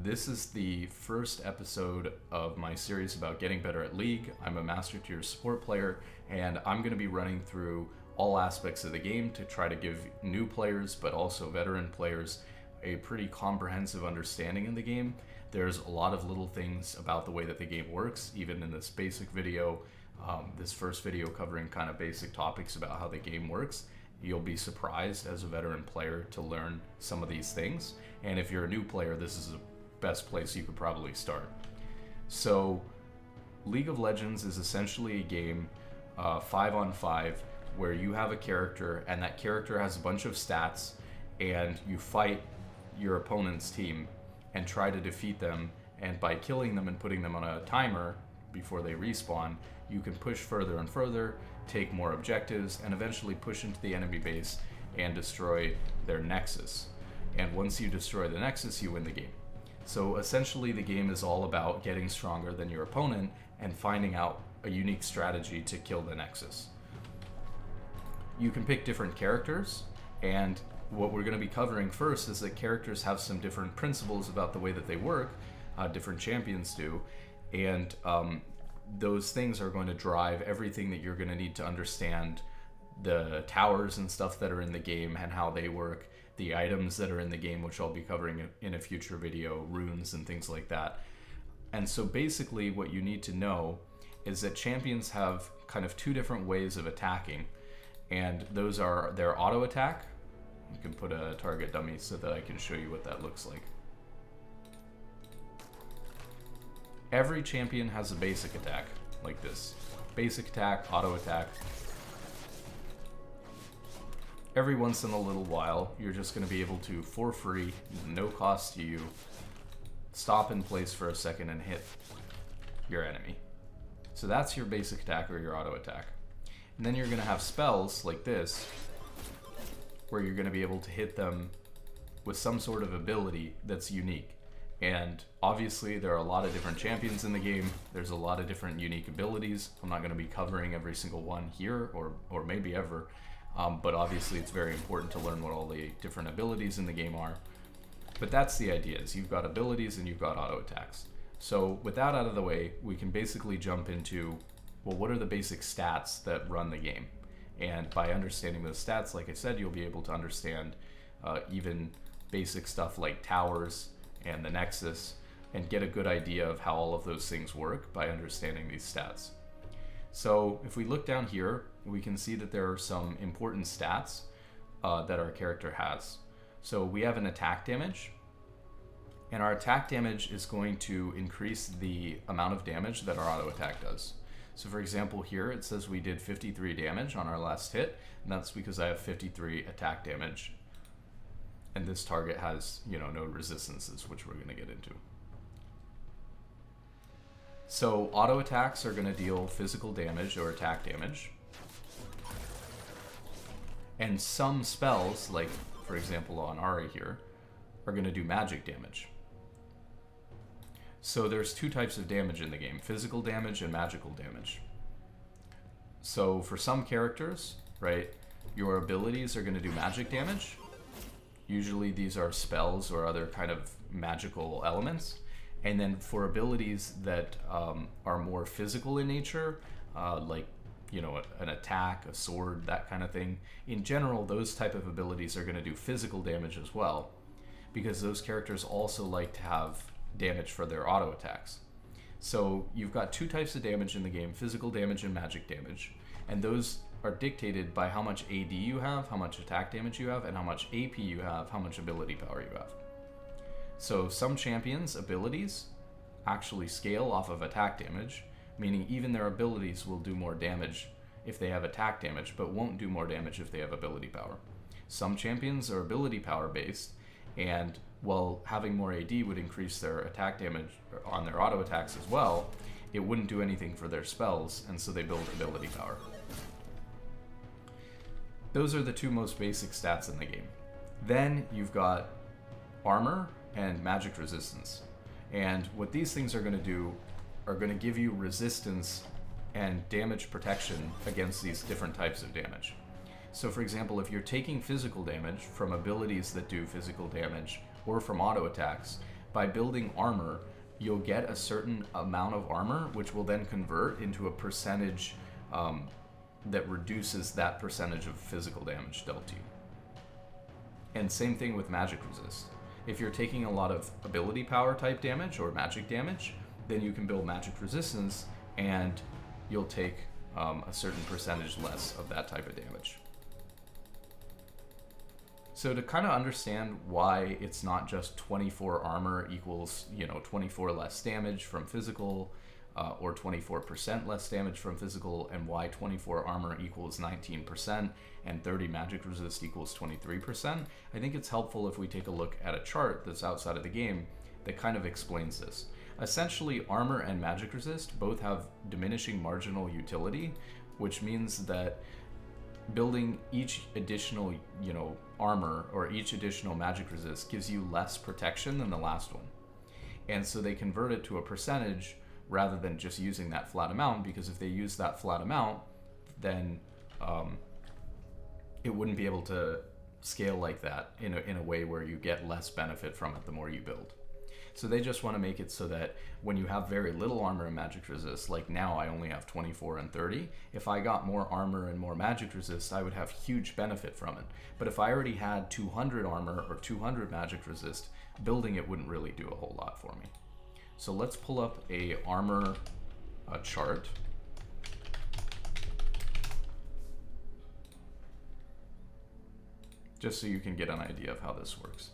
This is the first episode of my series about getting better at League. I'm a Master Tier support player, and I'm going to be running through all aspects of the game to try to give new players, but also veteran players, a pretty comprehensive understanding in the game. There's a lot of little things about the way that the game works, even in this basic video, this first video covering kind of basic topics about how the game works. You'll be surprised as a veteran player to learn some of these things. And if you're a new player, this is the best place you could probably start. So League of Legends is essentially a game 5-on-5 where you have a character and that character has a bunch of stats and you fight your opponent's team and try to defeat them, and by killing them and putting them on a timer before they respawn, you can push further and further, take more objectives, and eventually push into the enemy base and destroy their nexus. And once you destroy the nexus, you win the game. So essentially the game is all about getting stronger than your opponent and finding out a unique strategy to kill the nexus. You can pick different characters, and what we're going to be covering first is that characters have some different principles about the way that they work, different champions do, and those things are going to drive everything that you're going to need to understand the towers and stuff that are in the game and how they work, the items that are in the game, which I'll be covering in a future video, runes and things like that. And so basically what you need to know is that champions have kind of two different ways of attacking, and those are their auto attack. You can put a target dummy so that I can show you what that looks like. Every champion has a basic attack like this. Basic attack, auto attack. Every once in a little while, you're just going to be able to, for free, no cost to you, stop in place for a second and hit your enemy. So that's your basic attack or your auto attack. And then you're going to have spells like this, where you're going to be able to hit them with some sort of ability that's unique. And obviously there are a lot of different champions in the game. There's a lot of different unique abilities. I'm not going to be covering every single one here, or maybe ever. But obviously it's very important to learn what all the different abilities in the game are. But that's the idea, is you've got abilities and you've got auto attacks. So with that out of the way, we can basically jump into, well, what are the basic stats that run the game? And by understanding those stats, like I said, you'll be able to understand even basic stuff like towers and the nexus, and get a good idea of how all of those things work by understanding these stats. So if we look down here, we can see that there are some important stats that our character has. So we have an attack damage, and our attack damage is going to increase the amount of damage that our auto attack does. So for example here, it says we did 53 damage on our last hit, and that's because I have 53 attack damage. And this target has, no resistances, which we're going to get into. So auto attacks are going to deal physical damage or attack damage. And some spells, like for example on Ari here, are going to do magic damage. So there's two types of damage in the game, physical damage and magical damage. So for some characters, right, your abilities are going to do magic damage. Usually these are spells or other kind of magical elements. And then for abilities that are more physical in nature, like an attack, a sword, that kind of thing, in general, those type of abilities are going to do physical damage as well, because those characters also like to have damage for their auto attacks. So you've got two types of damage in the game, physical damage and magic damage, and those are dictated by how much AD you have, how much attack damage you have, and how much AP you have, how much ability power you have. So some champions' abilities actually scale off of attack damage, meaning even their abilities will do more damage if they have attack damage, but won't do more damage if they have ability power. Some champions are ability power based, and while having more AD would increase their attack damage on their auto attacks as well, it wouldn't do anything for their spells, and so they build ability power. Those are the two most basic stats in the game. Then you've got armor and magic resistance. And what these things are going to do are going to give you resistance and damage protection against these different types of damage. So for example, if you're taking physical damage from abilities that do physical damage or from auto attacks, by building armor, you'll get a certain amount of armor, which will then convert into a percentage that reduces that percentage of physical damage dealt to you. And same thing with magic resist. If you're taking a lot of ability power type damage or magic damage, then you can build magic resistance and you'll take a certain percentage less of that type of damage. So to kind of understand why it's not just 24 armor equals, 24 less damage from physical, or 24% less damage from physical, and why 24 armor equals 19% and 30 magic resist equals 23%, I think it's helpful if we take a look at a chart that's outside of the game that kind of explains this. Essentially, armor and magic resist both have diminishing marginal utility, which means that building each additional, armor or each additional magic resist gives you less protection than the last one. And so they convert it to a percentage rather than just using that flat amount, because if they use that flat amount, then it wouldn't be able to scale like that in a way where you get less benefit from it the more you build. So they just want to make it so that when you have very little armor and magic resist, like now I only have 24 and 30, if I got more armor and more magic resist, I would have huge benefit from it. But if I already had 200 armor or 200 magic resist, building it wouldn't really do a whole lot for me. So let's pull up a armor chart. Just so you can get an idea of how this works.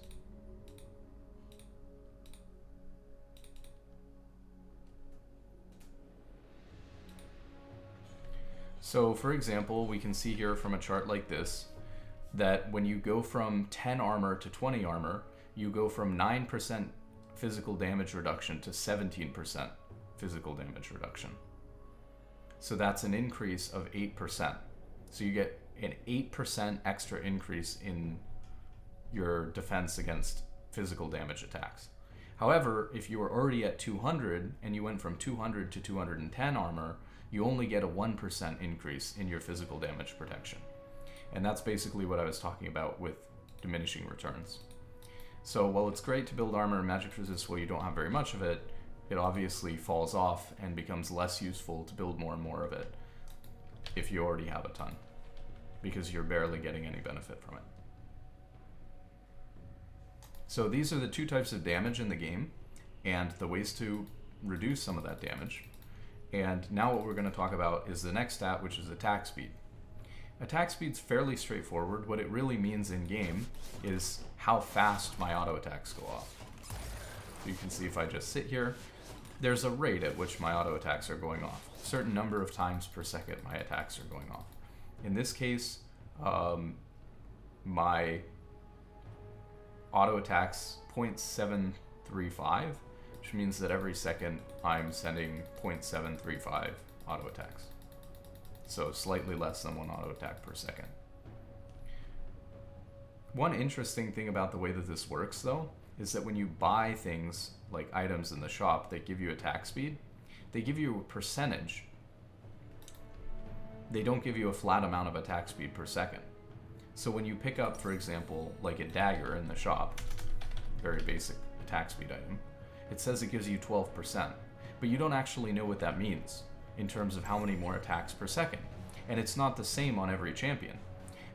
So for example, we can see here from a chart like this, that when you go from 10 armor to 20 armor, you go from 9% physical damage reduction to 17% physical damage reduction. So that's an increase of 8%. So you get an 8% extra increase in your defense against physical damage attacks. However, if you were already at 200 and you went from 200 to 210 armor, you only get a 1% increase in your physical damage protection. And that's basically what I was talking about with diminishing returns. So while it's great to build armor and magic resist while you don't have very much of it, it obviously falls off and becomes less useful to build more and more of it if you already have a ton, because you're barely getting any benefit from it. So these are the two types of damage in the game and the ways to reduce some of that damage. And now what we're going to talk about is the next stat, which is attack speed. Attack speed's fairly straightforward. What it really means in game is how fast my auto attacks go off. So you can see if I just sit here, there's a rate at which my auto attacks are going off. A certain number of times per second my attacks are going off. In this case, my auto attacks 0.735, which means that every second I'm sending 0.735 auto attacks. So slightly less than one auto attack per second. One interesting thing about the way that this works, though, is that when you buy things like items in the shop that give you attack speed, they give you a percentage. They don't give you a flat amount of attack speed per second. So when you pick up, for example, like a dagger in the shop, very basic attack speed item, it says it gives you 12%, but you don't actually know what that means in terms of how many more attacks per second. And it's not the same on every champion,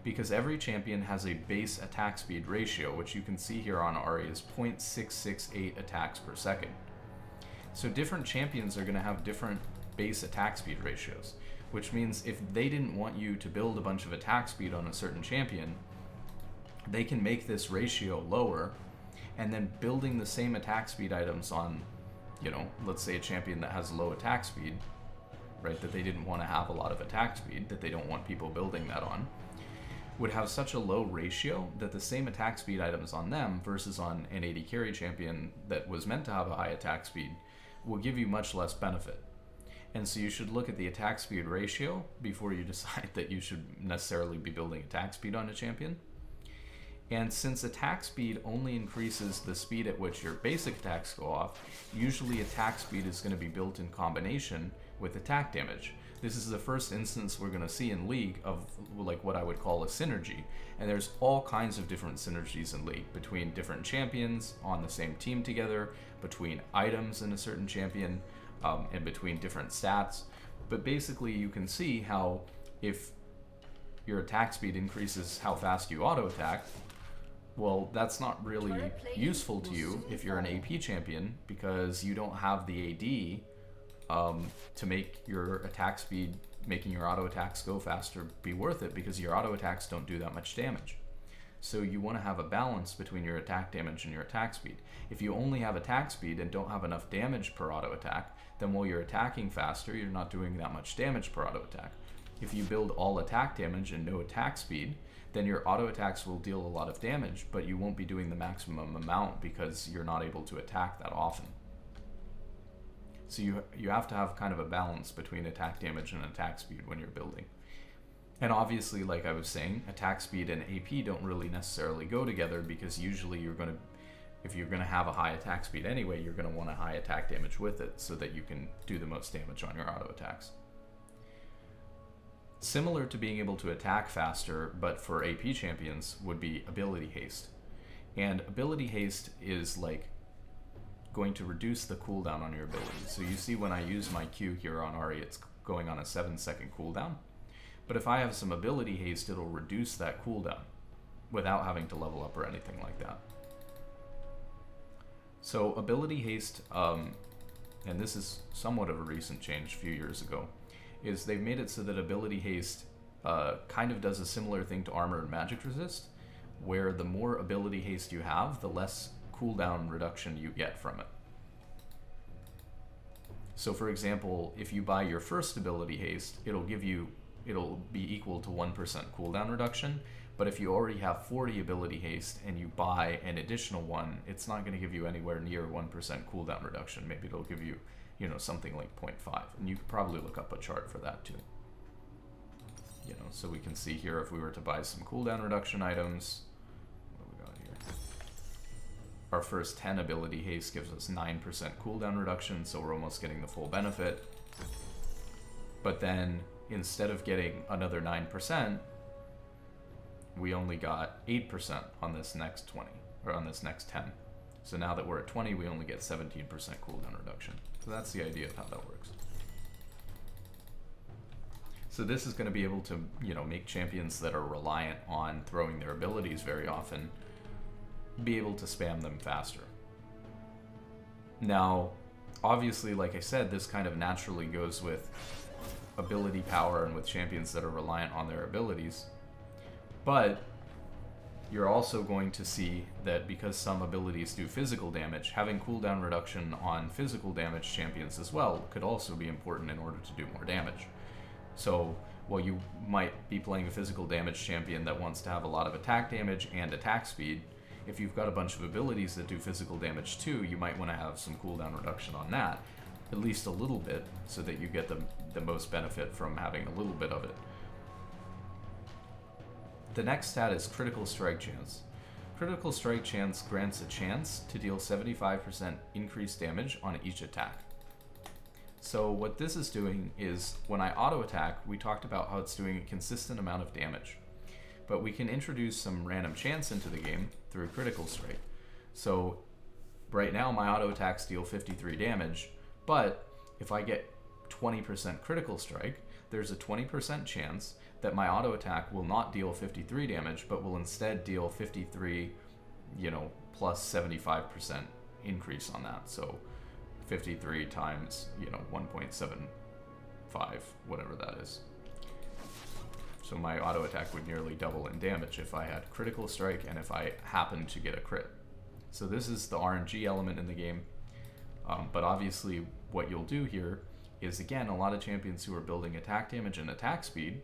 because every champion has a base attack speed ratio, which you can see here on Ari is 0.668 attacks per second. So different champions are going to have different base attack speed ratios, which means if they didn't want you to build a bunch of attack speed on a certain champion, they can make this ratio lower, and then building the same attack speed items on, let's say a champion that has low attack speed, right, that they didn't want to have a lot of attack speed, that they don't want people building that on, would have such a low ratio that the same attack speed items on them versus on an AD carry champion that was meant to have a high attack speed will give you much less benefit. And so you should look at the attack speed ratio before you decide that you should necessarily be building attack speed on a champion. And since attack speed only increases the speed at which your basic attacks go off, usually attack speed is going to be built in combination with attack damage. This is the first instance we're going to see in League of like what I would call a synergy. And there's all kinds of different synergies in League between different champions on the same team together, between items in a certain champion, and between different stats. But basically you can see how if your attack speed increases how fast you auto attack, well, that's not really useful to you if you're an AP champion, because you don't have the AD to make your attack speed, making your auto attacks go faster, be worth it, because your auto attacks don't do that much damage. So you want to have a balance between your attack damage and your attack speed. If you only have attack speed and don't have enough damage per auto attack, then while you're attacking faster, you're not doing that much damage per auto attack. If you build all attack damage and no attack speed, then your auto attacks will deal a lot of damage, but you won't be doing the maximum amount because you're not able to attack that often. So you have to have kind of a balance between attack damage and attack speed when you're building. And obviously, like I was saying, attack speed and AP don't really necessarily go together, because usually if you're going to have a high attack speed anyway, you're going to want a high attack damage with it so that you can do the most damage on your auto attacks. Similar to being able to attack faster, but for AP champions, would be ability haste. And ability haste is like going to reduce the cooldown on your abilities. So you see when I use my Q here on Ahri, it's going on a 7-second cooldown. But if I have some ability haste, it'll reduce that cooldown without having to level up or anything like that. So ability haste, and this is somewhat of a recent change a few years ago, is they've made it so that ability haste kind of does a similar thing to armor and magic resist, where the more ability haste you have, the less cooldown reduction you get from it. So for example, if you buy your first ability haste, it'll be equal to 1% cooldown reduction, but if you already have 40 ability haste and you buy an additional one, it's not going to give you anywhere near 1% cooldown reduction. Maybe it'll give you, something like 0.5, and you could probably look up a chart for that too. So we can see here, if we were to buy some cooldown reduction items, what do we got here? Our first 10 ability haste gives us 9% cooldown reduction, so we're almost getting the full benefit. But then instead of getting another 9%, we only got 8% on this next 20, or on this next 10. So now that we're at 20, we only get 17% cooldown reduction. So that's the idea of how that works. So this is going to be able to, make champions that are reliant on throwing their abilities very often be able to spam them faster. Now, obviously, like I said, this kind of naturally goes with ability power and with champions that are reliant on their abilities. But you're also going to see that because some abilities do physical damage, having cooldown reduction on physical damage champions as well could also be important in order to do more damage. So while you might be playing a physical damage champion that wants to have a lot of attack damage and attack speed, if you've got a bunch of abilities that do physical damage too, you might want to have some cooldown reduction on that, at least a little bit, so that you get the most benefit from having a little bit of it. The next stat is critical strike chance. Critical strike chance grants a chance to deal 75% increased damage on each attack. So what this is doing is, when I auto attack, we talked about how it's doing a consistent amount of damage. But we can introduce some random chance into the game through critical strike. So right now my auto attacks deal 53 damage, but if I get 20% critical strike, there's a 20% chance that my auto attack will not deal 53 damage, but will instead deal 53, plus 75% increase on that. So 53 times, 1.75, whatever that is. So my auto attack would nearly double in damage if I had critical strike and if I happened to get a crit. So this is the RNG element in the game. But obviously what you'll do here is, again, a lot of champions who are building attack damage and attack speed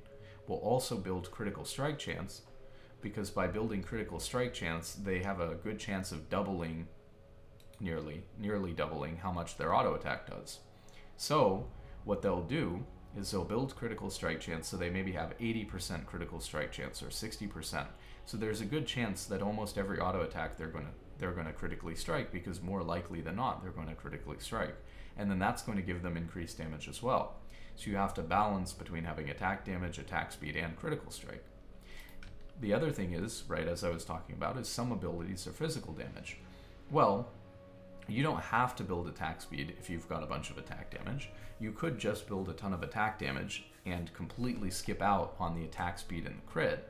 will also build critical strike chance, because by building critical strike chance, they have a good chance of doubling, nearly doubling how much their auto attack does. So what they'll do is they'll build critical strike chance, so they maybe have 80% critical strike chance or 60%. So there's a good chance that almost every auto attack they're going to they're going to critically strike, because more likely than not, they're going to critically strike. And then that's going to give them increased damage as well. So you have to balance between having attack damage, attack speed, and critical strike. The other thing is, right, as I was talking about, is some abilities are physical damage. Well, you don't have to build attack speed if you've got a bunch of attack damage. You could just build a ton of attack damage and completely skip out on the attack speed and the crit,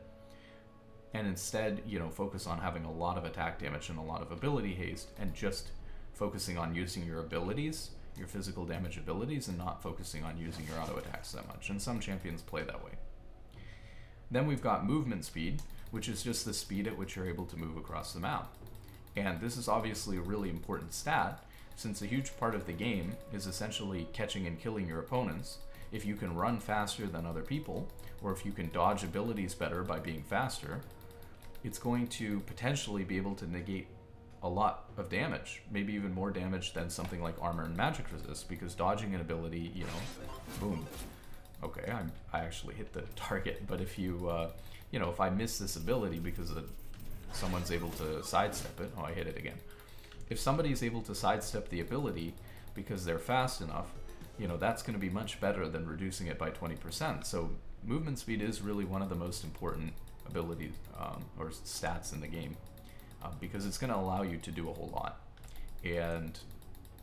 and instead, focus on having a lot of attack damage and a lot of ability haste, and just focusing on using your abilities, your physical damage abilities, and not focusing on using your auto attacks that much. And some champions play that way. Then we've got movement speed, which is just the speed at which you're able to move across the map. And this is obviously a really important stat, since a huge part of the game is essentially catching and killing your opponents. If you can run faster than other people, or if you can dodge abilities better by being faster, it's going to potentially be able to negate a lot of damage, maybe even more damage than something like armor and magic resist, because dodging an ability, boom. Okay, I actually hit the target, but if if I miss this ability because someone's able to sidestep it, I hit it again. If somebody's able to sidestep the ability because they're fast enough, that's going to be much better than reducing it by 20%. So movement speed is really one of the most important abilities or stats in the game, because it's going to allow you to do a whole lot. And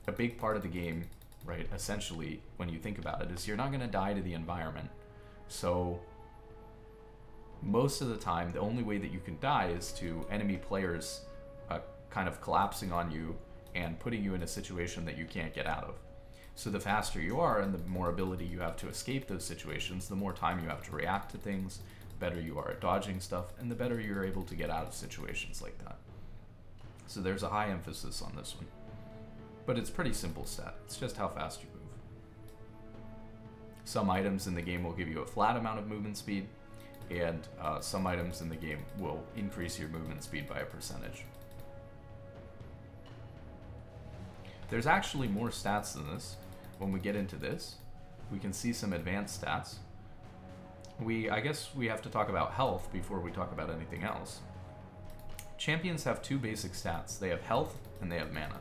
a big part of the game, right, essentially, when you think about it, is you're not going to die to the environment. So most of the time, the only way that you can die is to enemy players kind of collapsing on you and putting you in a situation that you can't get out of. So the faster you are and the more ability you have to escape those situations, the more time you have to react to things, the better you are at dodging stuff, and the better you're able to get out of situations like that. So there's a high emphasis on this one. But it's pretty simple stat. It's just how fast you move. Some items in the game will give you a flat amount of movement speed, and some items in the game will increase your movement speed by a percentage. There's actually more stats than this. When we get into this, we can see some advanced stats. I guess we have to talk about health before we talk about anything else. Champions have two basic stats. They have health and they have mana.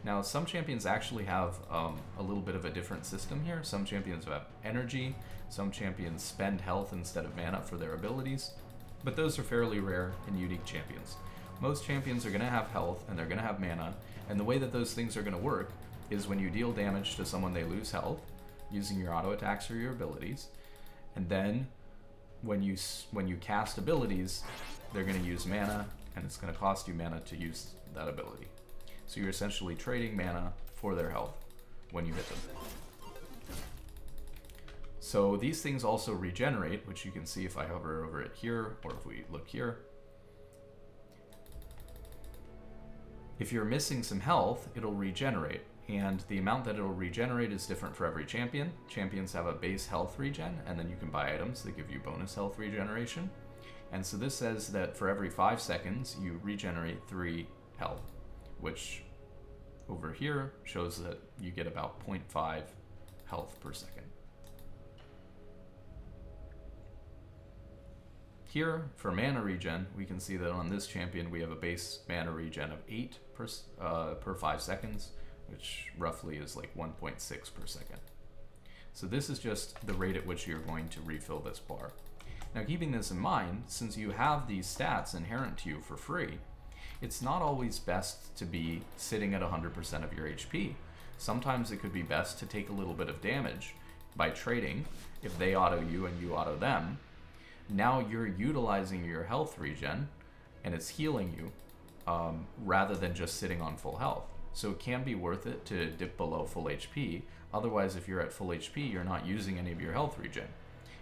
Now, some champions actually have a little bit of a different system here. Some champions have energy. Some champions spend health instead of mana for their abilities. But those are fairly rare and unique champions. Most champions are going to have health and they're going to have mana. And the way that those things are going to work is when you deal damage to someone, they lose health using your auto attacks or your abilities. And then when you cast abilities, they're going to use mana, and it's going to cost you mana to use that ability. So you're essentially trading mana for their health when you hit them. So these things also regenerate, which you can see if I hover over it here, or if we look here. If you're missing some health, it'll regenerate, and the amount that it'll regenerate is different for every champion. Champions have a base health regen, and then you can buy items that give you bonus health regeneration. And so this says that for every 5 seconds, you regenerate 3 health, which over here shows that you get about 0.5 health per second. Here, for mana regen, we can see that on this champion we have a base mana regen of 8 per 5 seconds, which roughly is like 1.6 per second. So this is just the rate at which you're going to refill this bar. Now, keeping this in mind, since you have these stats inherent to you for free, it's not always best to be sitting at 100% of your HP. Sometimes it could be best to take a little bit of damage by trading. If they auto you and you auto them, now you're utilizing your health regen and it's healing you rather than just sitting on full health. So it can be worth it to dip below full HP. Otherwise, if you're at full HP, you're not using any of your health regen.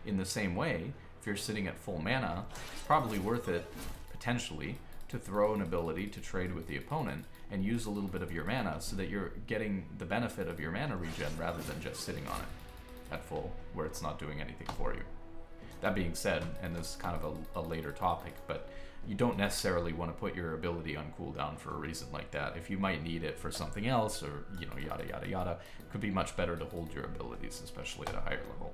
In the same way, if you're sitting at full mana, it's probably worth it, potentially, to throw an ability to trade with the opponent and use a little bit of your mana so that you're getting the benefit of your mana regen rather than just sitting on it at full, where it's not doing anything for you. That being said, and this is kind of a later topic, but you don't necessarily want to put your ability on cooldown for a reason like that. If you might need it for something else, or yada yada yada, it could be much better to hold your abilities, especially at a higher level.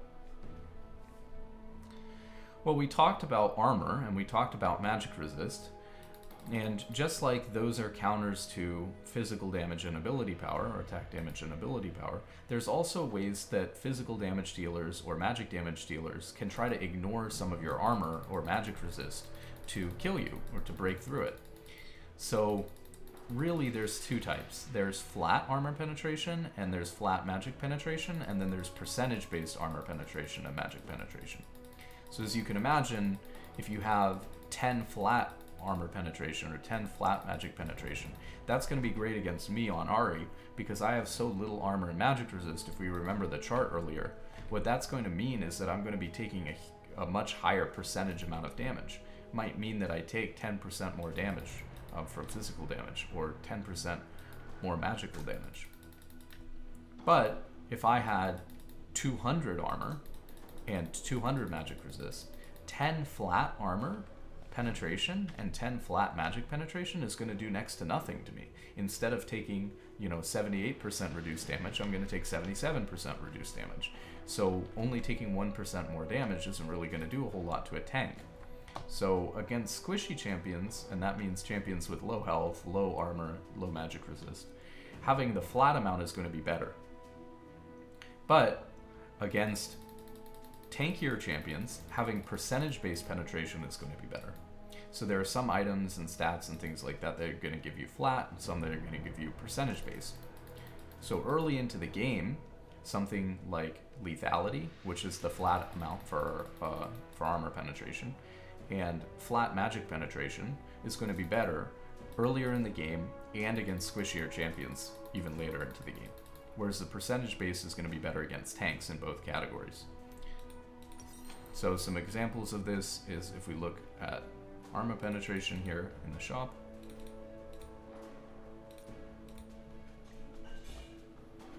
Well, we talked about armor and we talked about magic resist. And just like those are counters to physical damage and ability power, or attack damage and ability power, there's also ways that physical damage dealers or magic damage dealers can try to ignore some of your armor or magic resist to kill you or to break through it. So really there's two types. There's flat armor penetration and there's flat magic penetration, and then there's percentage based armor penetration and magic penetration. So as you can imagine, if you have 10 flat armor penetration or 10 flat magic penetration, that's going to be great against me on Ari because I have so little armor and magic resist. If we remember the chart earlier, what that's going to mean is that I'm going to be taking a much higher percentage amount of damage. Might mean that I take 10% more damage from physical damage or 10% more magical damage. But if I had 200 armor and 200 magic resist, 10 flat armor penetration and 10 flat magic penetration is going to do next to nothing to me. Instead of taking 78% reduced damage, I'm going to take 77% reduced damage. So only taking 1% more damage isn't really going to do a whole lot to a tank. So against squishy champions, and that means champions with low health, low armor, low magic resist, having the flat amount is going to be better. But against tankier champions, having percentage-based penetration is going to be better. So there are some items and stats and things like that that are going to give you flat, and some that are going to give you percentage-based. So early into the game, something like lethality, which is the flat amount for armor penetration, and flat magic penetration is going to be better earlier in the game and against squishier champions even later into the game. Whereas the percentage base is going to be better against tanks in both categories. So some examples of this is if we look at armor penetration here in the shop.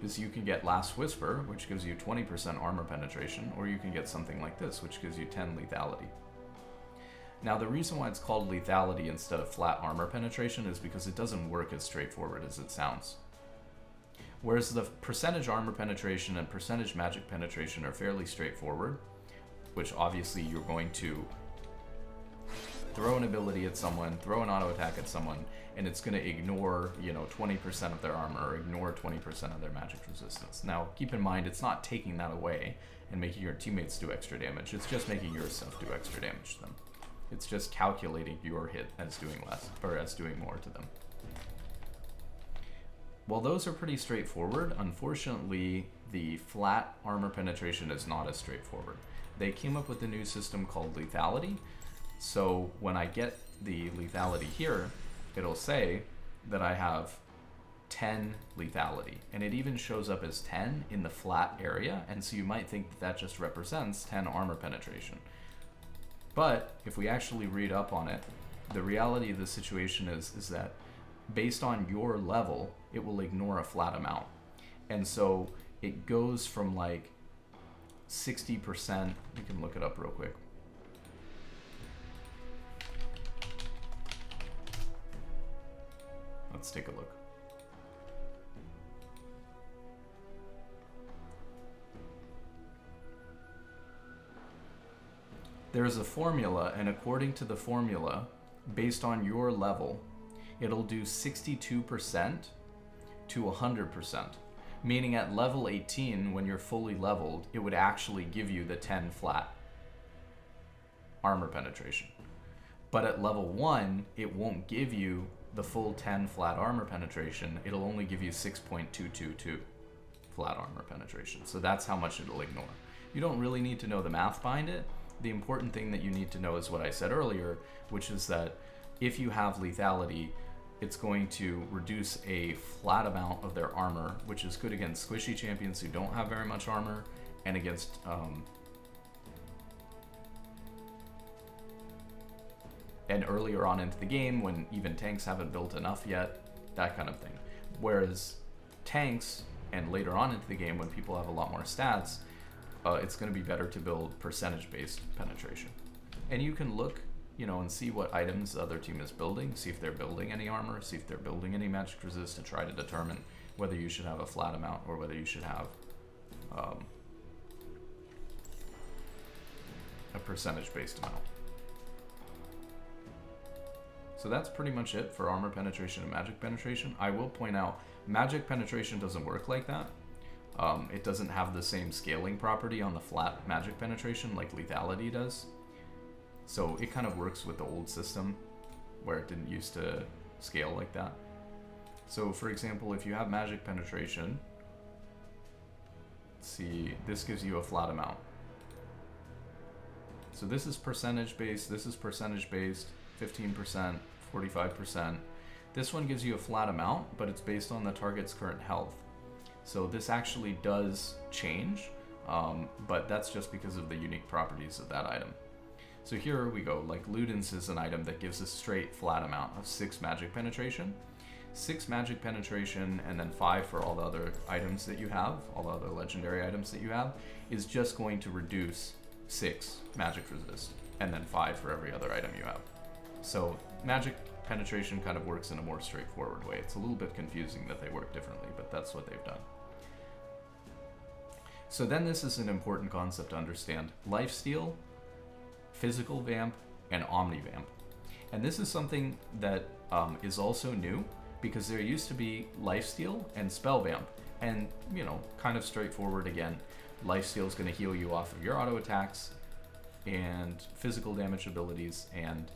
Is you can get Last Whisper, which gives you 20% armor penetration, or you can get something like this, which gives you 10 lethality. Now the reason why it's called lethality instead of flat armor penetration is because it doesn't work as straightforward as it sounds. Whereas the percentage armor penetration and percentage magic penetration are fairly straightforward, which obviously you're going to throw an ability at someone, throw an auto attack at someone, and it's going to ignore 20% of their armor or ignore 20% of their magic resistance. Now keep in mind, it's not taking that away and making your teammates do extra damage, it's just making yourself do extra damage to them. It's just calculating your hit as doing less, or as doing more to them. While those are pretty straightforward, unfortunately the flat armor penetration is not as straightforward. They came up with a new system called lethality. So when I get the lethality here, it'll say that I have 10 lethality, and it even shows up as 10 in the flat area, and so you might think that that just represents 10 armor penetration. But if we actually read up on it, the reality of the situation is that based on your level, it will ignore a flat amount. And so it goes from like 60%, we can look it up real quick. Let's take a look. There's a formula, and according to the formula, based on your level, it'll do 62% to 100%. Meaning at level 18, when you're fully leveled, it would actually give you the 10 flat armor penetration. But at level 1, it won't give you the full 10 flat armor penetration. It'll only give you 6.222 flat armor penetration. So that's how much it'll ignore. You don't really need to know the math behind it. The important thing that you need to know is what I said earlier, which is that if you have lethality, it's going to reduce a flat amount of their armor, which is good against squishy champions who don't have very much armor, and against and earlier on into the game when even tanks haven't built enough yet, that kind of thing. Whereas tanks, and later on into the game when people have a lot more stats, it's going to be better to build percentage-based penetration. And you can look, and see what items the other team is building, see if they're building any armor, see if they're building any magic resist, to try to determine whether you should have a flat amount or whether you should have a percentage-based amount. So that's pretty much it for armor penetration and magic penetration. I will point out, magic penetration doesn't work like that. It doesn't have the same scaling property on the flat magic penetration like lethality does. So it kind of works with the old system where it didn't used to scale like that. So for example, if you have magic penetration, let's see, this gives you a flat amount. So this is percentage based, this is percentage based, 15%, 45%. This one gives you a flat amount, but it's based on the target's current health. So this actually does change, but that's just because of the unique properties of that item. So here we go, like Ludens is an item that gives a straight flat amount of 6 magic penetration. 6 magic penetration and then 5 for all the other items that you have, all the other legendary items that you have, is just going to reduce 6 magic resist, and then 5 for every other item you have. So magic penetration kind of works in a more straightforward way. It's a little bit confusing that they work differently, but that's what they've done. So then this is an important concept to understand. Lifesteal, Physical Vamp, and Omni Vamp. And this is something that is also new, because there used to be Lifesteal and Spell Vamp. And, you know, kind of straightforward again. Lifesteal is going to heal you off of your auto attacks and physical damage abilities, and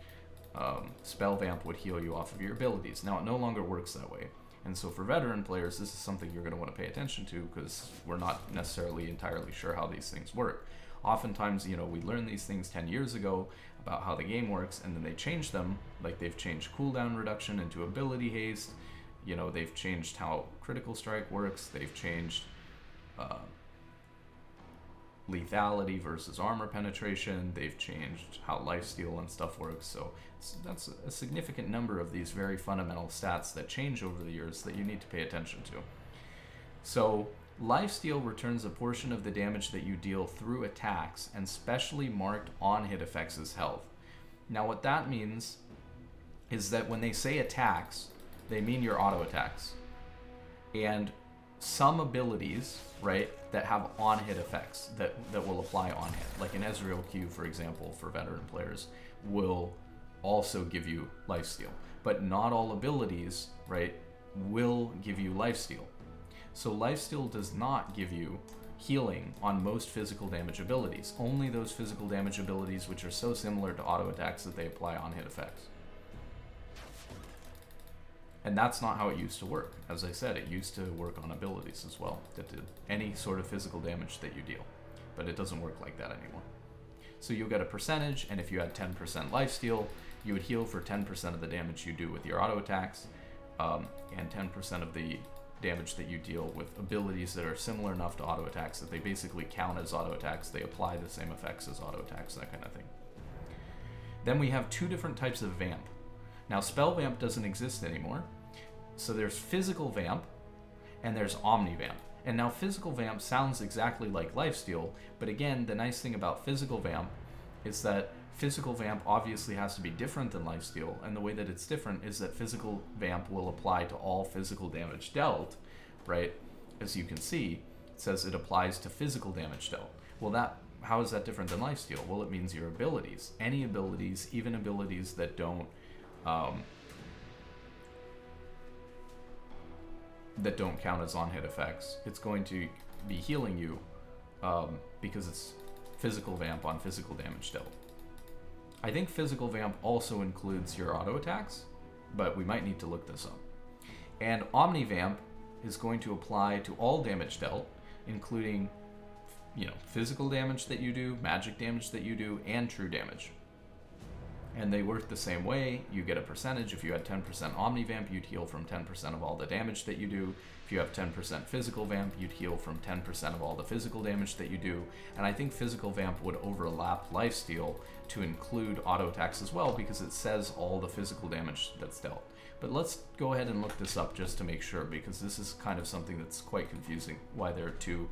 Spell Vamp would heal you off of your abilities. Now, it no longer works that way. And so for veteran players, this is something you're going to want to pay attention to, because we're not necessarily entirely sure how these things work. Oftentimes, you know, we learned these things 10 years ago about how the game works, and then they change them. Like, they've changed cooldown reduction into ability haste. You know, they've changed how critical strike works. They've changed lethality versus armor penetration. They've changed how lifesteal and stuff works. So that's a significant number of these very fundamental stats that change over the years that you need to pay attention to. So lifesteal returns a portion of the damage that you deal through attacks and specially marked on-hit effects as health. Now what that means is that when they say attacks, they mean your auto attacks. And some abilities, right, that have on-hit effects that will apply on-hit, like an Ezreal Q, for example, for veteran players, will also give you lifesteal. But not all abilities, right, will give you lifesteal. So lifesteal does not give you healing on most physical damage abilities, only those physical damage abilities which are so similar to auto attacks that they apply on-hit effects. And that's not how it used to work. As I said, it used to work on abilities as well, that did any sort of physical damage that you deal. But it doesn't work like that anymore. So you'll get a percentage, and if you had 10% lifesteal, you would heal for 10% of the damage you do with your auto attacks, and 10% of the damage that you deal with abilities that are similar enough to auto attacks that they basically count as auto attacks. They apply the same effects as auto attacks, that kind of thing. Then we have 2 different types of vamp. Now, Spell Vamp doesn't exist anymore. So there's Physical Vamp, and there's Omni Vamp. And now Physical Vamp sounds exactly like Lifesteal, but again, the nice thing about Physical Vamp is that Physical Vamp obviously has to be different than Lifesteal, and the way that it's different is that Physical Vamp will apply to all physical damage dealt, right? As you can see, it says it applies to physical damage dealt. Well, how is that different than Lifesteal? Well, it means your abilities. Any abilities, even abilities that don't count as on-hit effects, it's going to be healing you because it's Physical Vamp on physical damage dealt. I think Physical Vamp also includes your auto attacks, but we might need to look this up. And Omni Vamp is going to apply to all damage dealt, including, you know, physical damage that you do, magic damage that you do, and true damage. And they work the same way. You get a percentage. If you had 10% Omni Vamp, you'd heal from 10% of all the damage that you do. If you have 10% Physical Vamp, you'd heal from 10% of all the physical damage that you do. And I think Physical Vamp would overlap Lifesteal to include auto attacks as well, because it says all the physical damage that's dealt. But let's go ahead and look this up just to make sure, because this is kind of something that's quite confusing, why there are 2,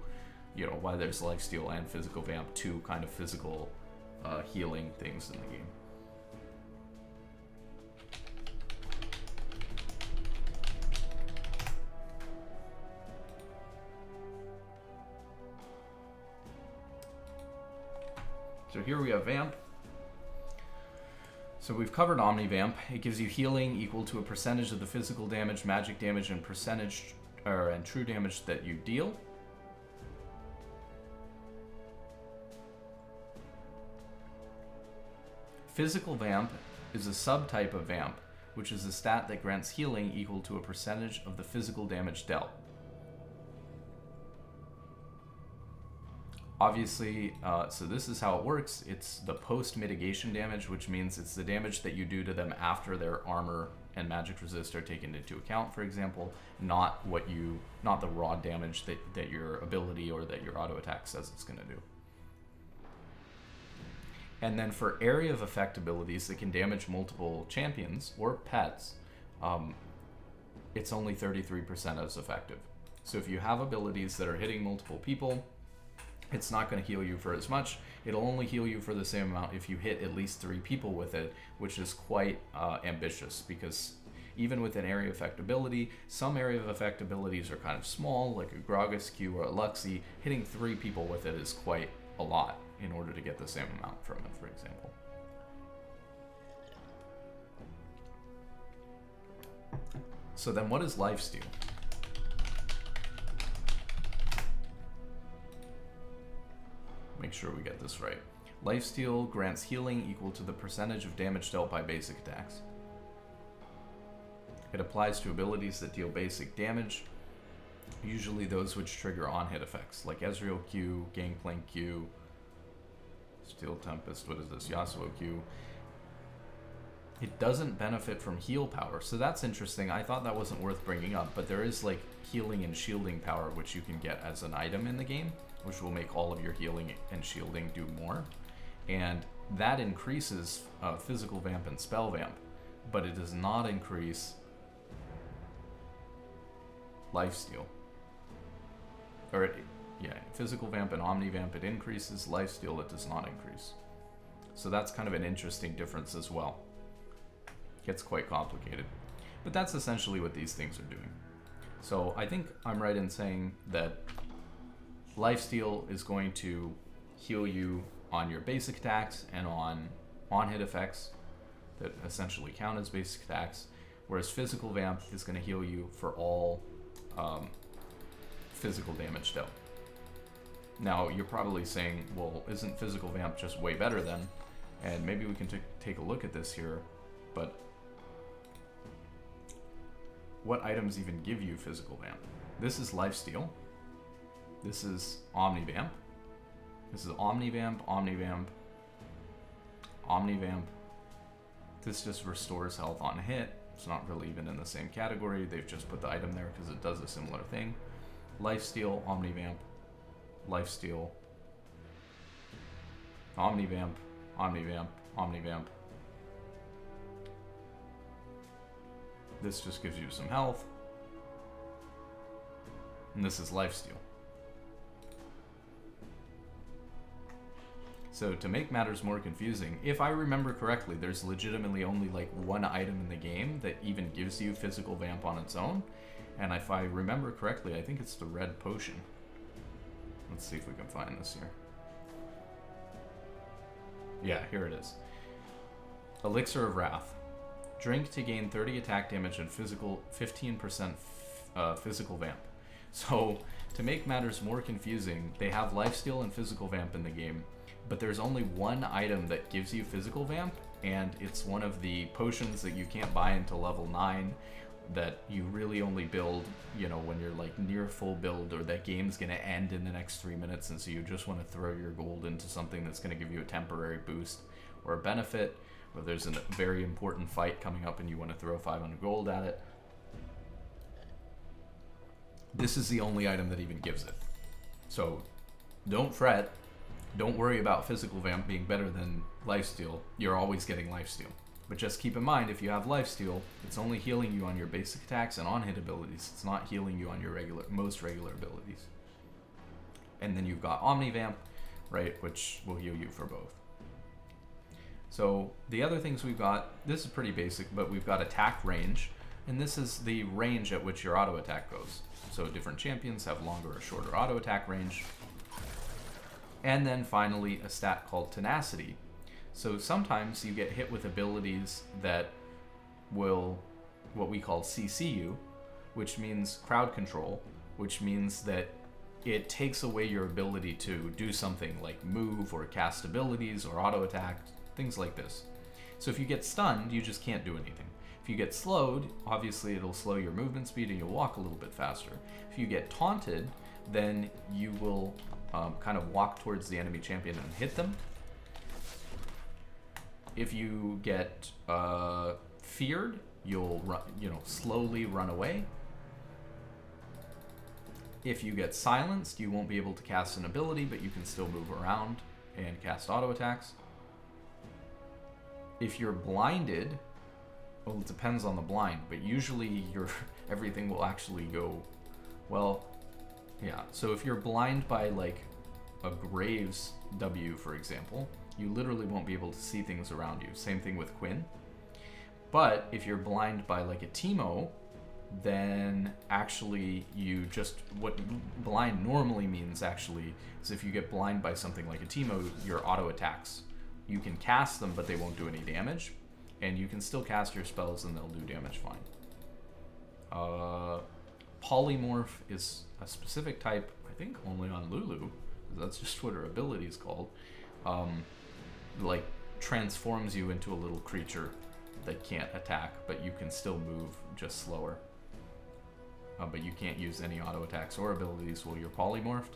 you know, why there's Lifesteal and Physical Vamp, 2 kind of physical healing things in the game. So here we have Vamp. So we've covered Omnivamp. It gives you healing equal to a percentage of the physical damage, magic damage, and and true damage that you deal. Physical Vamp is a subtype of Vamp, which is a stat that grants healing equal to a percentage of the physical damage dealt. Obviously, so this is how it works. It's the post-mitigation damage, which means it's the damage that you do to them after their armor and magic resist are taken into account, for example, not the raw damage that your ability or that your auto attack says it's going to do. And then for area of effect abilities that can damage multiple champions or pets, it's only 33% as effective. So if you have abilities that are hitting multiple people, it's not going to heal you for as much. It'll only heal you for the same amount if you hit at least 3 people with it, which is quite ambitious, because even with an area effect ability, some area of effect abilities are kind of small, like a Gragas Q or a Luxie. Hitting 3 people with it is quite a lot in order to get the same amount from it, for example. So then what is lifesteal? Make sure we get this right. Lifesteal grants healing equal to the percentage of damage dealt by basic attacks. It applies to abilities that deal basic damage, usually those which trigger on-hit effects, like Ezreal Q, Gangplank Q, Steel Tempest, what is this, Yasuo Q. It doesn't benefit from heal power, so that's interesting. I thought that wasn't worth bringing up, but there is like healing and shielding power which you can get as an item in the game, which will make all of your healing and shielding do more. And that increases Physical Vamp and Spell Vamp, but it does not increase Lifesteal. Or, Physical Vamp and Omnivamp it increases, Lifesteal it does not increase. So that's kind of an interesting difference as well. Gets quite complicated. But that's essentially what these things are doing. So I think I'm right in saying that Lifesteal is going to heal you on your basic attacks and on hit effects that essentially count as basic attacks, whereas Physical Vamp is going to heal you for all physical damage dealt. Now you're probably saying, well, isn't Physical Vamp just way better then? And maybe we can take a look at this here, but what items even give you Physical Vamp? This is Lifesteal. This is Omnivamp. This is Omnivamp, Omnivamp, Omnivamp. This just restores health on hit. It's not really even in the same category. They've just put the item there because it does a similar thing. Lifesteal, Omnivamp, Lifesteal, Omnivamp, Omnivamp, Omnivamp. This just gives you some health. And this is Lifesteal. So to make matters more confusing, if I remember correctly, there's legitimately only like one item in the game that even gives you Physical Vamp on its own. And if I remember correctly, I think it's the red potion. Let's see if we can find this here. Yeah, here it is. Elixir of Wrath. Drink to gain 30 attack damage and 15% Physical Vamp. So to make matters more confusing, they have Lifesteal and Physical Vamp in the game, but there's only one item that gives you Physical Vamp, and it's one of the potions that you can't buy until level 9 that you really only build, when you're like near full build, or that game's going to end in the next 3 minutes, and so you just want to throw your gold into something that's going to give you a temporary boost or a benefit, or there's a very important fight coming up and you want to throw 500 gold at it. This is the only item that even gives it. So don't fret. Don't worry about Physical Vamp being better than Lifesteal. You're always getting Lifesteal. But just keep in mind, if you have Lifesteal, it's only healing you on your basic attacks and on-hit abilities. It's not healing you on your most regular abilities. And then you've got Omnivamp, right, which will heal you for both. So the other things we've got, this is pretty basic, but we've got attack range, and this is the range at which your auto attack goes. So different champions have longer or shorter auto attack range. And then finally a stat called Tenacity. So sometimes you get hit with abilities that will, what we call CC you, which means crowd control, which means that it takes away your ability to do something like move or cast abilities or auto attack, things like this. So if you get stunned, you just can't do anything. If you get slowed, obviously it'll slow your movement speed and you'll walk a little bit faster. If you get taunted, then you will kind of walk towards the enemy champion and hit them. If you get feared, you'll slowly run away. If you get silenced, you won't be able to cast an ability, but you can still move around and cast auto attacks. If you're blinded, well, it depends on the blind, but usually everything will actually go, well, yeah. So if you're blind by like a Graves W, for example, you literally won't be able to see things around you. Same thing with Quinn. But if you're blind by like a Teemo, then actually what blind normally means actually is if you get blind by something like a Teemo, your auto attacks. You can cast them, but they won't do any damage. And you can still cast your spells and they'll do damage fine. Polymorph is a specific type, I think only on Lulu. That's just what her ability is called. Like transforms you into a little creature that can't attack, but you can still move just slower. But you can't use any auto attacks or abilities while you're polymorphed.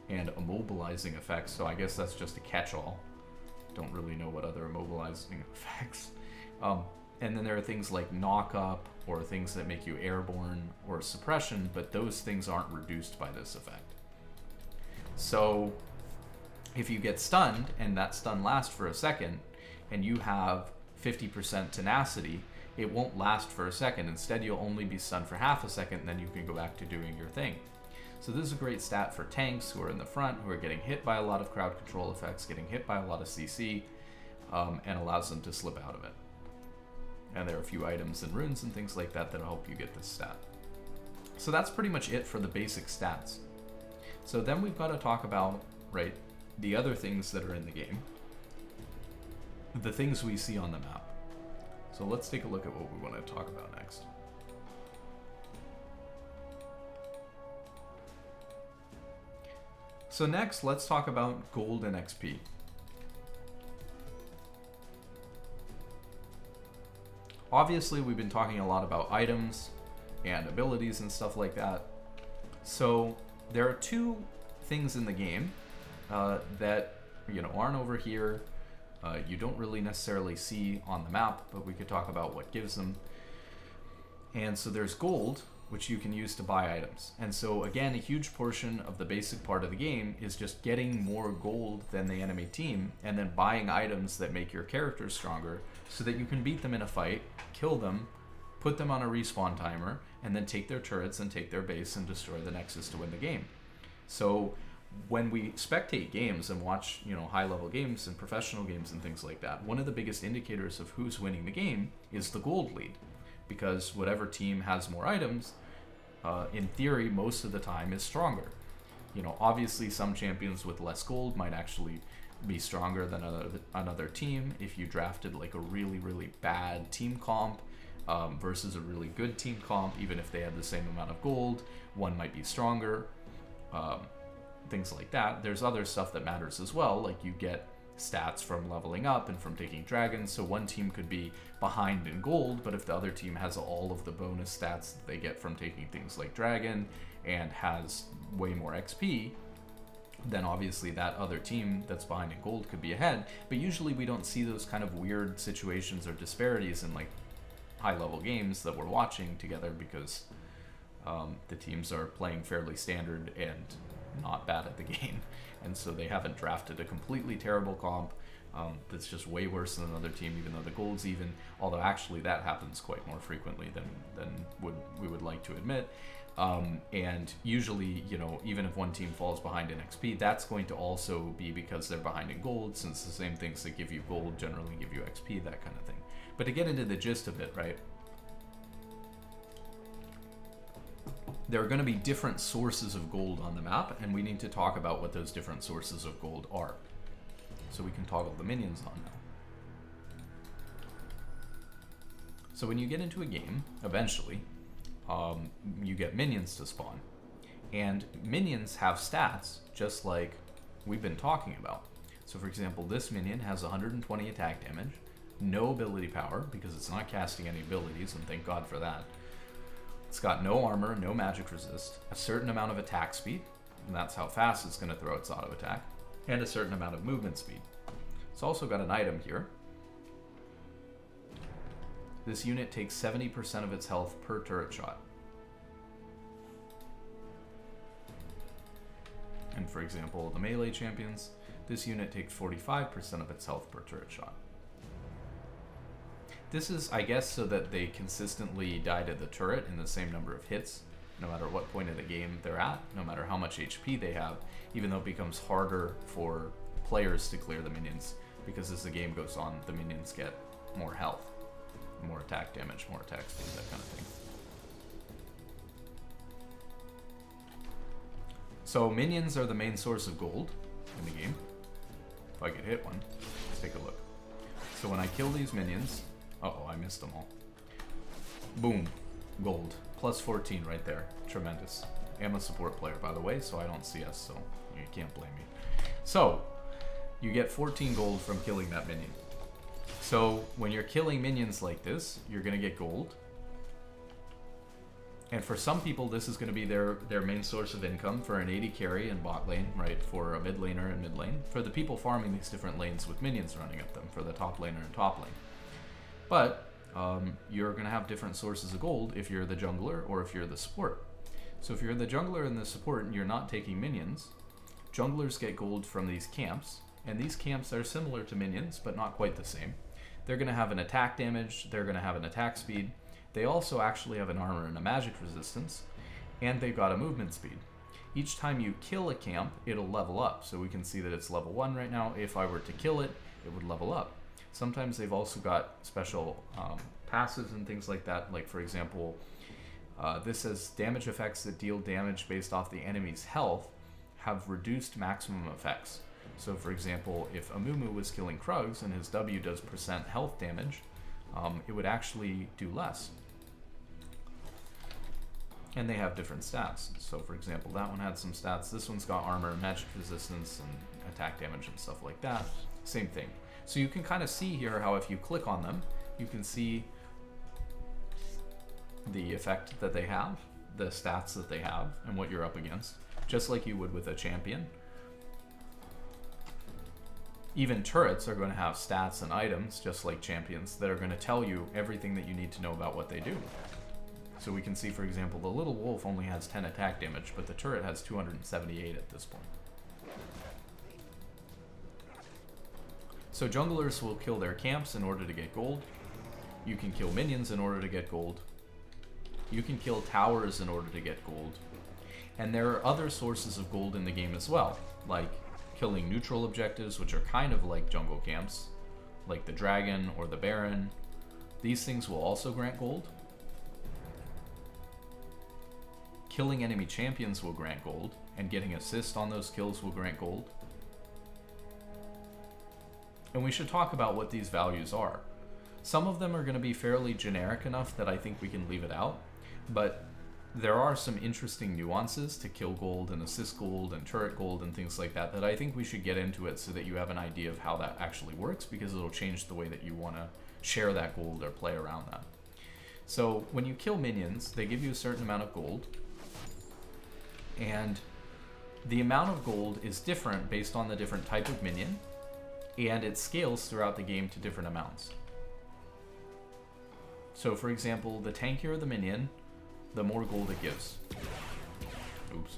And immobilizing effects, so I guess that's just a catch-all. Don't really know what other immobilizing effects. And then there are things like knock up or things that make you airborne or suppression, but those things aren't reduced by this effect. So if you get stunned and that stun lasts for a second and you have 50% tenacity, it won't last for a second. Instead, you'll only be stunned for half a second, and then you can go back to doing your thing. So this is a great stat for tanks who are in the front, who are getting hit by a lot of crowd control effects, getting hit by a lot of CC, and allows them to slip out of it. And there are a few items and runes and things like that that'll help you get this stat. So that's pretty much it for the basic stats. So then we've got to talk about, right, the other things that are in the game. The things we see on the map. So let's take a look at what we want to talk about next. So next, let's talk about gold and XP. Obviously, we've been talking a lot about items and abilities and stuff like that. So there are two things in the game that aren't over here. You don't really necessarily see on the map, but we could talk about what gives them. And so there's gold, which you can use to buy items. And so again, a huge portion of the basic part of the game is just getting more gold than the enemy team and then buying items that make your character stronger so that you can beat them in a fight, kill them, put them on a respawn timer, and then take their turrets and take their base and destroy the Nexus to win the game. So when we spectate games and watch, high-level games and professional games and things like that, one of the biggest indicators of who's winning the game is the gold lead, because whatever team has more items, in theory, most of the time is stronger. Obviously, some champions with less gold might actually be stronger than another team. If you drafted like a really, really bad team comp versus a really good team comp, even if they had the same amount of gold, one might be stronger. Things like that. There's other stuff that matters as well, like you get stats from leveling up and from taking dragons, so one team could be behind in gold, but if the other team has all of the bonus stats that they get from taking things like dragon and has way more XP, then obviously that other team that's behind in gold could be ahead. But usually we don't see those kind of weird situations or disparities in like high-level games that we're watching together because the teams are playing fairly standard and not bad at the game, and so they haven't drafted a completely terrible comp that's just way worse than another team, even though the gold's even, although actually that happens quite more frequently than we would like to admit. And usually, even if one team falls behind in XP, that's going to also be because they're behind in gold, since the same things that give you gold generally give you XP, that kind of thing. But to get into the gist of it, right, there are going to be different sources of gold on the map, and we need to talk about what those different sources of gold are. So we can toggle the minions on now. So when you get into a game, eventually, you get minions to spawn. And minions have stats, just like we've been talking about. So for example, this minion has 120 attack damage, no ability power, because it's not casting any abilities, and thank God for that. It's got no armor, no magic resist, a certain amount of attack speed, and that's how fast it's going to throw its auto attack, and a certain amount of movement speed. It's also got an item here. This unit takes 70% of its health per turret shot. And for example, the melee champions, this unit takes 45% of its health per turret shot. This is, I guess, so that they consistently die to the turret in the same number of hits, no matter what point of the game they're at, no matter how much HP they have, even though it becomes harder for players to clear the minions, because as the game goes on, the minions get more health, more attack damage, more attack speed, that kind of thing. So minions are the main source of gold in the game. If I could hit one, let's take a look. So when I kill these minions, uh-oh, I missed them all. Boom, gold, plus 14 right there, tremendous. I'm a support player, by the way, so I don't CS, so you can't blame me. So, you get 14 gold from killing that minion. So, when you're killing minions like this, you're gonna get gold. And for some people, this is going to be their main source of income for an AD carry and bot lane, right? For a mid laner and mid lane. For the people farming these different lanes with minions running up them, for the top laner and top lane. But you're going to have different sources of gold if you're the jungler or if you're the support. So if you're the jungler and the support and you're not taking minions, junglers get gold from these camps. And these camps are similar to minions, but not quite the same. They're going to have an attack damage, they're going to have an attack speed. They also actually have an armor and a magic resistance, and they've got a movement speed. Each time you kill a camp, it'll level up. So we can see that it's level 1 right now. If I were to kill it, it would level up. Sometimes they've also got special passives and things like that. Like for example, this says damage effects that deal damage based off the enemy's health have reduced maximum effects. So for example, if Amumu was killing Krugs and his W does % health damage, it would actually do less. And they have different stats. So for example, that one had some stats. This one's got armor and magic resistance and attack damage and stuff like that. Same thing. So you can kind of see here how if you click on them, you can see the effect that they have, the stats that they have, and what you're up against, just like you would with a champion. Even turrets are going to have stats and items, just like champions, that are going to tell you everything that you need to know about what they do. So we can see, for example, the little wolf only has 10 attack damage, but the turret has 278 at this point. So junglers will kill their camps in order to get gold. You can kill minions in order to get gold. You can kill towers in order to get gold. And there are other sources of gold in the game as well, like killing neutral objectives, which are kind of like jungle camps, like the dragon or the baron. These things will also grant gold. Killing enemy champions will grant gold, and getting assist on those kills will grant gold. And we should talk about what these values are. Some of them are going to be fairly generic enough that I think we can leave it out, but there are some interesting nuances to kill gold and assist gold and turret gold and things like that that I think we should get into it so that you have an idea of how that actually works, because it'll change the way that you want to share that gold or play around that. So when you kill minions, they give you a certain amount of gold, and the amount of gold is different based on the different type of minion, and it scales throughout the game to different amounts. So for example, the tankier the minion, the more gold it gives. Oops.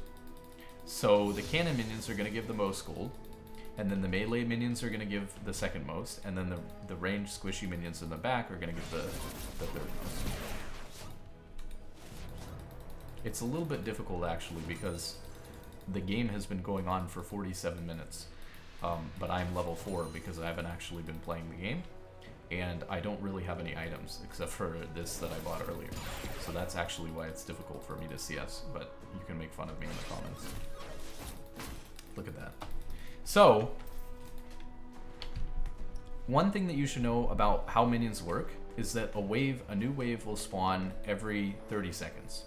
So the cannon minions are going to give the most gold, and then the melee minions are going to give the second most, and then the ranged squishy minions in the back are going to give the third most. It's a little bit difficult actually, because the game has been going on for 47 minutes, but I'm level 4 because I haven't actually been playing the game, and I don't really have any items except for this that I bought earlier. So that's actually why it's difficult for me to CS, but you can make fun of me in the comments. Look at that. So, One thing that you should know about how minions work is that a new wave will spawn every 30 seconds.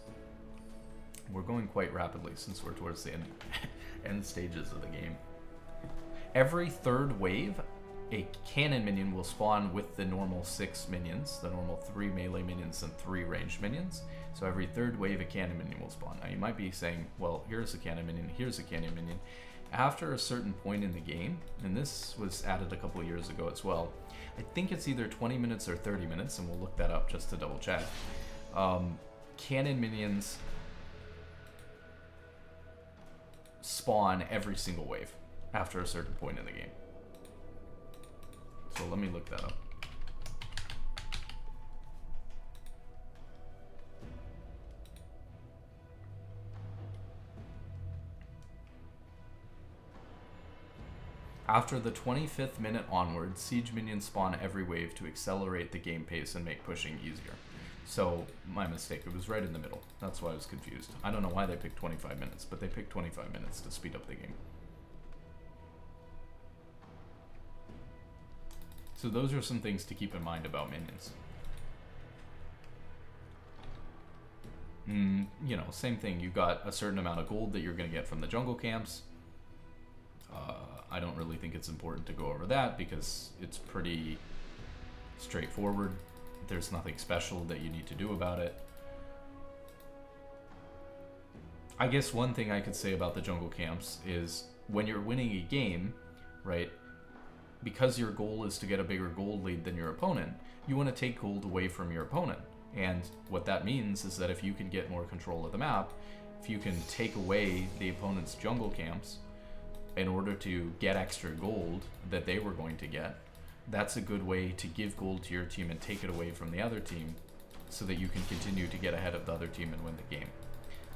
We're going quite rapidly since we're towards the end stages of the game. Every third wave, a cannon minion will spawn with the normal 6 minions, the normal 3 melee minions and 3 ranged minions. So every third wave, a cannon minion will spawn. Now you might be saying, well, here's a cannon minion, here's a cannon minion. After a certain point in the game, and this was added a couple of years ago as well, I think it's either 20 minutes or 30 minutes, and we'll look that up just to double check. Cannon minions spawn every single wave after a certain point in the game. So let me look that up. After the 25th minute onward, siege minions spawn every wave to accelerate the game pace and make pushing easier. So, my mistake, it was right in the middle. That's why I was confused. I don't know why they picked 25 minutes, but they picked 25 minutes to speed up the game. So those are some things to keep in mind about minions. You know, same thing. You got a certain amount of gold that you're going to get from the jungle camps. I don't really think it's important to go over that because it's pretty straightforward. There's nothing special that you need to do about it. I guess one thing I could say about the jungle camps is when you're winning a game, right, because your goal is to get a bigger gold lead than your opponent, you want to take gold away from your opponent. And what that means is that if you can get more control of the map, if you can take away the opponent's jungle camps in order to get extra gold that they were going to get, that's a good way to give gold to your team and take it away from the other team so that you can continue to get ahead of the other team and win the game.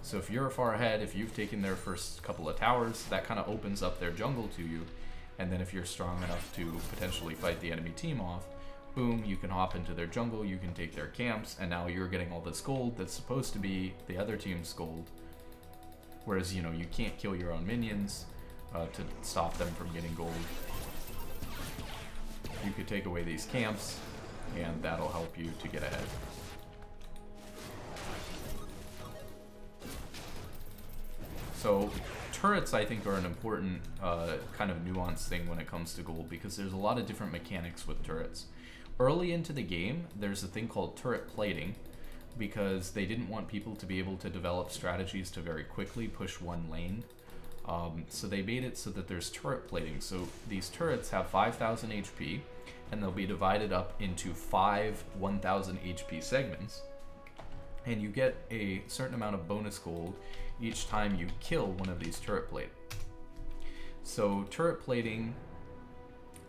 So if you're far ahead, if you've taken their first couple of towers, that kind of opens up their jungle to you. And then if you're strong enough to potentially fight the enemy team off, boom, you can hop into their jungle, you can take their camps, and now you're getting all this gold that's supposed to be the other team's gold. Whereas, you know, you can't kill your own minions to stop them from getting gold. You could take away these camps, and that'll help you to get ahead. So turrets, I think, are an important kind of nuanced thing when it comes to gold because there's a lot of different mechanics with turrets. Early into the game, there's a thing called turret plating because they didn't want people to be able to develop strategies to very quickly push one lane. So they made it so that there's turret plating. So these turrets have 5,000 HP, and they'll be divided up into 5 1,000 HP segments. And you get a certain amount of bonus gold each time you kill one of these turret plate. So turret plating,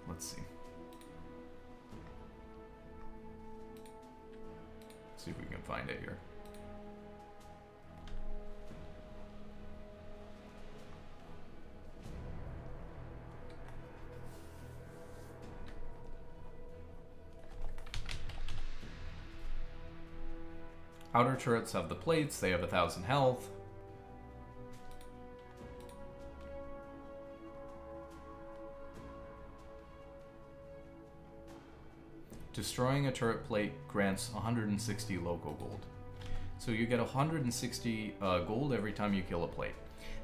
let's see. See if we can find it here. Outer turrets have the plates, they have 1,000 health. Destroying a turret plate grants 160 local gold. So you get 160 gold every time you kill a plate.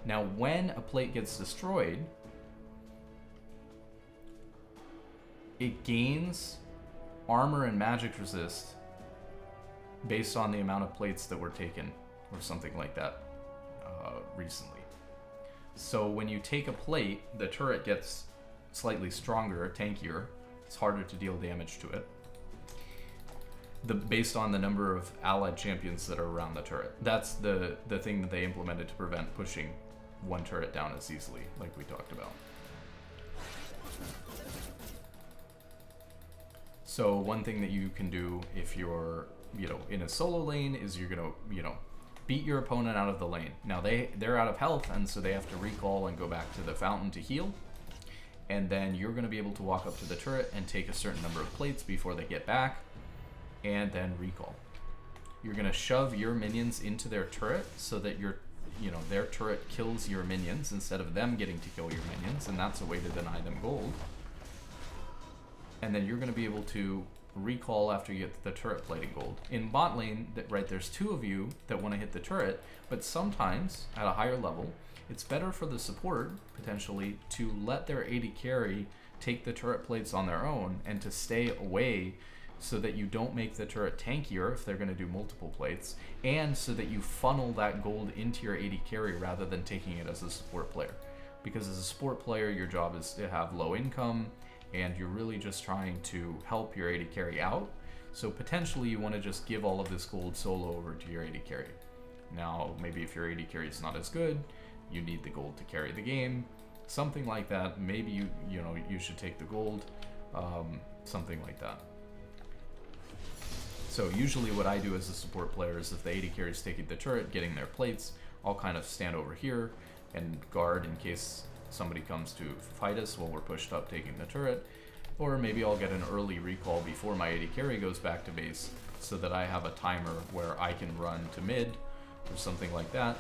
Now when a plate gets destroyed, it gains armor and magic resist based on the amount of plates that were taken, or something like that, recently. So when you take a plate, the turret gets slightly stronger, tankier. It's harder to deal damage to it. Based on the number of allied champions that are around the turret. That's the thing that they implemented to prevent pushing one turret down as easily, like we talked about. So one thing that you can do if you're, you know, in a solo lane is you're gonna, you know, beat your opponent out of the lane. Now they're out of health, and so they have to recall and go back to the fountain to heal. And then you're gonna be able to walk up to the turret and take a certain number of plates before they get back, and then recall. You're gonna shove your minions into their turret so that their turret kills your minions instead of them getting to kill your minions, and that's a way to deny them gold. and then you're going to be able to recall after you get the turret plating gold. In bot lane, right, there's 2 of you that want to hit the turret, but sometimes at a higher level, it's better for the support, potentially, to let their AD carry take the turret plates on their own and to stay away so that you don't make the turret tankier if they're going to do multiple plates, and so that you funnel that gold into your AD carry rather than taking it as a support player. Because as a support player, your job is to have low income, and you're really just trying to help your AD carry out. So potentially you want to just give all of this gold solo over to your AD carry. Now, maybe if your AD carry is not as good, you need the gold to carry the game, something like that. Maybe you should take the gold, something like that. So usually what I do as a support player is if the AD carry is taking the turret, getting their plates, I'll kind of stand over here and guard in case somebody comes to fight us while we're pushed up taking the turret. Or maybe I'll get an early recall before my AD carry goes back to base so that I have a timer where I can run to mid or something like that,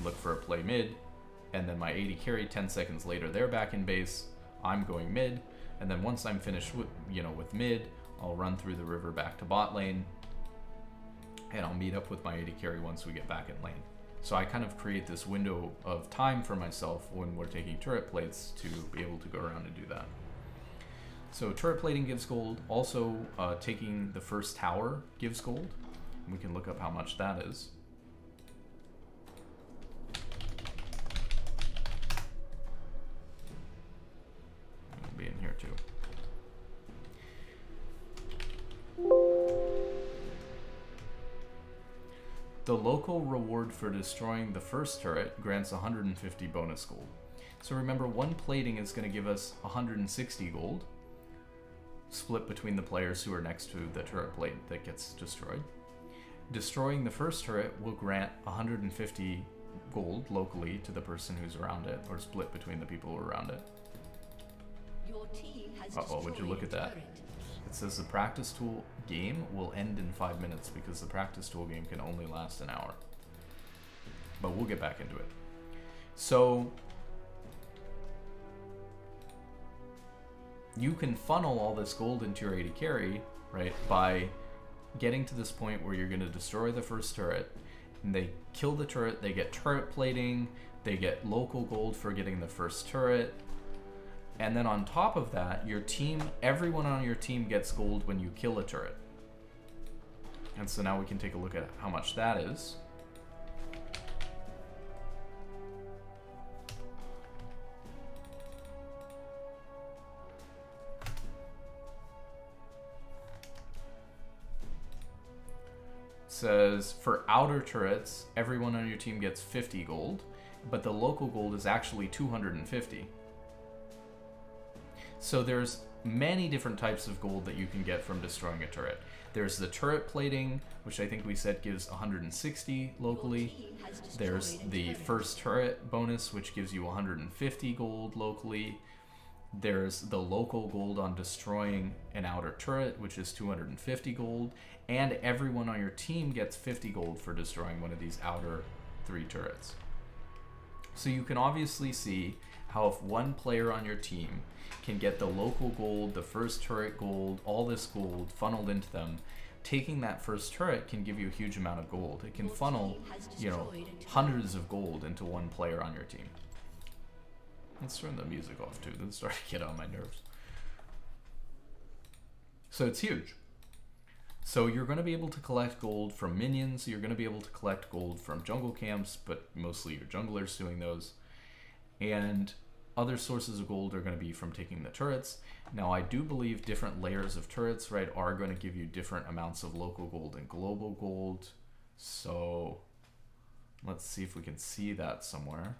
look for a play mid, and then my AD carry 10 seconds later, they're back in base, I'm going mid, and then once I'm finished with mid, I'll run through the river back to bot lane, and I'll meet up with my AD carry once we get back in lane. So I kind of create this window of time for myself when we're taking turret plates to be able to go around and do that. So turret plating gives gold. Also, taking the first tower gives gold. We can look up how much that is. It'll be in here too. The local reward for destroying the first turret grants 150 bonus gold. So remember, one plating is going to give us 160 gold, split between the players who are next to the turret plate that gets destroyed. Destroying the first turret will grant 150 gold locally to the person who's around it, or split between the people who are around it. Your team has Would you look at that? It says the practice tool game will end in 5 minutes because the practice tool game can only last an hour. But we'll get back into it. So you can funnel all this gold into your AD carry, right, by getting to this point where you're going to destroy the first turret, and they kill the turret, they get turret plating, they get local gold for getting the first turret. And then on top of that, your team, everyone on your team gets gold when you kill a turret. And so now we can take a look at how much that is. It says for outer turrets, everyone on your team gets 50 gold, but the local gold is actually 250. So there's many different types of gold that you can get from destroying a turret. There's the turret plating, which I think we said gives 160 locally. There's the first turret bonus, which gives you 150 gold locally. There's the local gold on destroying an outer turret, which is 250 gold. And everyone on your team gets 50 gold for destroying one of these outer 3 turrets. So you can obviously see how if one player on your team can get the local gold, the first turret gold, all this gold funneled into them, taking that first turret can give you a huge amount of gold. It can funnel, hundreds of gold into one player on your team. Let's turn the music off too. This is starting to get on my nerves. So it's huge. So you're going to be able to collect gold from minions. You're going to be able to collect gold from jungle camps, but mostly your junglers doing those. And other sources of gold are going to be from taking the turrets. Now, I do believe different layers of turrets, right, are going to give you different amounts of local gold and global gold. So let's see if we can see that somewhere.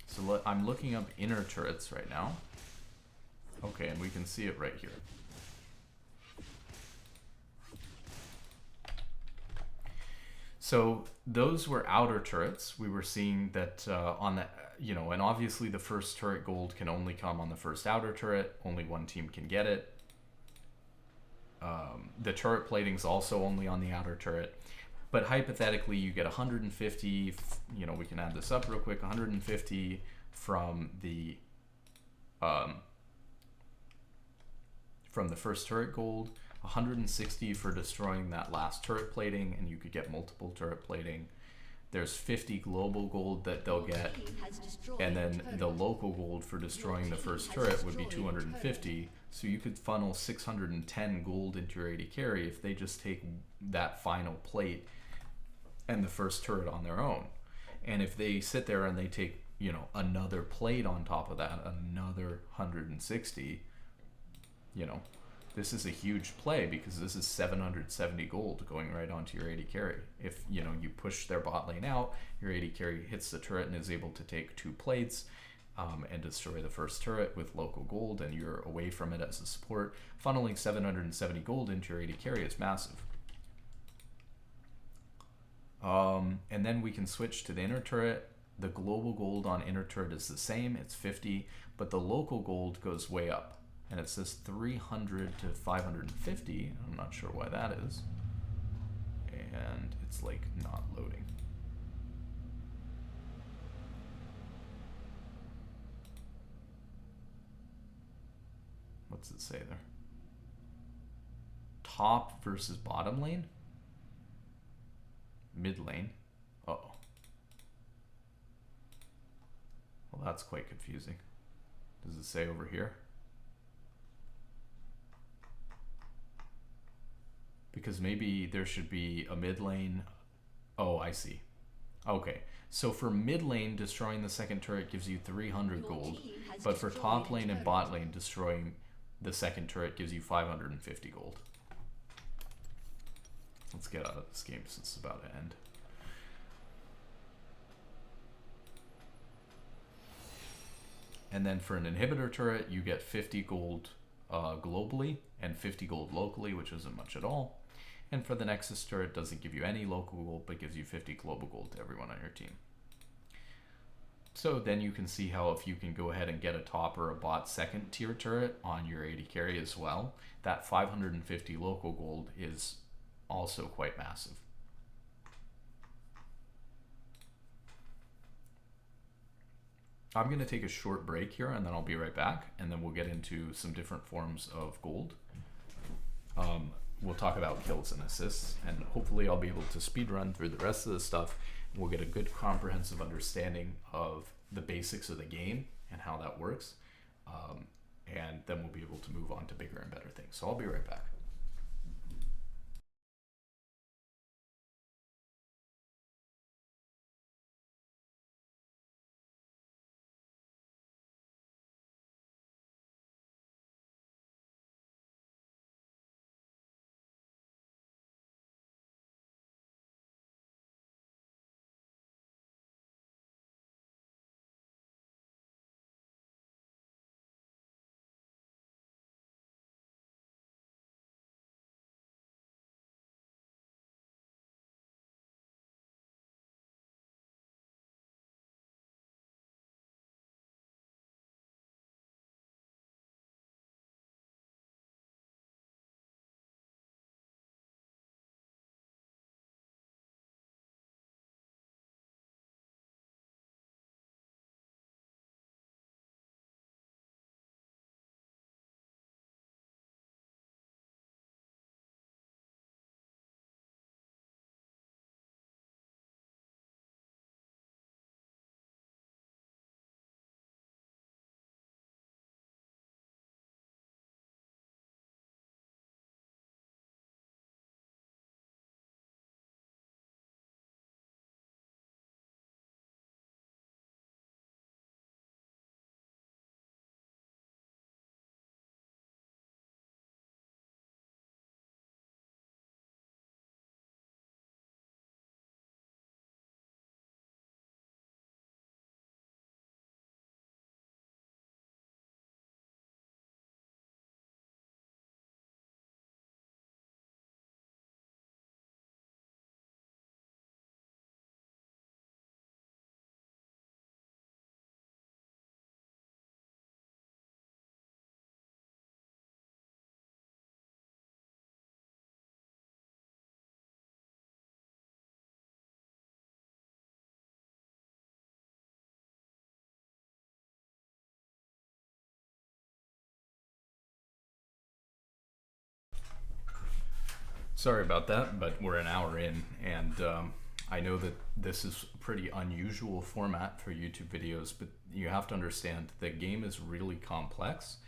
So I'm looking up inner turrets right now. Okay, and we can see it right here. So those were outer turrets. We were seeing that on the, and obviously the first turret gold can only come on the first outer turret. Only one team can get it. The turret plating's also only on the outer turret. But hypothetically, you get 150. You know, we can add this up real quick. 150 from the first turret gold, 160 for destroying that last turret plating, and you could get multiple turret plating. There's 50 global gold that they'll get, and then the local gold for destroying the first turret would be 250. So you could funnel 610 gold into your AD carry if they just take that final plate and the first turret on their own. And if they sit there and they take, you know, another plate on top of that, another 160, you know, this is a huge play because this is 770 gold going right onto your AD carry. If, you know, you push their bot lane out, your AD carry hits the turret and is able to take 2 plates and destroy the first turret with local gold, and you're away from it as a support. Funneling 770 gold into your AD carry is massive. And then we can switch to the inner turret. The global gold on inner turret is the same, it's 50, but the local gold goes way up. And it says 300 to 550. I'm not sure why that is. And it's like not loading. What's it say there? Top versus bottom lane? Mid lane? Uh-oh. Well, that's quite confusing. Does it say over here? Because maybe there should be a mid lane. Oh, I see. Okay, so for mid lane, destroying the second turret gives you 300 gold, but for top lane and bot lane, destroying the second turret gives you 550 gold. Let's get out of this game since it's about to end. And then for an inhibitor turret, you get 50 gold globally and 50 gold locally, which isn't much at all. And for the Nexus turret, it doesn't give you any local gold, but gives you 50 global gold to everyone on your team. So then you can see how if you can go ahead and get a top or a bot second tier turret on your AD carry as well, that 550 local gold is also quite massive. I'm going to take a short break here and then I'll be right back, and then we'll get into some different forms of gold. We'll talk about kills and assists, and hopefully I'll be able to speed run through the rest of this stuff. We'll get a good comprehensive understanding of the basics of the game and how that works, and then we'll be able to move on to bigger and better things. So I'll be right back. Sorry about that, but we're an hour in, and I know that this is a pretty unusual format for YouTube videos, but you have to understand the game is really complex,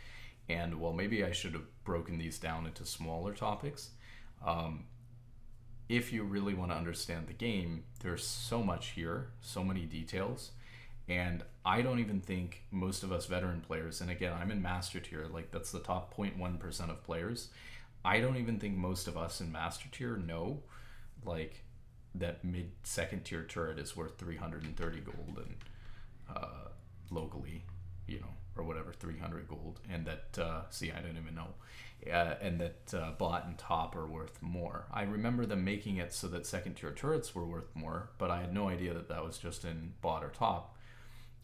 and while maybe I should have broken these down into smaller topics, if you really want to understand the game, there's so much here, so many details, and I don't even think most of us veteran players, and again, I'm in Master Tier, like that's the top 0.1% of players, I don't even think most of us in Master Tier know, like, that mid-second tier turret is worth 330 gold, and locally, or whatever, 300 gold, and that, see, I don't even know, and that bot and top are worth more. I remember them making it so that second tier turrets were worth more, but I had no idea that that was just in bot or top.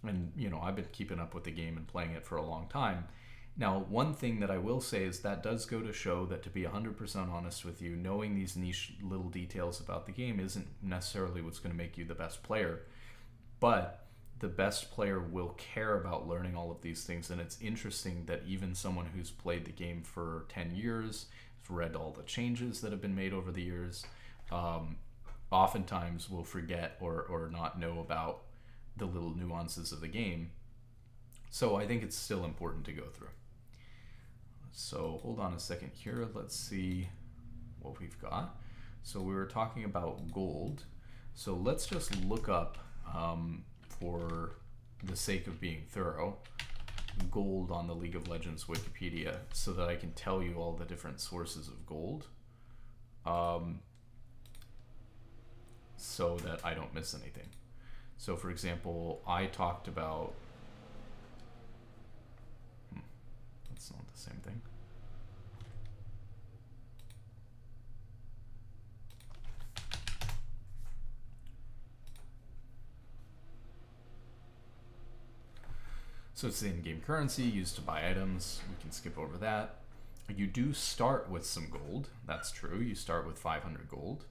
And, I've been keeping up with the game and playing it for a long time. Now, one thing that I will say is that does go to show that, to be 100% honest with you, knowing these niche little details about the game isn't necessarily what's going to make you the best player. But the best player will care about learning all of these things, and it's interesting that even someone who's played the game for 10 years, read all the changes that have been made over the years, oftentimes will forget or not know about the little nuances of the game. So I think it's still important to go through. So hold on a second here. Let's see what we've got. So we were talking about gold. So let's just look up, for the sake of being thorough, gold on the League of Legends Wikipedia so that I can tell you all the different sources of gold, so that I don't miss anything. So for example, I talked about, that's not the same thing. So it's the in-game currency used to buy items. We can skip over that. You do start with some gold. That's true. You start with 500 gold.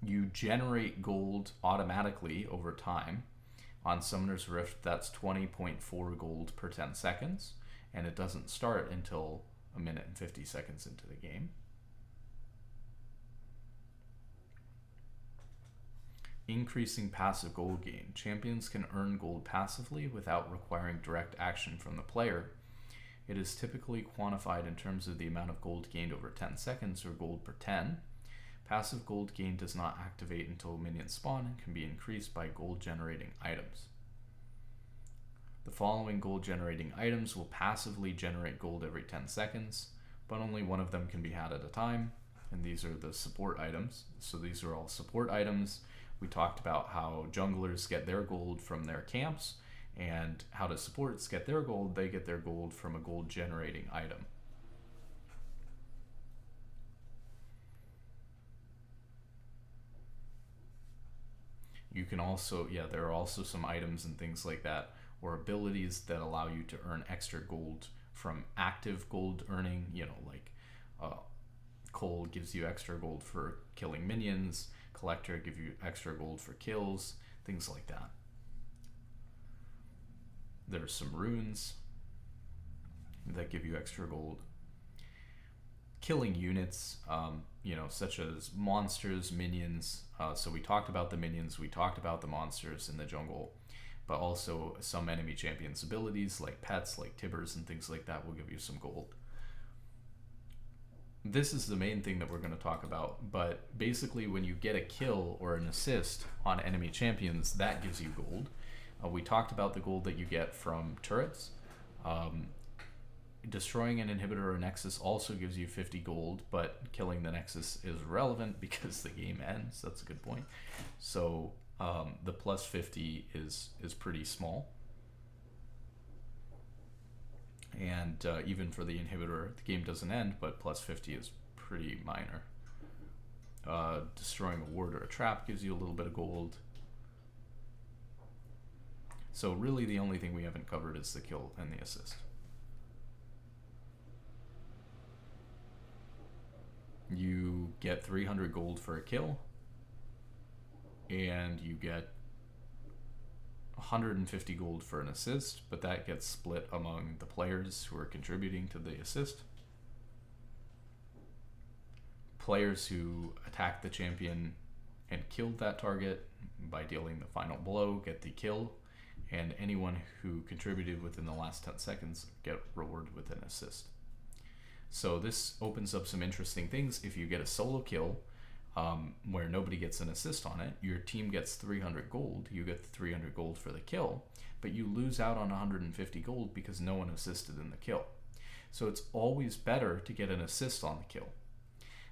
You generate gold automatically over time. On Summoner's Rift, that's 20.4 gold per 10 seconds, and it doesn't start until a minute and 50 seconds into the game. Increasing passive gold gain. Champions can earn gold passively without requiring direct action from the player. It is typically quantified in terms of the amount of gold gained over 10 seconds, or gold per 10. Passive gold gain does not activate until minions spawn and can be increased by gold generating items. The following gold generating items will passively generate gold every 10 seconds, but only one of them can be had at a time, and these are the support items. So these are all support items. We talked about how junglers get their gold from their camps, and how do supports get their gold? They get their gold from a gold generating item. You can also, there are also some items and things like that, or abilities that allow you to earn extra gold from active gold earning, like Cole gives you extra gold for killing minions, Collector gives you extra gold for kills, things like that. There's some runes that give you extra gold. Killing units, such as monsters, minions. So we talked about the minions, we talked about the monsters in the jungle, but also some enemy champions' abilities, like pets, like Tibbers and things like that, will give you some gold. This is the main thing that we're going to talk about, but basically when you get a kill or an assist on enemy champions, that gives you gold. We talked about the gold that you get from turrets. Destroying an inhibitor or nexus also gives you 50 gold, but killing the nexus is relevant because the game ends. That's a good point. So the plus 50 is pretty small. And even for the inhibitor, the game doesn't end, but plus 50 is pretty minor. Destroying a ward or a trap gives you a little bit of gold. So really the only thing we haven't covered is the kill and the assist. You get 300 gold for a kill, and you get 150 gold for an assist, but that gets split among the players who are contributing to the assist. players who attacked the champion and killed that target by dealing the final blow get the kill, and anyone who contributed within the last 10 seconds get rewarded with an assist. So this opens up some interesting things. If you get a solo kill where nobody gets an assist on it, your team gets 300 gold. You get the 300 gold for the kill, but you lose out on 150 gold because no one assisted in the kill. So it's always better to get an assist on the kill.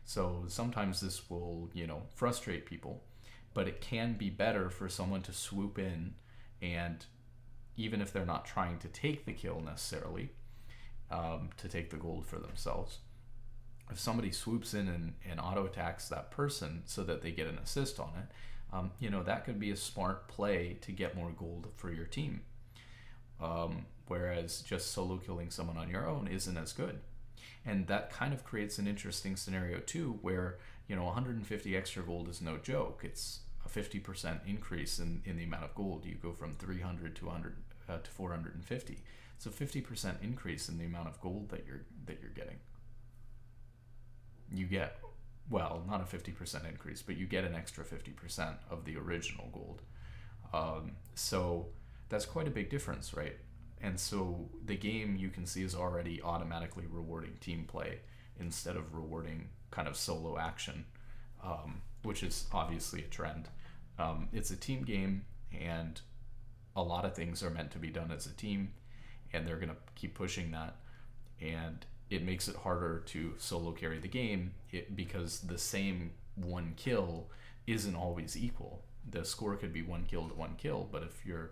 So sometimes this will, frustrate people, but it can be better for someone to swoop in, and even if they're not trying to take the kill necessarily, to take the gold for themselves, if somebody swoops in and auto attacks that person so that they get an assist on it, that could be a smart play to get more gold for your team. Whereas just solo killing someone on your own isn't as good. And that kind of creates an interesting scenario too, where 150 extra gold is no joke. It's a 50% increase in the amount of gold. You go from 300 to 450. It's a 50% increase in the amount of gold that you're getting. You get, well, not a 50% increase, but you get an extra 50% of the original gold. So that's quite a big difference, right? And so the game, you can see, is already automatically rewarding team play instead of rewarding kind of solo action, which is obviously a trend. It's a team game, and a lot of things are meant to be done as a team, and they're going to keep pushing that. And it makes it harder to solo carry the game because the same one kill isn't always equal. The score could be 1 kill to 1 kill, but if you're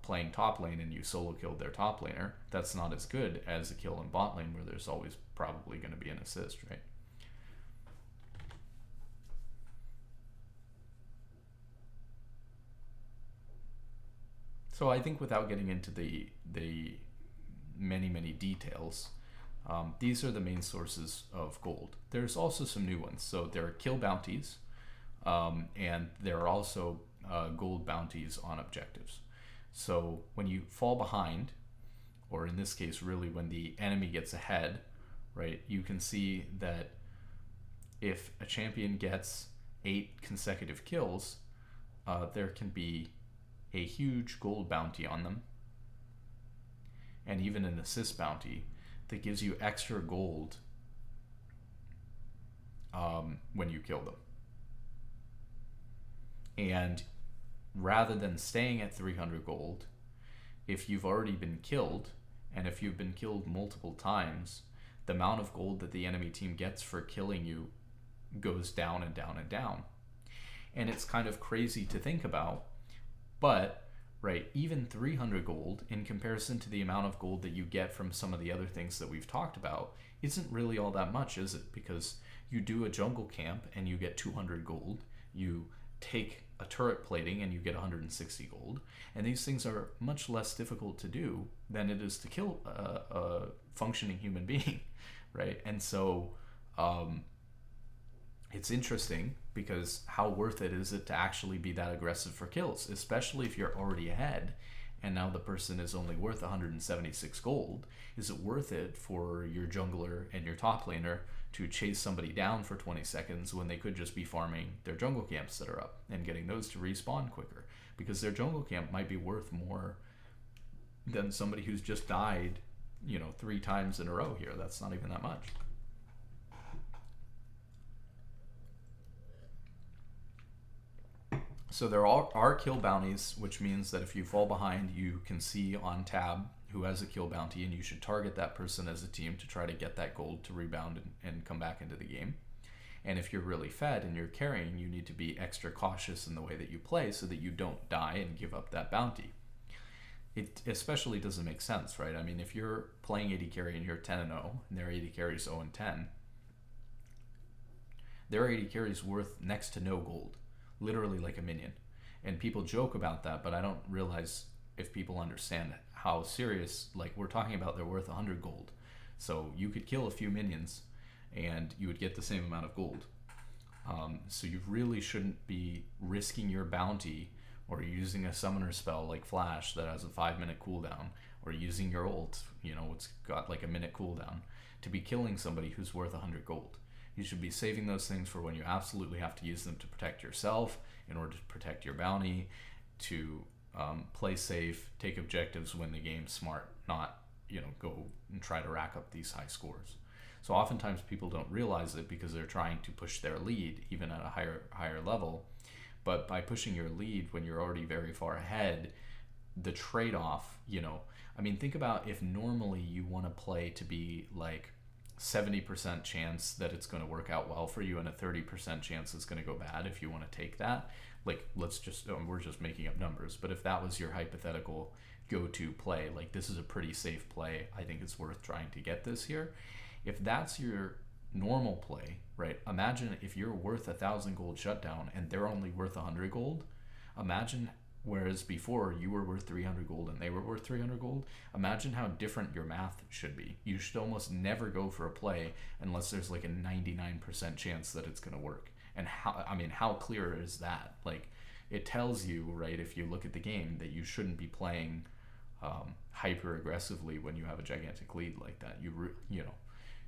playing top lane and you solo killed their top laner, that's not as good as a kill in bot lane where there's always probably going to be an assist, right? So I think, without getting into the many details, these are the main sources of gold. There's also some new ones. So there are kill bounties, and there are also gold bounties on objectives. So when you fall behind, or in this case, really when the enemy gets ahead, right, you can see that if a champion gets 8 consecutive kills, there can be a huge gold bounty on them, and even an assist bounty that gives you extra gold when you kill them. And rather than staying at 300 gold, if you've already been killed, and if you've been killed multiple times, the amount of gold that the enemy team gets for killing you goes down and down and down. And it's kind of crazy to think about, but right, even 300 gold in comparison to the amount of gold that you get from some of the other things that we've talked about isn't really all that much, is it? Because you do a jungle camp and you get 200 gold, you take a turret plating and you get 160 gold, and these things are much less difficult to do than it is to kill a functioning human being, right? And so it's interesting, because how worth it is it to actually be that aggressive for kills, especially if you're already ahead and now the person is only worth 176 gold? Is it worth it for your jungler and your top laner to chase somebody down for 20 seconds when they could just be farming their jungle camps that are up and getting those to respawn quicker? Because their jungle camp might be worth more than somebody who's just died, 3 times in a row here. That's not even that much. So there are kill bounties, which means that if you fall behind, you can see on tab who has a kill bounty, and you should target that person as a team to try to get that gold to rebound and come back into the game. And if you're really fed and you're carrying, you need to be extra cautious in the way that you play so that you don't die and give up that bounty. It especially doesn't make sense, right? I mean, if you're playing AD carry and you're 10-0 and their AD carry is 0-10, their AD carry is worth next to no gold, literally like a minion. And people joke about that, but I don't realize if people understand how serious, like, we're talking about they're worth 100 gold. So you could kill a few minions and you would get the same amount of gold. So you really shouldn't be risking your bounty or using a summoner spell like Flash that has a 5-minute cooldown, or using your ult, it's got like a minute cooldown, to be killing somebody who's worth 100 gold. You should be saving those things for when you absolutely have to use them to protect yourself, in order to protect your bounty, to play safe, take objectives when the game's smart, not, go and try to rack up these high scores. So oftentimes people don't realize it because they're trying to push their lead even at a higher level. But by pushing your lead when you're already very far ahead, the trade-off, think about if normally you want to play to be like 70% chance that it's going to work out well for you and a 30% chance it's going to go bad. If you want to take that, like, we're just making up numbers, but if that was your hypothetical go-to play, like, this is a pretty safe play, I think it's worth trying to get this here. If that's your normal play, right? Imagine if you're worth 1,000 gold shutdown and they're only worth 100 gold. Imagine, whereas before you were worth 300 gold and they were worth 300 gold, imagine how different your math should be. You should almost never go for a play unless there's like a 99% chance that it's going to work. And how clear is that? Like, it tells you, right, if you look at the game, that you shouldn't be playing hyper aggressively when you have a gigantic lead like that.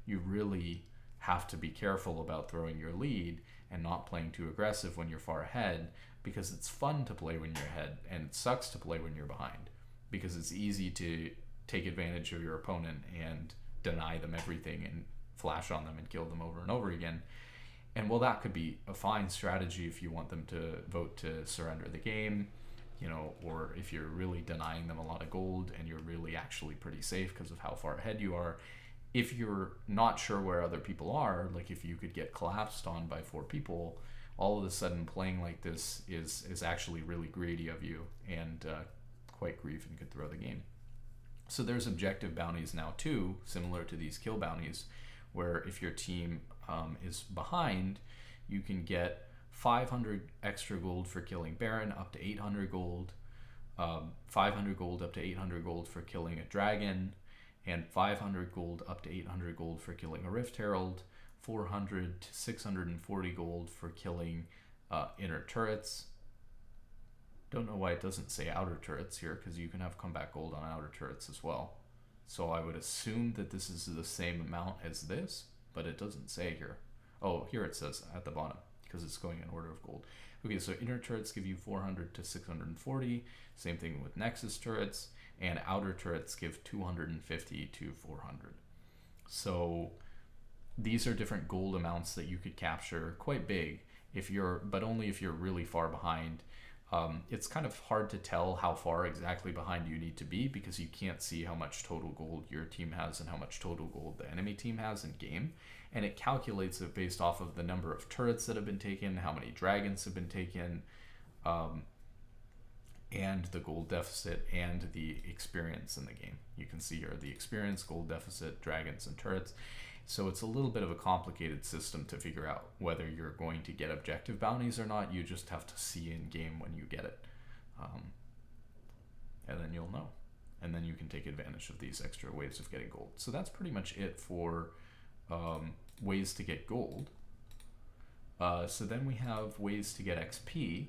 You really have to be careful about throwing your lead and not playing too aggressive when you're far ahead, because it's fun to play when you're ahead and it sucks to play when you're behind, because it's easy to take advantage of your opponent and deny them everything and flash on them and kill them over and over again. And well, that could be a fine strategy if you want them to vote to surrender the game, or if you're really denying them a lot of gold and you're really actually pretty safe because of how far ahead you are. If you're not sure where other people are, like if you could get collapsed on by 4 people, all of a sudden playing like this is actually really greedy of you and quite grief and could throw the game. So there's objective bounties now too, similar to these kill bounties, where if your team is behind, you can get 500 extra gold for killing Baron, up to 800 gold, 500 gold up to 800 gold for killing a dragon, and 500 gold up to 800 gold for killing a Rift Herald, 400 to 640 gold for killing inner turrets. Don't know why it doesn't say outer turrets here, because you can have comeback gold on outer turrets as well. So I would assume that this is the same amount as this, but it doesn't say here. Oh, here it says at the bottom, because it's going in order of gold. Okay, so inner turrets give you 400 to 640. Same thing with Nexus turrets. And outer turrets give 250 to 400. So these are different gold amounts that you could capture, quite big, but only if you're really far behind. It's kind of hard to tell how far exactly behind you need to be, because you can't see how much total gold your team has and how much total gold the enemy team has in game. And it calculates it based off of the number of turrets that have been taken, how many dragons have been taken, and the gold deficit and the experience in the game. You can see here the experience, gold deficit, dragons, and turrets. So it's a little bit of a complicated system to figure out whether you're going to get objective bounties or not. You just have to see in game when you get it. And then you'll know. And then you can take advantage of these extra ways of getting gold. So that's pretty much it for ways to get gold. So then we have ways to get XP.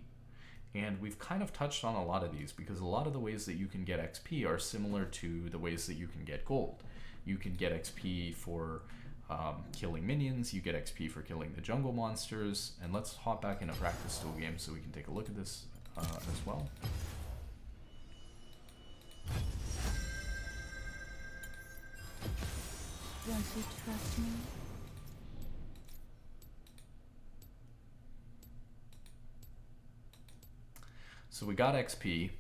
And we've kind of touched on a lot of these, because a lot of the ways that you can get XP are similar to the ways that you can get gold. You can get XP for killing minions, you get XP for killing the jungle monsters, and let's hop back in a practice tool game so we can take a look at this as well. Don't you trust me? So we got XP.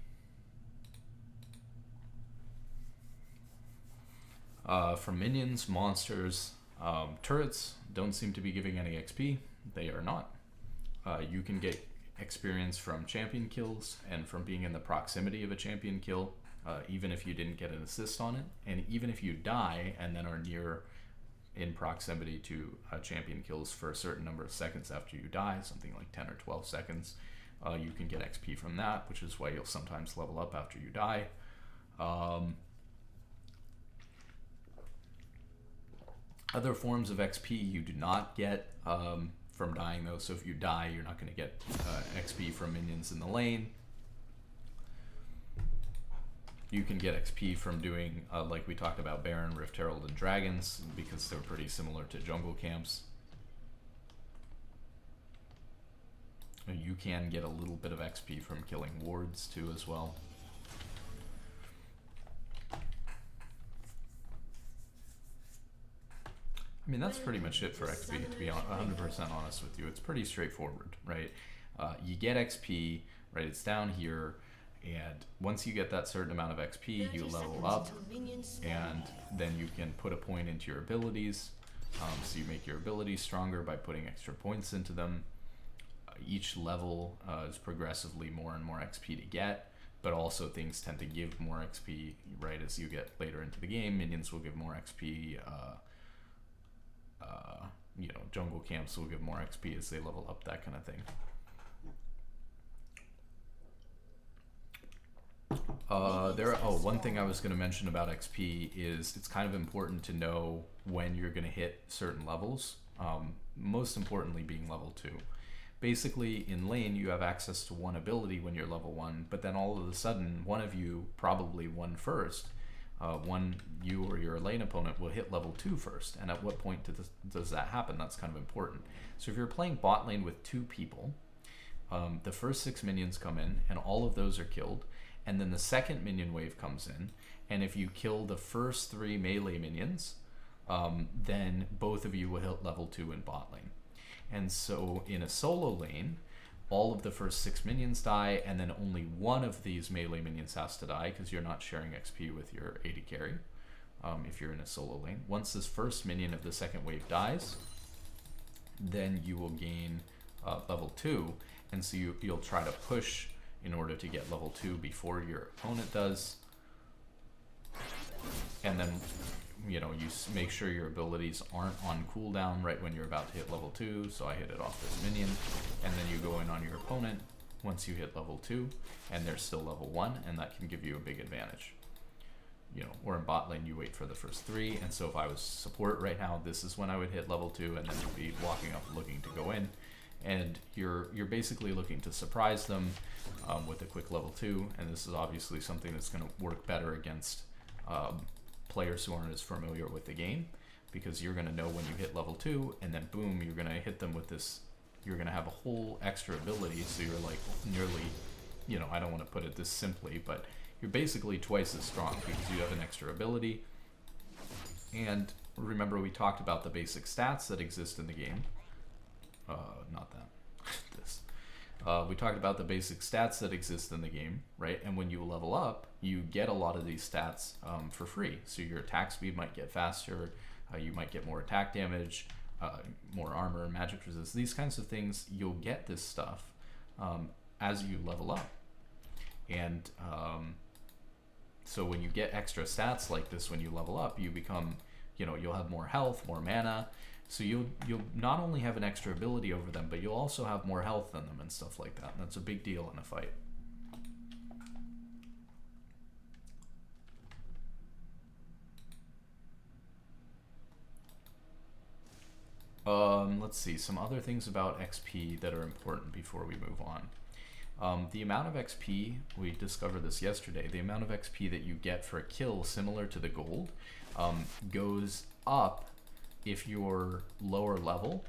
From minions, monsters, turrets don't seem to be giving any XP. They are not. You can get experience from champion kills and from being in the proximity of a champion kill, even if you didn't get an assist on it. And even if you die and then are in proximity to champion kills for a certain number of seconds after you die, something like 10 or 12 seconds, you can get XP from that, which is why you'll sometimes level up after you die. Other forms of XP you do not get from dying, though. So if you die, you're not going to get XP from minions in the lane. You can get XP from doing, like we talked about, Baron, Rift Herald, and Dragons, because they're pretty similar to jungle camps. You can get a little bit of XP from killing wards too as well. I mean, that's pretty much it for XP, to be 100% honest with you. It's pretty straightforward, right? You get XP, right? It's down here, and once you get that certain amount of XP, you level up, and then you can put a point into your abilities. So you make your abilities stronger by putting extra points into them. Each level is progressively more and more XP to get, but also things tend to give more XP, right? As you get later into the game, minions will give more XP. You know, jungle camps will give more XP as they level up, that kind of thing. One thing I was going to mention about XP is it's kind of important to know when you're going to hit certain levels. Most importantly being level 2. Basically, in lane, you have access to one ability when you're level 1, but then all of a sudden, one of you, probably one first, you or your lane opponent will hit level 2 first. And at what point does that happen? That's kind of important. So if you're playing bot lane with 2 people, the first 6 minions come in, and all of those are killed. And then the second minion wave comes in, and if you kill the first 3 melee minions, then both of you will hit level 2 in bot lane. And so in a solo lane, all of the first 6 minions die, and then only one of these melee minions has to die, because you're not sharing XP with your AD carry if you're in a solo lane. Once this first minion of the second wave dies, then you will gain level 2, and so you'll try to push in order to get level 2 before your opponent does. And then, you know, you make sure your abilities aren't on cooldown right when you're about to hit level 2. So I hit it off this minion, and then you go in on your opponent once you hit level 2, and they're still level 1, and that can give you a big advantage. You know, or in bot lane, you wait for the first 3, and so if I was support right now, this is when I would hit level 2, and then you'd be walking up looking to go in. And you're basically looking to surprise them with a quick level 2, and this is obviously something that's going to work better against players who aren't as familiar with the game, because you're going to know when you hit level 2, and then boom, you're going to hit them with this. You're going to have a whole extra ability, so you're like nearly, you know, I don't want to put it this simply, but you're basically twice as strong because you have an extra ability. And remember, we talked about the basic stats that exist in the game. Not that. This. We talked about the basic stats that exist in the game, right? And when you level up, you get a lot of these stats for free. So your attack speed might get faster, you might get more attack damage, more armor, magic resist, these kinds of things. You'll get this stuff as you level up. And so when you get extra stats like this, when you level up, you become, you know, you'll have more health, more mana. So you'll not only have an extra ability over them, but you'll also have more health than them and stuff like that. And that's a big deal in a fight. Let's see, some other things about XP that are important before we move on. The amount of XP, we discovered this yesterday, the amount of XP that you get for a kill, similar to the gold, goes up if you're lower level.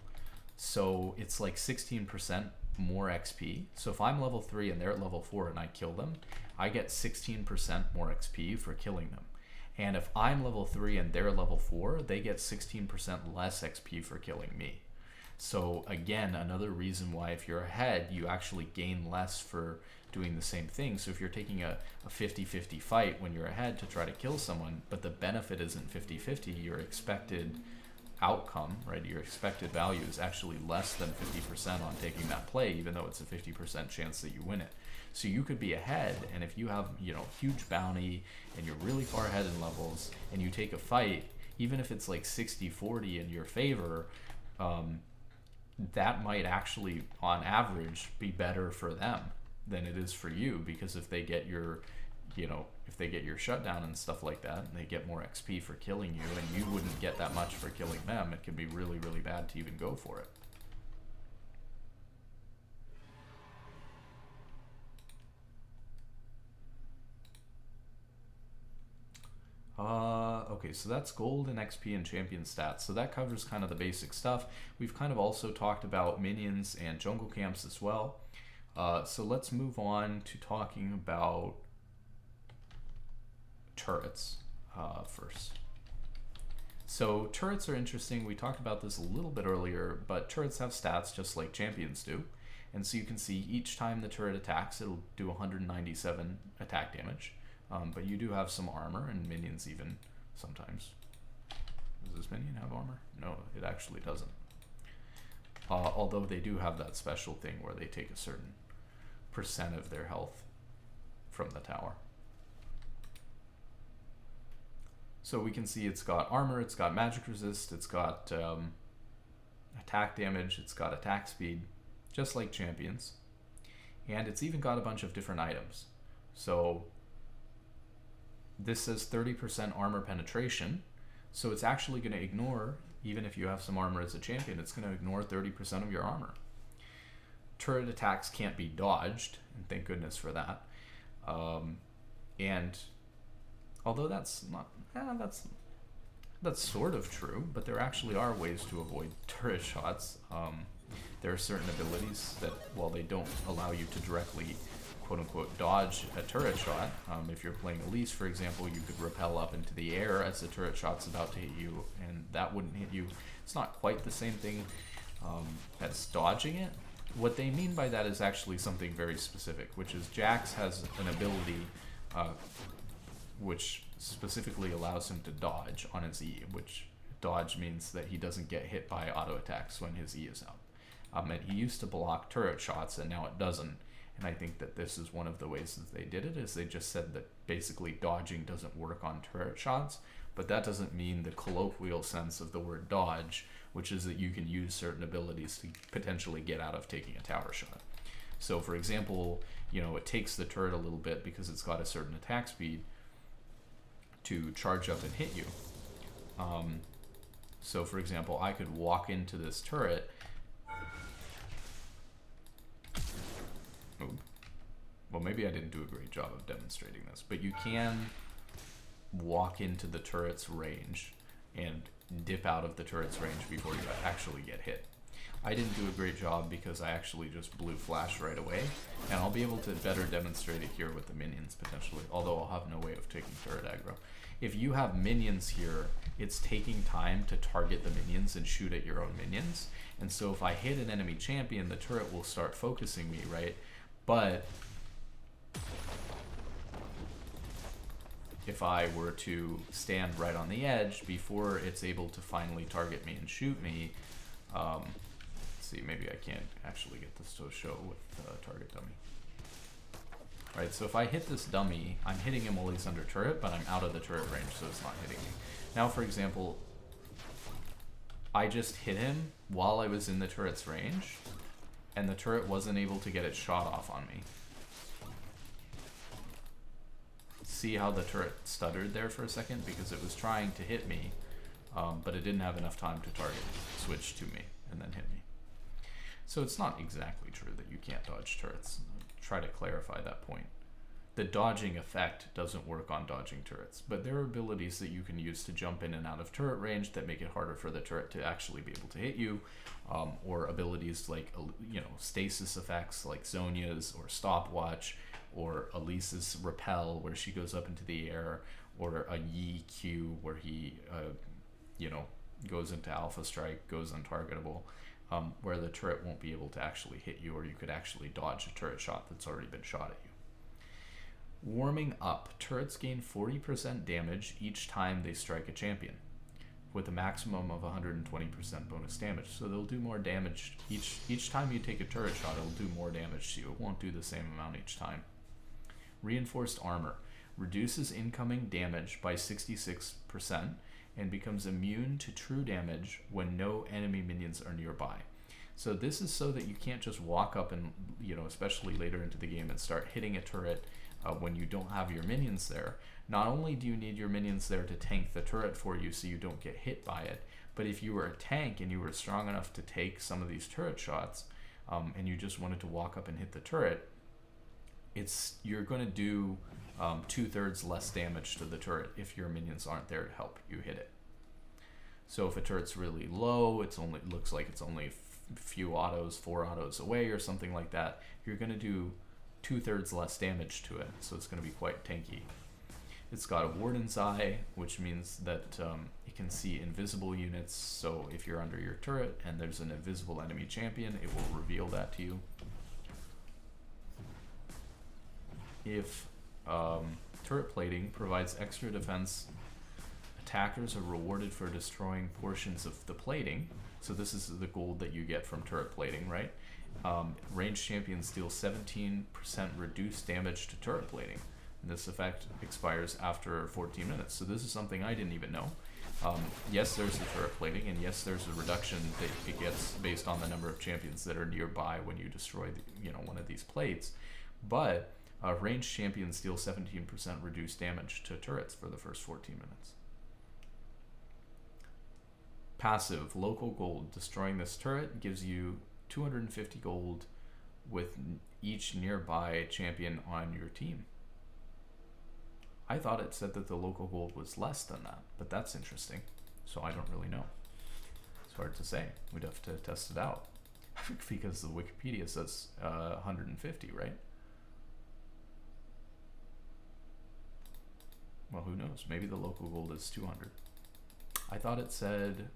So it's like 16% more XP. So if I'm level 3 and they're at level 4 and I kill them, I get 16% more XP for killing them. And if I'm level 3 and they're level 4, they get 16% less XP for killing me. So again, another reason why if you're ahead, you actually gain less for doing the same thing. So if you're taking a 50-50 fight when you're ahead to try to kill someone, but the benefit isn't 50-50, your expected outcome, right, your expected value is actually less than 50% on taking that play, even though it's a 50% chance that you win it. So you could be ahead, and if you have, you know, huge bounty and you're really far ahead in levels and you take a fight, even if it's like 60-40 in your favor, that might actually on average be better for them than it is for you, because if they get your, you know, if they get your shutdown and stuff like that, and they get more XP for killing you, and you wouldn't get that much for killing them, it can be really, really bad to even go for it. Okay, so that's gold and XP and champion stats. So that covers kind of the basic stuff. We've kind of also talked about minions and jungle camps as well. So let's move on to talking about turrets first. So turrets are interesting. We talked about this a little bit earlier, but turrets have stats just like champions do. And so you can see each time the turret attacks, it'll do 197 attack damage. But you do have some armor, and minions even sometimes. Does this minion have armor? No, it actually doesn't. Although they do have that special thing where they take a certain percent of their health from the tower. So we can see it's got armor, it's got magic resist, it's got attack damage, it's got attack speed, just like champions. And it's even got a bunch of different items. So this says 30% armor penetration, so it's actually going to ignore, even if you have some armor as a champion, it's going to ignore 30% of your armor. Turret attacks can't be dodged, and thank goodness for that. And although that's not, that's sort of true, but there actually are ways to avoid turret shots. There are certain abilities that, while they don't allow you to directly quote-unquote dodge a turret shot. If you're playing Elise, for example, you could rappel up into the air as the turret shot's about to hit you, and that wouldn't hit you. It's not quite the same thing as dodging it. What they mean by that is actually something very specific, which is Jax has an ability which specifically allows him to dodge on his E, which dodge means that he doesn't get hit by auto attacks when his E is out. And he used to block turret shots, and now it doesn't. And I think that this is one of the ways that they did it, is they just said that basically dodging doesn't work on turret shots, but that doesn't mean the colloquial sense of the word dodge, which is that you can use certain abilities to potentially get out of taking a tower shot. So for example, you know, it takes the turret a little bit because it's got a certain attack speed to charge up and hit you. So for example, I could walk into this turret. Well, maybe I didn't do a great job of demonstrating this, but you can walk into the turret's range and dip out of the turret's range before you actually get hit. I didn't do a great job because I actually just blew flash right away, and I'll be able to better demonstrate it here with the minions potentially, although I'll have no way of taking turret aggro. If you have minions here, it's taking time to target the minions and shoot at your own minions, and so if I hit an enemy champion, the turret will start focusing me, right? But if I were to stand right on the edge before it's able to finally target me and shoot me, let's see, maybe I can't actually get this to show with target dummy. Right, so if I hit this dummy, I'm hitting him while he's under turret, but I'm out of the turret range, so it's not hitting me. Now, for example, I just hit him while I was in the turret's range, and the turret wasn't able to get its shot off on me. See how the turret stuttered there for a second because it was trying to hit me, but it didn't have enough time to target, switch to me, and then hit me. So it's not exactly true that you can't dodge turrets. Try to clarify that point. The dodging effect doesn't work on dodging turrets, but there are abilities that you can use to jump in and out of turret range that make it harder for the turret to actually be able to hit you, or abilities like, you know, stasis effects like Zhonya's or stopwatch, or Elise's repel where she goes up into the air, or a Yi Q where he you know, goes into alpha strike, goes untargetable, where the turret won't be able to actually hit you, or you could actually dodge a turret shot that's already been shot at you. Warming up, turrets gain 40% damage each time they strike a champion, with a maximum of 120% bonus damage. So they'll do more damage each time you take a turret shot. It'll do more damage to you. It won't do the same amount each time. Reinforced armor reduces incoming damage by 66% and becomes immune to true damage when no enemy minions are nearby. So this is so that you can't just walk up and, you know, especially later into the game, and start hitting a turret when you don't have your minions there. Not only do you need your minions there to tank the turret for you so you don't get hit by it, but if you were a tank and you were strong enough to take some of these turret shots, and you just wanted to walk up and hit the turret, you're going to do 2/3 less damage to the turret if your minions aren't there to help you hit it. So if a turret's really low, it looks like it's only few autos, 4 autos away or something like that, you're going to do 2/3 less damage to it, so it's going to be quite tanky. It's got a Warden's Eye, which means that it can see invisible units, so if you're under your turret and there's an invisible enemy champion, it will reveal that to you. If turret plating provides extra defense, attackers are rewarded for destroying portions of the plating. So this is the gold that you get from turret plating, right? Ranged champions deal 17% reduced damage to turret plating. And this effect expires after 14 minutes. So this is something I didn't even know. Yes, there's the turret plating, and yes, there's a reduction that it gets based on the number of champions that are nearby when you destroy one of these plates. But ranged champions deal 17% reduced damage to turrets for the first 14 minutes. Passive, local gold. Destroying this turret gives you 250 gold with each nearby champion on your team. I thought it said that the local gold was less than that, but that's interesting. So I don't really know. It's hard to say. We'd have to test it out because the Wikipedia says 150, right? Well, who knows? Maybe the local gold is 200. I thought it said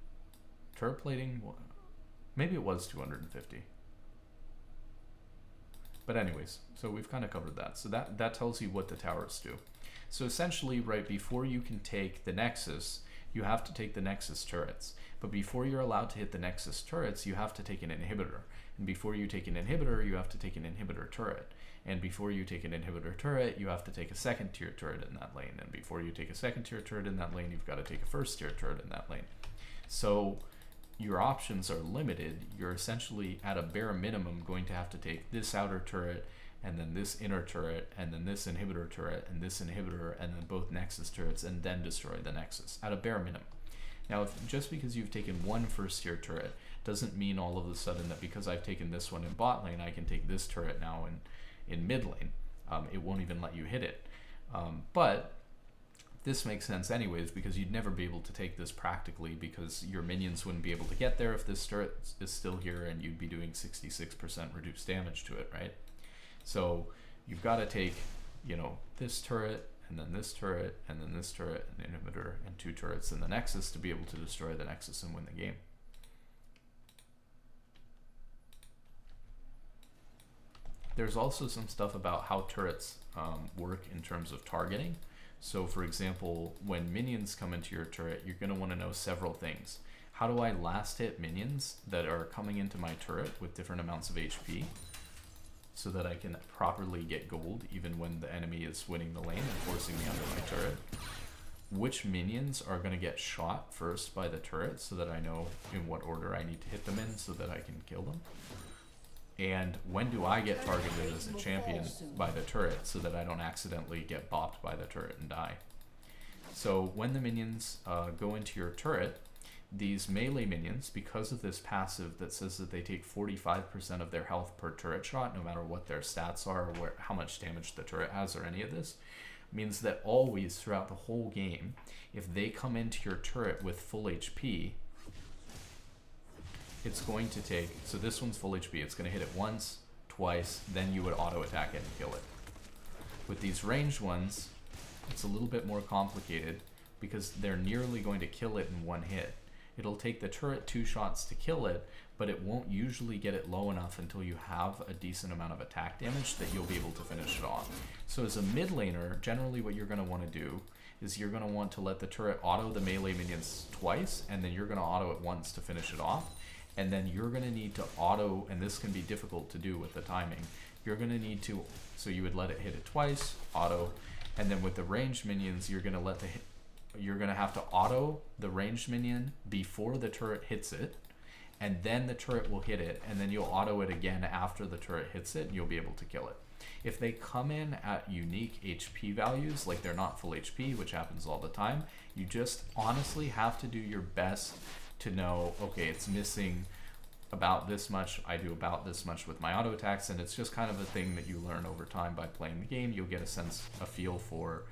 turret plating. Maybe it was 250. But anyways, so we've kind of covered that. So that tells you what the towers do. So essentially, right before you can take the Nexus, you have to take the Nexus turrets. But before you're allowed to hit the Nexus turrets, you have to take an inhibitor. And before you take an inhibitor, you have to take an inhibitor turret. And before you take an inhibitor turret, you have to take a second tier turret in that lane. And before you take a second tier turret in that lane, you've got to take a first tier turret in that lane. So your options are limited. You're essentially at a bare minimum going to have to take this outer turret, and then this inner turret, and then this inhibitor turret, and this inhibitor, and then both Nexus turrets, and then destroy the Nexus at a bare minimum. Now, just because you've taken one first tier turret doesn't mean all of a sudden that because I've taken this one in bot lane, I can take this turret now in mid lane. It won't even let you hit it. But this makes sense anyways, because you'd never be able to take this practically, because your minions wouldn't be able to get there if this turret is still here, and you'd be doing 66% reduced damage to it, right? So you've got to take, this turret, and then this turret, and then this turret, an inhibitor, and 2 turrets in the Nexus to be able to destroy the Nexus and win the game. There's also some stuff about how turrets work in terms of targeting. So for example, when minions come into your turret, you're going to want to know several things. How do I last hit minions that are coming into my turret with different amounts of HP so that I can properly get gold even when the enemy is winning the lane and forcing me under my turret? Which minions are going to get shot first by the turret so that I know in what order I need to hit them in so that I can kill them? And when do I get targeted as a champion by the turret so that I don't accidentally get bopped by the turret and die? So when the minions go into your turret, these melee minions, because of this passive that says that they take 45% of their health per turret shot, no matter what their stats are or how much damage the turret has or any of this, means that always throughout the whole game, if they come into your turret with full HP, it's going to take, so this one's full HP, it's going to hit it once, twice, then you would auto attack it and kill it. With these ranged ones, it's a little bit more complicated because they're nearly going to kill it in one hit. It'll take the turret 2 shots to kill it, but it won't usually get it low enough until you have a decent amount of attack damage that you'll be able to finish it off. So as a mid laner, generally what you're going to want to do is you're going to want to let the turret auto the melee minions twice, and then you're going to auto it once to finish it off. And then you're going to need to auto, and this can be difficult to do with the timing, you're going to need to, so you would let it hit it twice, auto, and then with the ranged minions, you're going to have to auto the ranged minion before the turret hits it, and then the turret will hit it, and then you'll auto it again after the turret hits it, and you'll be able to kill it. If they come in at unique HP values, like they're not full HP, which happens all the time, you just honestly have to do your best to know, okay, it's missing about this much, I do about this much with my auto attacks, and it's just kind of a thing that you learn over time by playing the game. You'll get a feel for,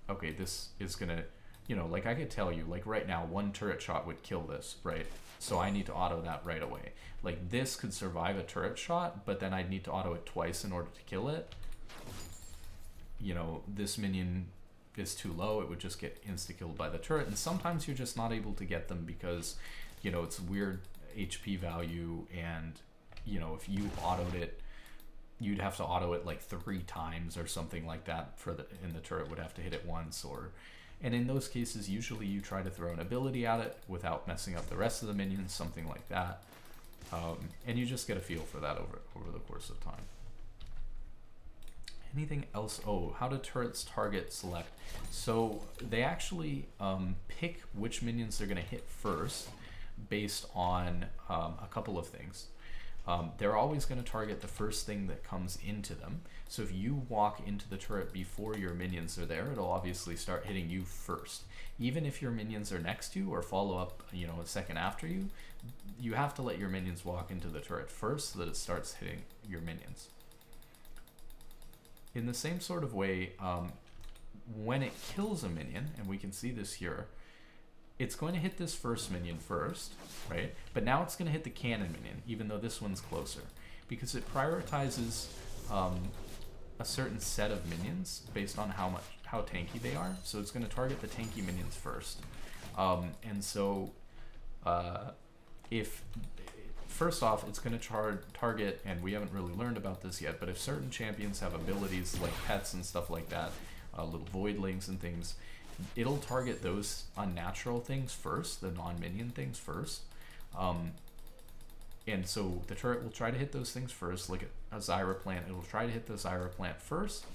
okay, this is gonna, you know, like I could tell you, like right now, one turret shot would kill this, right? So I need to auto that right away. Like this could survive a turret shot, but then I'd need to auto it twice in order to kill it. You know, this minion is too low, it would just get insta-killed by the turret, and sometimes you're just not able to get them because, you know, it's weird HP value, and, you know, if you autoed it, you'd have to auto it like 3 times or something like that and the turret would have to hit it once, and in those cases, usually you try to throw an ability at it without messing up the rest of the minions, something like that. And you just get a feel for that over the course of time. Anything else? Oh, how do turrets target select? So they actually pick which minions they're going to hit first based on a couple of things. They're always going to target the first thing that comes into them. So if you walk into the turret before your minions are there, it'll obviously start hitting you first. Even if your minions are next to you or follow up, you know, a second after you, you have to let your minions walk into the turret first so that it starts hitting your minions. In the same sort of way, when it kills a minion, and we can see this here, it's going to hit this first minion first, right? But now it's going to hit the cannon minion, even though this one's closer, because it prioritizes a certain set of minions based on how tanky they are. So it's going to target the tanky minions first. And so if first off, it's going to target, and we haven't really learned about this yet, but if certain champions have abilities like pets and stuff like that, little voidlings and things, it'll target those unnatural things first, the non-minion things first. And so the turret will try to hit those things first, like a Zyra plant. It'll try to hit the Zyra plant first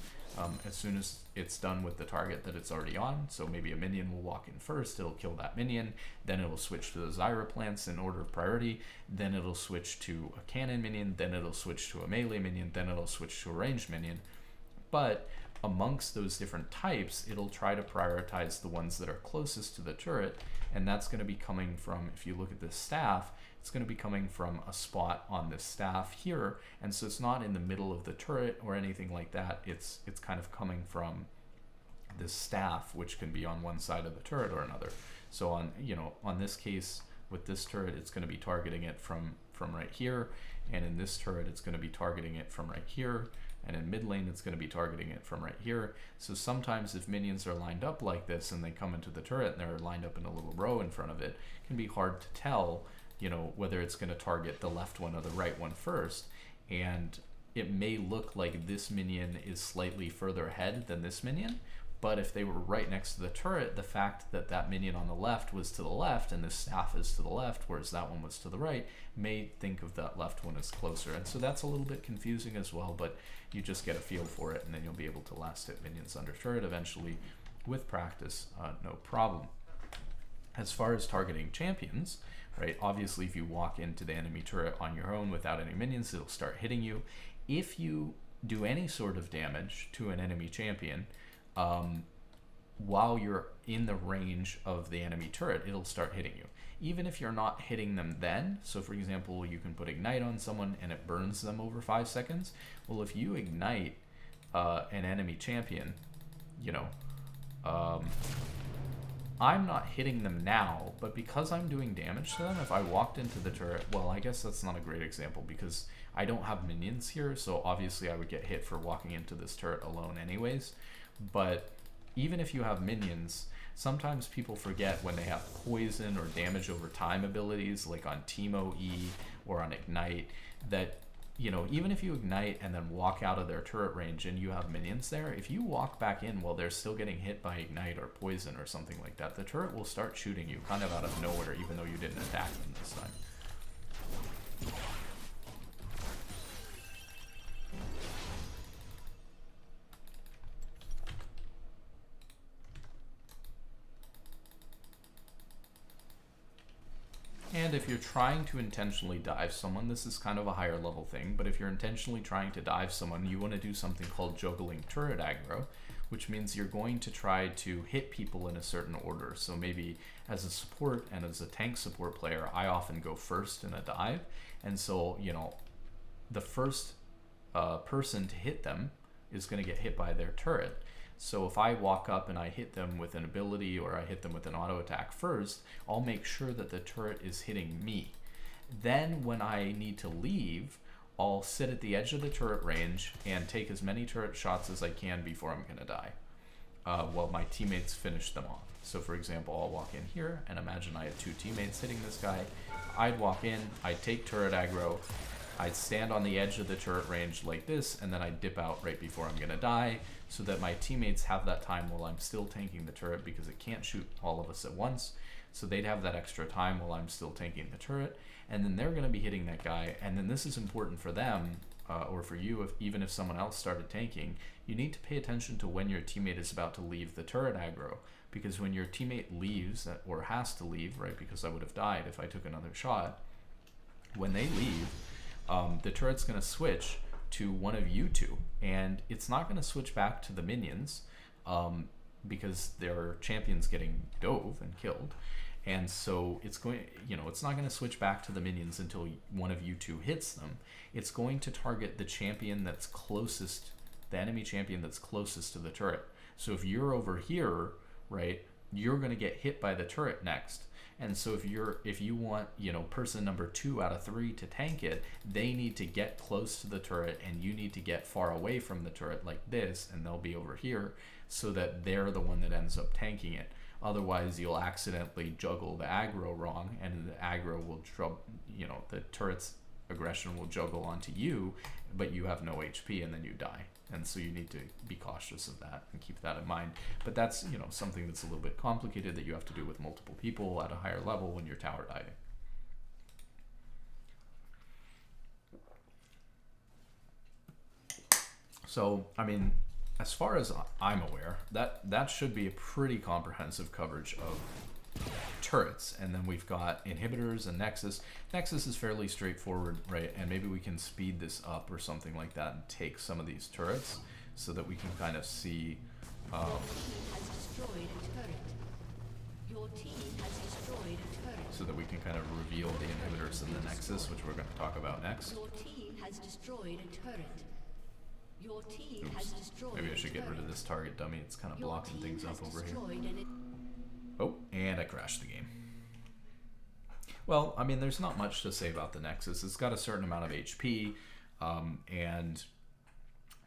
as soon as it's done with the target that it's already on. So maybe a minion will walk in first, it'll kill that minion, then it'll switch to the Zyra plants in order of priority, then it'll switch to a cannon minion, then it'll switch to a melee minion, then it'll switch to a ranged minion. But amongst those different types, it'll try to prioritize the ones that are closest to the turret, and that's going to be coming from, if you look at this staff, it's going to be coming from a spot on this staff here, and so it's not in the middle of the turret or anything like that. It's kind of coming from this staff, which can be on one side of the turret or another. So on this case with this turret, it's going to be targeting it from right here, and in this turret, it's going to be targeting it from right here. And in mid lane, it's going to be targeting it from right here. So sometimes if minions are lined up like this and they come into the turret and they're lined up in a little row in front of it, it can be hard to tell, you know, whether it's going to target the left one or the right one first. And it may look like this minion is slightly further ahead than this minion, but if they were right next to the turret, the fact that that minion on the left was to the left and this staff is to the left, whereas that one was to the right, may think of that left one as closer. And so that's a little bit confusing as well, but you just get a feel for it, and then you'll be able to last hit minions under turret eventually with practice, no problem. As far as targeting champions, right, obviously if you walk into the enemy turret on your own without any minions, it'll start hitting you. If you do any sort of damage to an enemy champion, while you're in the range of the enemy turret, it'll start hitting you. Even if you're not hitting them then, so for example, you can put ignite on someone and it burns them over 5 seconds. Well, if you ignite an enemy champion, you know, I'm not hitting them now, but because I'm doing damage to them, if I walked into the turret, well, I guess that's not a great example because I don't have minions here, so obviously I would get hit for walking into this turret alone anyways. But even if you have minions, sometimes people forget when they have poison or damage over time abilities, like on Teemo E or on Ignite, that, you know, even if you ignite and then walk out of their turret range and you have minions there, if you walk back in while they're still getting hit by Ignite or poison or something like that, the turret will start shooting you kind of out of nowhere, even though you didn't attack them this time. And if you're trying to intentionally dive someone, this is kind of a higher level thing, but if you're intentionally trying to dive someone, you want to do something called juggling turret aggro, which means you're going to try to hit people in a certain order. So maybe as a support and as a tank support player, I often go first in a dive. And so, you know, the first person to hit them is going to get hit by their turret. So if I walk up and I hit them with an ability or I hit them with an auto attack first, I'll make sure that the turret is hitting me. Then when I need to leave, I'll sit at the edge of the turret range and take as many turret shots as I can before I'm going to die, while my teammates finish them off. So for example, I'll walk in here and imagine I have 2 teammates hitting this guy. I'd walk in, I'd take turret aggro, I'd stand on the edge of the turret range like this, and then I'd dip out right before I'm going to die, so that my teammates have that time while I'm still tanking the turret, because it can't shoot all of us at once. So they'd have that extra time while I'm still tanking the turret, and then they're going to be hitting that guy. And then this is important for them, or for you, even if someone else started tanking, you need to pay attention to when your teammate is about to leave the turret aggro, because when your teammate leaves, or has to leave, right, because I would have died if I took another shot, when they leave, the turret's going to switch to one of you two, and it's not going to switch back to the minions, because their champion's getting dove and killed. And so it's going, you know, it's not going to switch back to the minions until one of you two hits them. It's going to target the champion that's closest, the enemy champion that's closest to the turret. So if you're over here, right, you're going to get hit by the turret next. And so if you want, you know, person number 2 out of 3 to tank it, they need to get close to the turret, and you need to get far away from the turret like this, and they'll be over here, so that they're the one that ends up tanking it. Otherwise, you'll accidentally juggle the aggro wrong, and the aggro will, you know, the turret's aggression will juggle onto you, but you have no HP, and then you die. And so you need to be cautious of that and keep that in mind. But that's, you know, something that's a little bit complicated that you have to do with multiple people at a higher level when you're tower diving. So, I mean, as far as I'm aware, that should be a pretty comprehensive coverage of turrets. And then we've got inhibitors and Nexus. Nexus is fairly straightforward, right? And maybe we can speed this up or something like that and take some of these turrets so that we can kind of see. Your team has destroyed a turret. Your team has destroyed a turret. So that we can kind of reveal the inhibitors and the Nexus, which we're going to talk about next. Your team has destroyed a turret. Your team has destroyed. Maybe I should get rid of this target dummy. It's kind of blocking things up over here. An Oh, and I crashed the game. Well, I mean, there's not much to say about the Nexus. It's got a certain amount of HP, and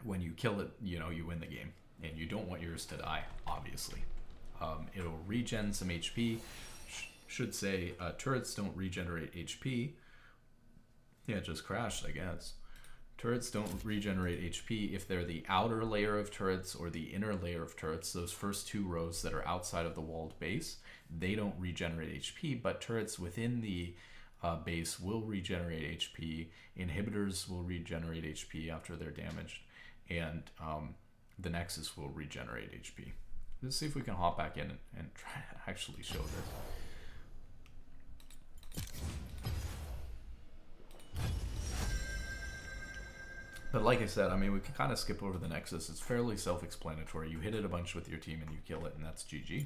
when you kill it, you know, you win the game. And you don't want yours to die, obviously. It'll regen some HP. Should say turrets don't regenerate HP. Yeah, it just crashed, I guess. Turrets don't regenerate HP if they're the outer layer of turrets or the inner layer of turrets. Those first 2 rows that are outside of the walled base, they don't regenerate HP, but turrets within the base will regenerate HP. Inhibitors will regenerate HP after they're damaged, and the Nexus will regenerate HP. Let's see if we can hop back in and try to actually show this. But like I said, I mean, we can kind of skip over the Nexus. It's fairly self-explanatory. You hit it a bunch with your team and you kill it, and that's GG.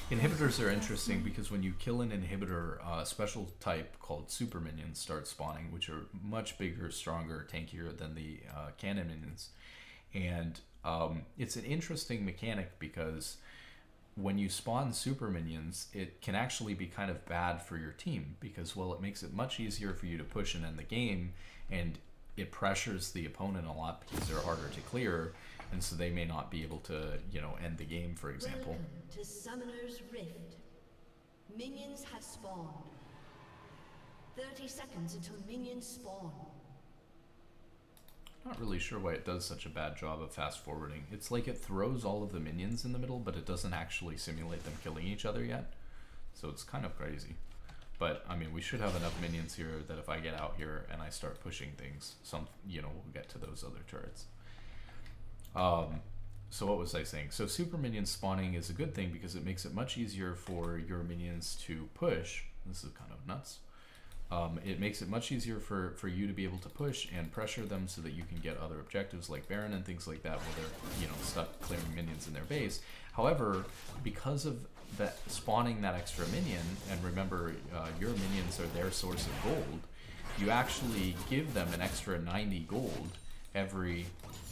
Inhibitors are interesting because when you kill an inhibitor, a special type called super minions start spawning, which are much bigger, stronger, tankier than the cannon minions. And it's an interesting mechanic because when you spawn super minions, it can actually be kind of bad for your team because, well, it makes it much easier for you to push and end the game, and it pressures the opponent a lot because they're harder to clear, and so they may not be able to, you know, end the game, for example. Welcome to Summoner's Rift. Minions have spawned. 30 seconds until minions spawn. Not really sure why it does such a bad job of fast forwarding. It's like it throws all of the minions in the middle, but it doesn't actually simulate them killing each other yet. So it's kind of crazy. But I mean, we should have enough minions here that if I get out here and I start pushing things, we'll get to those other turrets. So what was I saying? So super minion spawning is a good thing because it makes it much easier for your minions to push. This is kind of nuts. It makes it much easier for you to be able to push and pressure them so that you can get other objectives like Baron and things like that where they're, stuck clearing minions in their base. However, because of that spawning that extra minion, and remember, your minions are their source of gold, you actually give them an extra 90 gold every...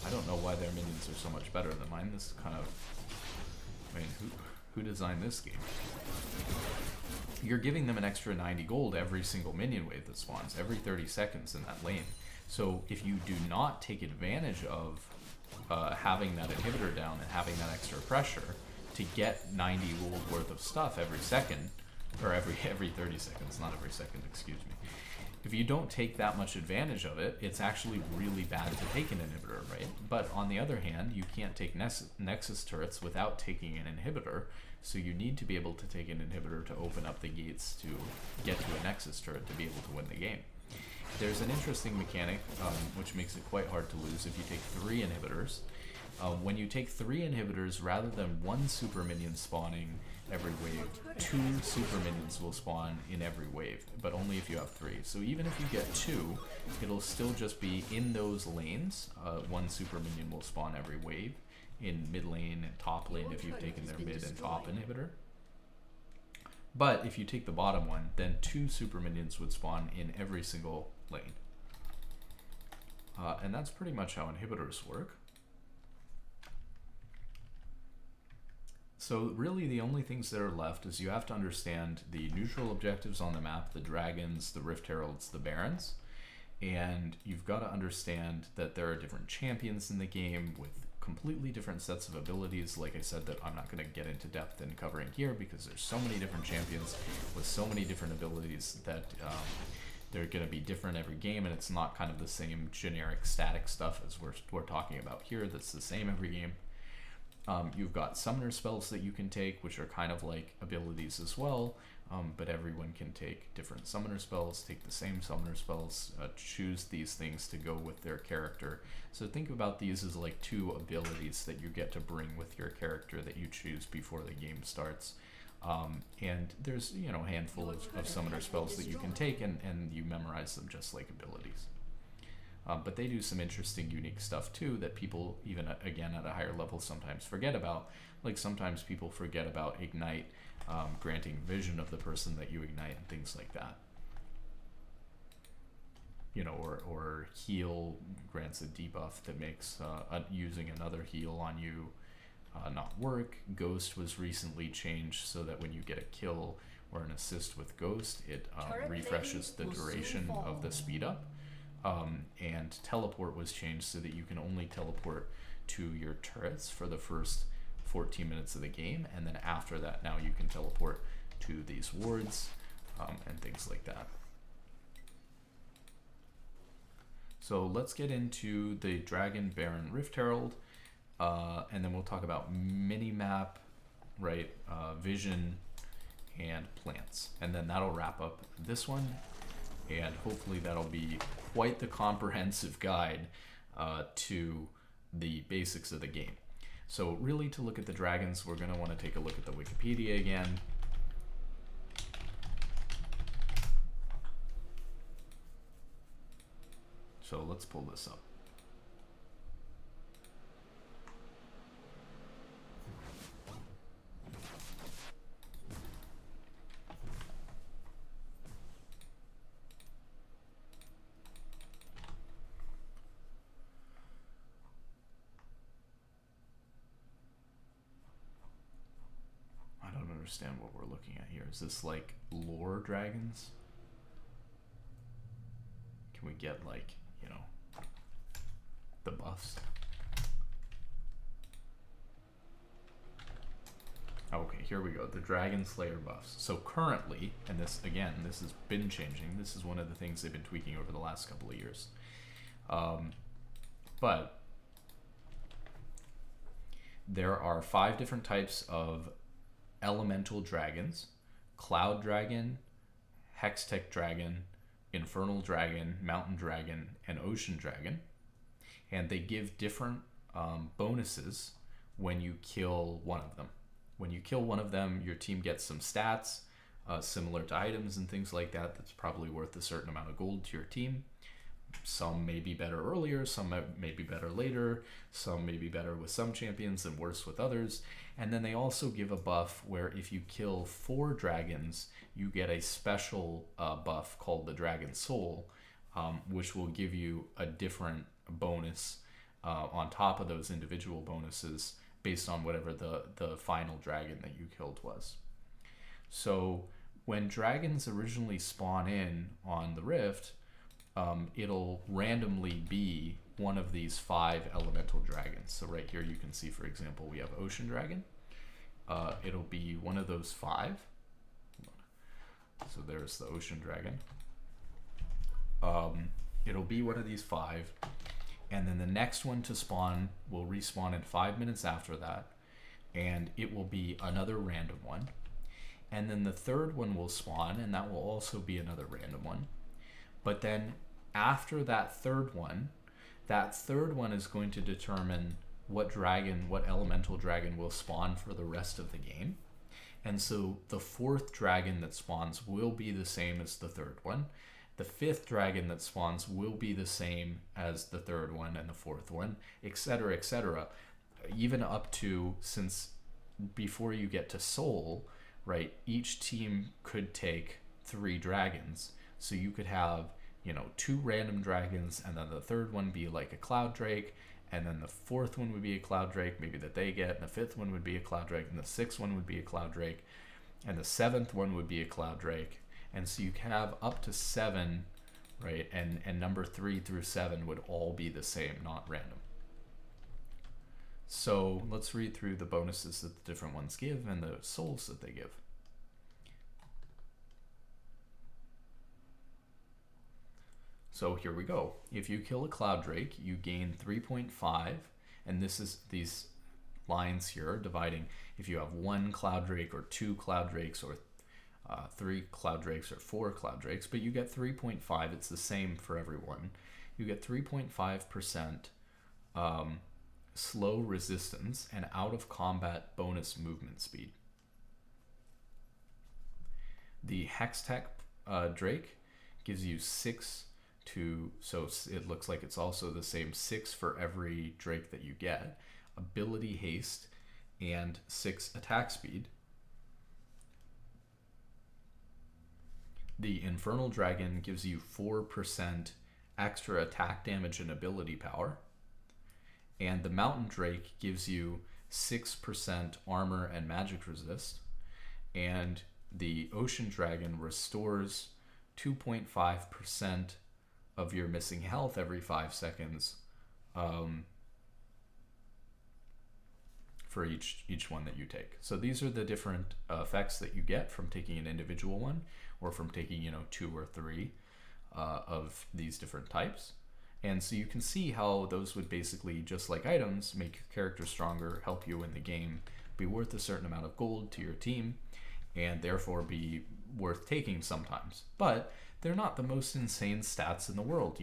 I don't know why their minions are so much better than mine. This is kind of... I mean, who designed this game? You're giving them an extra 90 gold every single minion wave that spawns, every 30 seconds in that lane. So if you do not take advantage of having that inhibitor down and having that extra pressure to get 90 gold worth of stuff every second, or every 30 seconds, not every second, excuse me. If you don't take that much advantage of it, it's actually really bad to take an inhibitor, right? But on the other hand, you can't take Nexus turrets without taking an inhibitor, so you need to be able to take an inhibitor to open up the gates to get to a Nexus turret to be able to win the game. There's an interesting mechanic, which makes it quite hard to lose if you take 3 inhibitors. When you take 3 inhibitors, rather than 1 super minion spawning every wave, 2 super minions will spawn in every wave, but only if you have 3. So even if you get 2, it'll still just be in those lanes. 1 super minion will spawn every wave, in mid lane and top lane if you've taken their mid and top inhibitor. But if you take the bottom one, then 2 super minions would spawn in every single lane. And that's pretty much how inhibitors work. So really the only things that are left is you have to understand the neutral objectives on the map, the dragons, the Rift Heralds, the Barons, and you've got to understand that there are different champions in the game with completely different sets of abilities. Like I said, that I'm not going to get into depth in covering here because there's so many different champions with so many different abilities that they're going to be different every game, and it's not kind of the same generic static stuff as we're talking about here that's the same every game. You've got summoner spells that you can take, which are kind of like abilities as well, but everyone can take different summoner spells, take the same summoner spells, choose these things to go with their character. So think about these as like 2 abilities that you get to bring with your character that you choose before the game starts. And there's, a handful of summoner spells that you can take, and you memorize them just like abilities. But they do some interesting, unique stuff too that people, even again at a higher level, sometimes forget about. Like sometimes people forget about Ignite, granting vision of the person that you ignite and things like that. Or Heal grants a debuff that makes using another heal on you not work. Ghost was recently changed so that when you get a kill or an assist with Ghost, it refreshes the duration of the speed up. And teleport was changed so that you can only teleport to your turrets for the first 14 minutes of the game, and then after that now you can teleport to these wards and things like that. So let's get into the Dragon, Baron, Rift Herald, and then we'll talk about mini-map, right, vision, and plants, and then that'll wrap up this one. And hopefully that'll be quite the comprehensive guide to the basics of the game. So really, to look at the dragons, we're going to want to take a look at the Wikipedia again. So let's pull this up. Understand what we're looking at here. Is this like lore dragons? Can we get like, the buffs? Okay, here we go. The Dragon Slayer buffs. So currently, and this has been changing. This is one of the things they've been tweaking over the last couple of years. But there are 5 different types of elemental dragons: Cloud Dragon, Hextech Dragon, Infernal Dragon, Mountain Dragon, and Ocean Dragon. And they give different bonuses when you kill one of them. When you kill one of them, your team gets some stats. similar to items and things like that. That's probably worth a certain amount of gold to your team. Some may be better earlier, some may be better later, some may be better with some champions and worse with others. And then they also give a buff where if you kill 4 dragons, you get a special buff called the Dragon Soul, which will give you a different bonus on top of those individual bonuses based on whatever the final dragon that you killed was. So when dragons originally spawn in on the Rift, it'll randomly be one of these 5 elemental dragons. So right here you can see, for example, we have Ocean Dragon. It'll be one of those 5. So there's the Ocean Dragon. It'll be one of these 5. And then the next one to spawn will respawn in 5 minutes after that. And it will be another random one. And then the third one will spawn, and that will also be another random one. But then after that third one is going to determine what elemental dragon will spawn for the rest of the game. And so the 4th dragon that spawns will be the same as the 3rd one. The 5th dragon that spawns will be the same as the 3rd one and the 4th one, etc., etc. Even up to, since before you get to Soul, right, each team could take 3 dragons. So you could have, 2 random dragons, and then the 3rd one be like a Cloud Drake, and then the 4th one would be a Cloud Drake, maybe that they get, and the 5th one would be a Cloud Drake, and the 6th one would be a Cloud Drake, and the 7th one would be a Cloud Drake. And so you can have up to 7, right, and number 3 through 7 would all be the same, not random. So let's read through the bonuses that the different ones give and the souls that they give. So here we go. If you kill a Cloud Drake, you gain 3.5, and this is these lines here dividing if you have 1 Cloud Drake or 2 Cloud Drakes or 3 Cloud Drakes or 4 Cloud Drakes, but you get 3.5. It's the same for everyone. You get 3.5% slow resistance and out of combat bonus movement speed. The Hextech Drake gives you 6 so it looks like it's also the same 6 for every Drake that you get, ability haste, and 6 attack speed. The Infernal Dragon gives you 4% extra attack damage and ability power. And the Mountain Drake gives you 6% armor and magic resist. And the Ocean Dragon restores 2.5% of your missing health every 5 seconds for each one that you take. So these are the different effects that you get from taking an individual one, or from taking 2 or 3 of these different types. And so you can see how those would basically, just like items, make your character stronger, help you in the game, be worth a certain amount of gold to your team, and therefore be worth taking sometimes. But they're not the most insane stats in the world.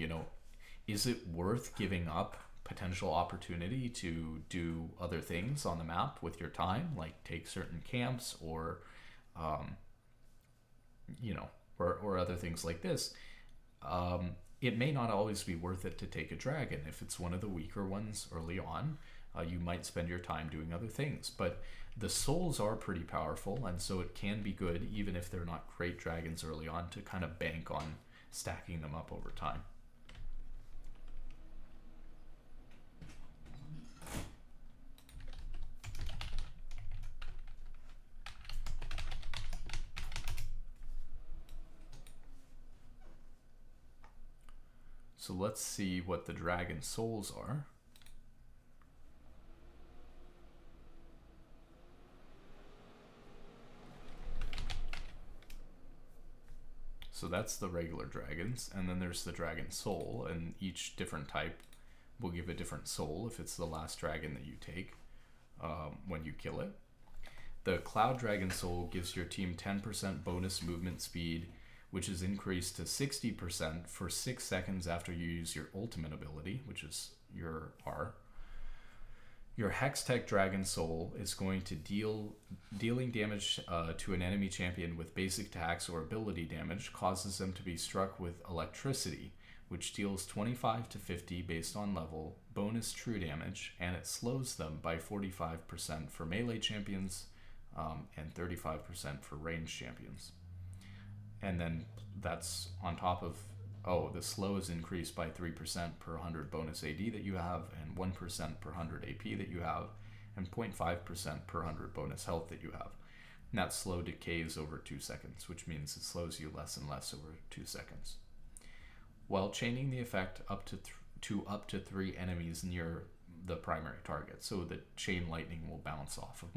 Is it worth giving up potential opportunity to do other things on the map with your time, like take certain camps or or other things like this? It may not always be worth it to take a dragon. If it's one of the weaker ones early on, you might spend your time doing other things. But the souls are pretty powerful, and so it can be good, even if they're not great dragons early on, to kind of bank on stacking them up over time. So let's see what the dragon souls are. So that's the regular dragons, and then there's the dragon soul, and each different type will give a different soul if it's the last dragon that you take when you kill it. The cloud dragon soul gives your team 10% bonus movement speed, which is increased to 60% for 6 seconds after you use your ultimate ability, which is your R. Your Hextech Dragon Soul is going to dealing damage to an enemy champion with basic attacks or ability damage causes them to be struck with electricity, which deals 25 to 50 based on level, bonus true damage, and it slows them by 45% for melee champions and 35% for ranged champions. And then that's on top of, the slow is increased by 3% per 100 bonus AD that you have, and 1% per 100 AP that you have, and 0.5% per 100 bonus health that you have. And that slow decays over 2 seconds, which means it slows you less and less over 2 seconds. While chaining the effect up to 3 enemies near the primary target, so the chain lightning will bounce off of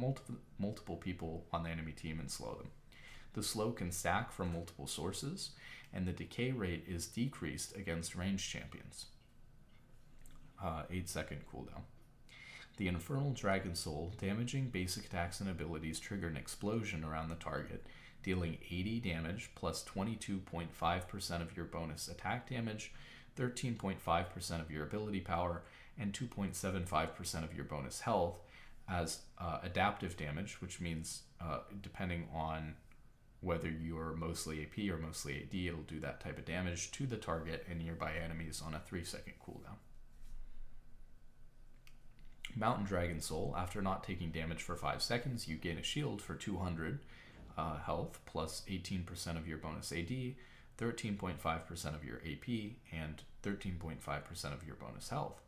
multiple people on the enemy team and slow them. The slow can stack from multiple sources, and the decay rate is decreased against ranged champions. 8-second cooldown. The Infernal Dragon Soul, damaging basic attacks and abilities, trigger an explosion around the target, dealing 80 damage plus 22.5% of your bonus attack damage, 13.5% of your ability power, and 2.75% of your bonus health as adaptive damage, which means depending on whether you're mostly AP or mostly AD, it'll do that type of damage to the target and nearby enemies on a 3-second cooldown. Mountain Dragon Soul, after not taking damage for 5 seconds, you gain a shield for 200 health plus 18% of your bonus AD, 13.5% of your AP, and 13.5% of your bonus health.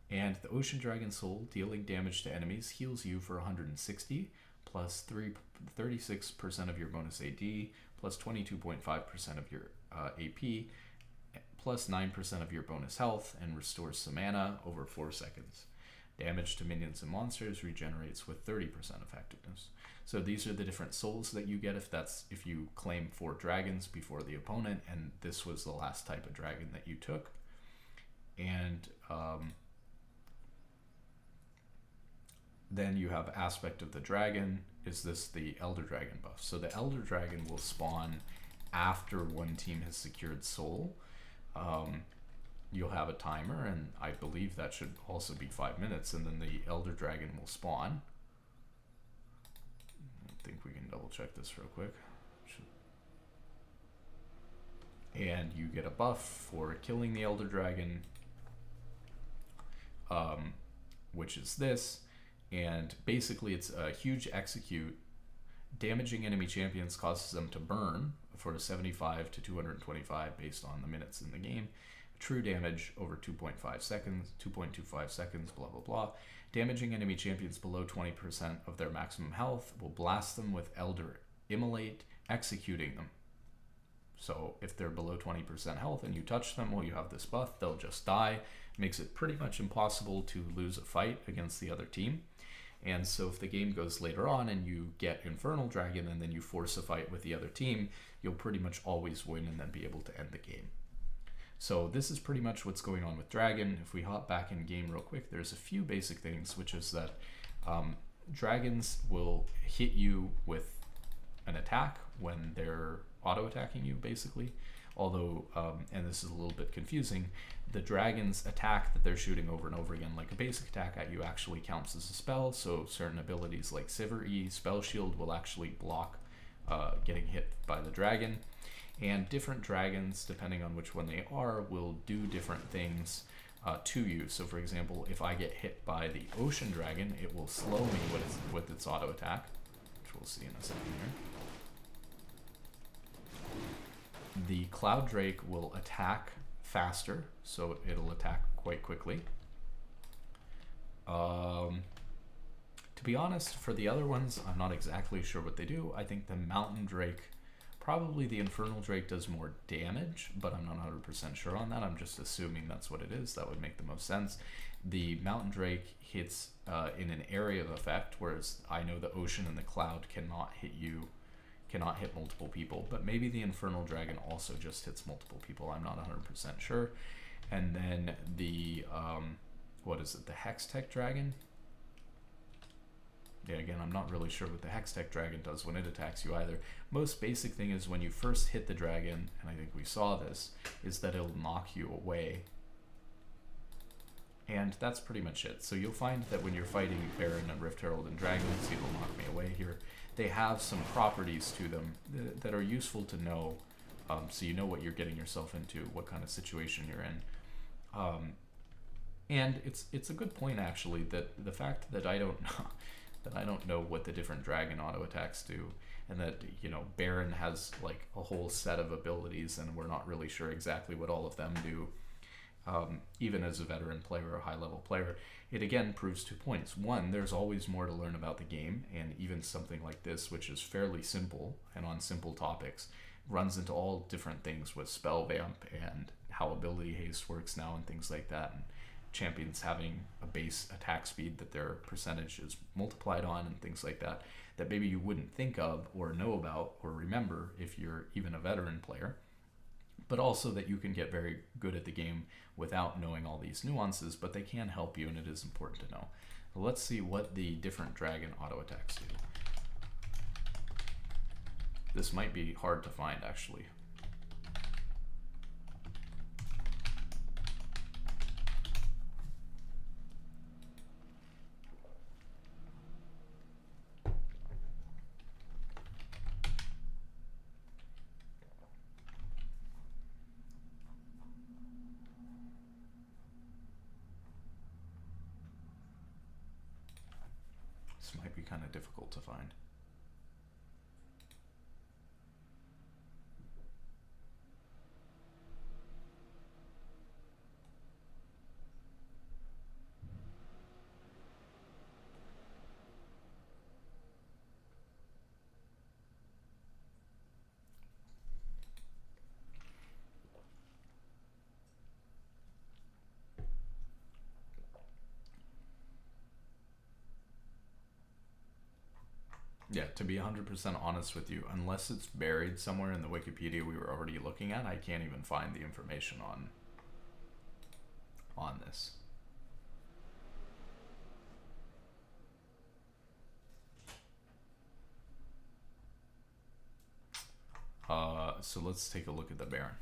And the Ocean Dragon Soul, dealing damage to enemies, heals you for 160 plus 36% of your bonus AD, plus 22.5% of your AP, plus 9% of your bonus health, and restores some mana over 4 seconds. Damage to minions and monsters regenerates with 30% effectiveness. So these are the different souls that you get if you claim 4 dragons before the opponent, and this was the last type of dragon that you took. And then you have Aspect of the Dragon. Is this the Elder Dragon buff? So the Elder Dragon will spawn after one team has secured soul. You'll have a timer, and I believe that should also be 5 minutes, and then the Elder Dragon will spawn. I think we can double check this real quick. And you get a buff for killing the Elder Dragon, which is this. And basically it's a huge execute. Damaging enemy champions causes them to burn for 75 to 225 based on the minutes in the game. True damage over 2.5 seconds, 2.25 seconds, blah, blah, blah. Damaging enemy champions below 20% of their maximum health will blast them with Elder Immolate, executing them. So if they're below 20% health and you touch them while you have this buff, they'll just die. Makes it pretty much impossible to lose a fight against the other team. And so if the game goes later on and you get Infernal Dragon and then you force a fight with the other team, you'll pretty much always win and then be able to end the game. So this is pretty much what's going on with Dragon. If we hop back in game real quick, there's a few basic things, which is that dragons will hit you with an attack when they're auto-attacking you, basically. Although, and this is a little bit confusing, the dragon's attack that they're shooting over and over again, like a basic attack at you, actually counts as a spell. So certain abilities like Sivir E, Spell Shield will actually block getting hit by the dragon. And different dragons, depending on which one they are, will do different things to you. So for example, if I get hit by the Ocean Dragon, it will slow me with its auto attack, which we'll see in a second here. The Cloud Drake will attack faster, so it'll attack quite quickly. To be honest, for the other ones, I'm not exactly sure what they do. I think the Mountain Drake, probably the Infernal Drake does more damage, but I'm not 100% sure on that. I'm just assuming that's what it is. That would make the most sense. The Mountain Drake hits in an area of effect, whereas I know the Ocean and the Cloud cannot hit you, cannot hit multiple people, but maybe the Infernal Dragon also just hits multiple people. I'm not 100% sure. And then the, what is it, the Hextech Dragon? Yeah, again, I'm not really sure what the Hextech Dragon does when it attacks you either. Most basic thing is when you first hit the dragon, and I think we saw this, is that it'll knock you away. And that's pretty much it. So you'll find that when you're fighting Baron and Rift Herald and Dragons, it'll knock me away here. They have some properties to them that are useful to know, so you know what you're getting yourself into, what kind of situation you're in. And it's a good point actually that the fact that I don't know what the different dragon auto attacks do, and that Baron has like a whole set of abilities, and we're not really sure exactly what all of them do. Even as a veteran player or a high-level player, it again proves 2 points. One, there's always more to learn about the game, and even something like this, which is fairly simple and on simple topics, runs into all different things with spell vamp and how ability haste works now and things like that, and champions having a base attack speed that their percentage is multiplied on and things like that, that maybe you wouldn't think of or know about or remember if you're even a veteran player. But also that you can get very good at the game without knowing all these nuances, but they can help you, and it is important to know. So let's see what the different dragon auto attacks do. This might be hard to find, actually. This might be kind of difficult to find. Yeah, to be 100% honest with you, unless it's buried somewhere in the Wikipedia we were already looking at, I can't even find the information on this. So let's take a look at the Baron.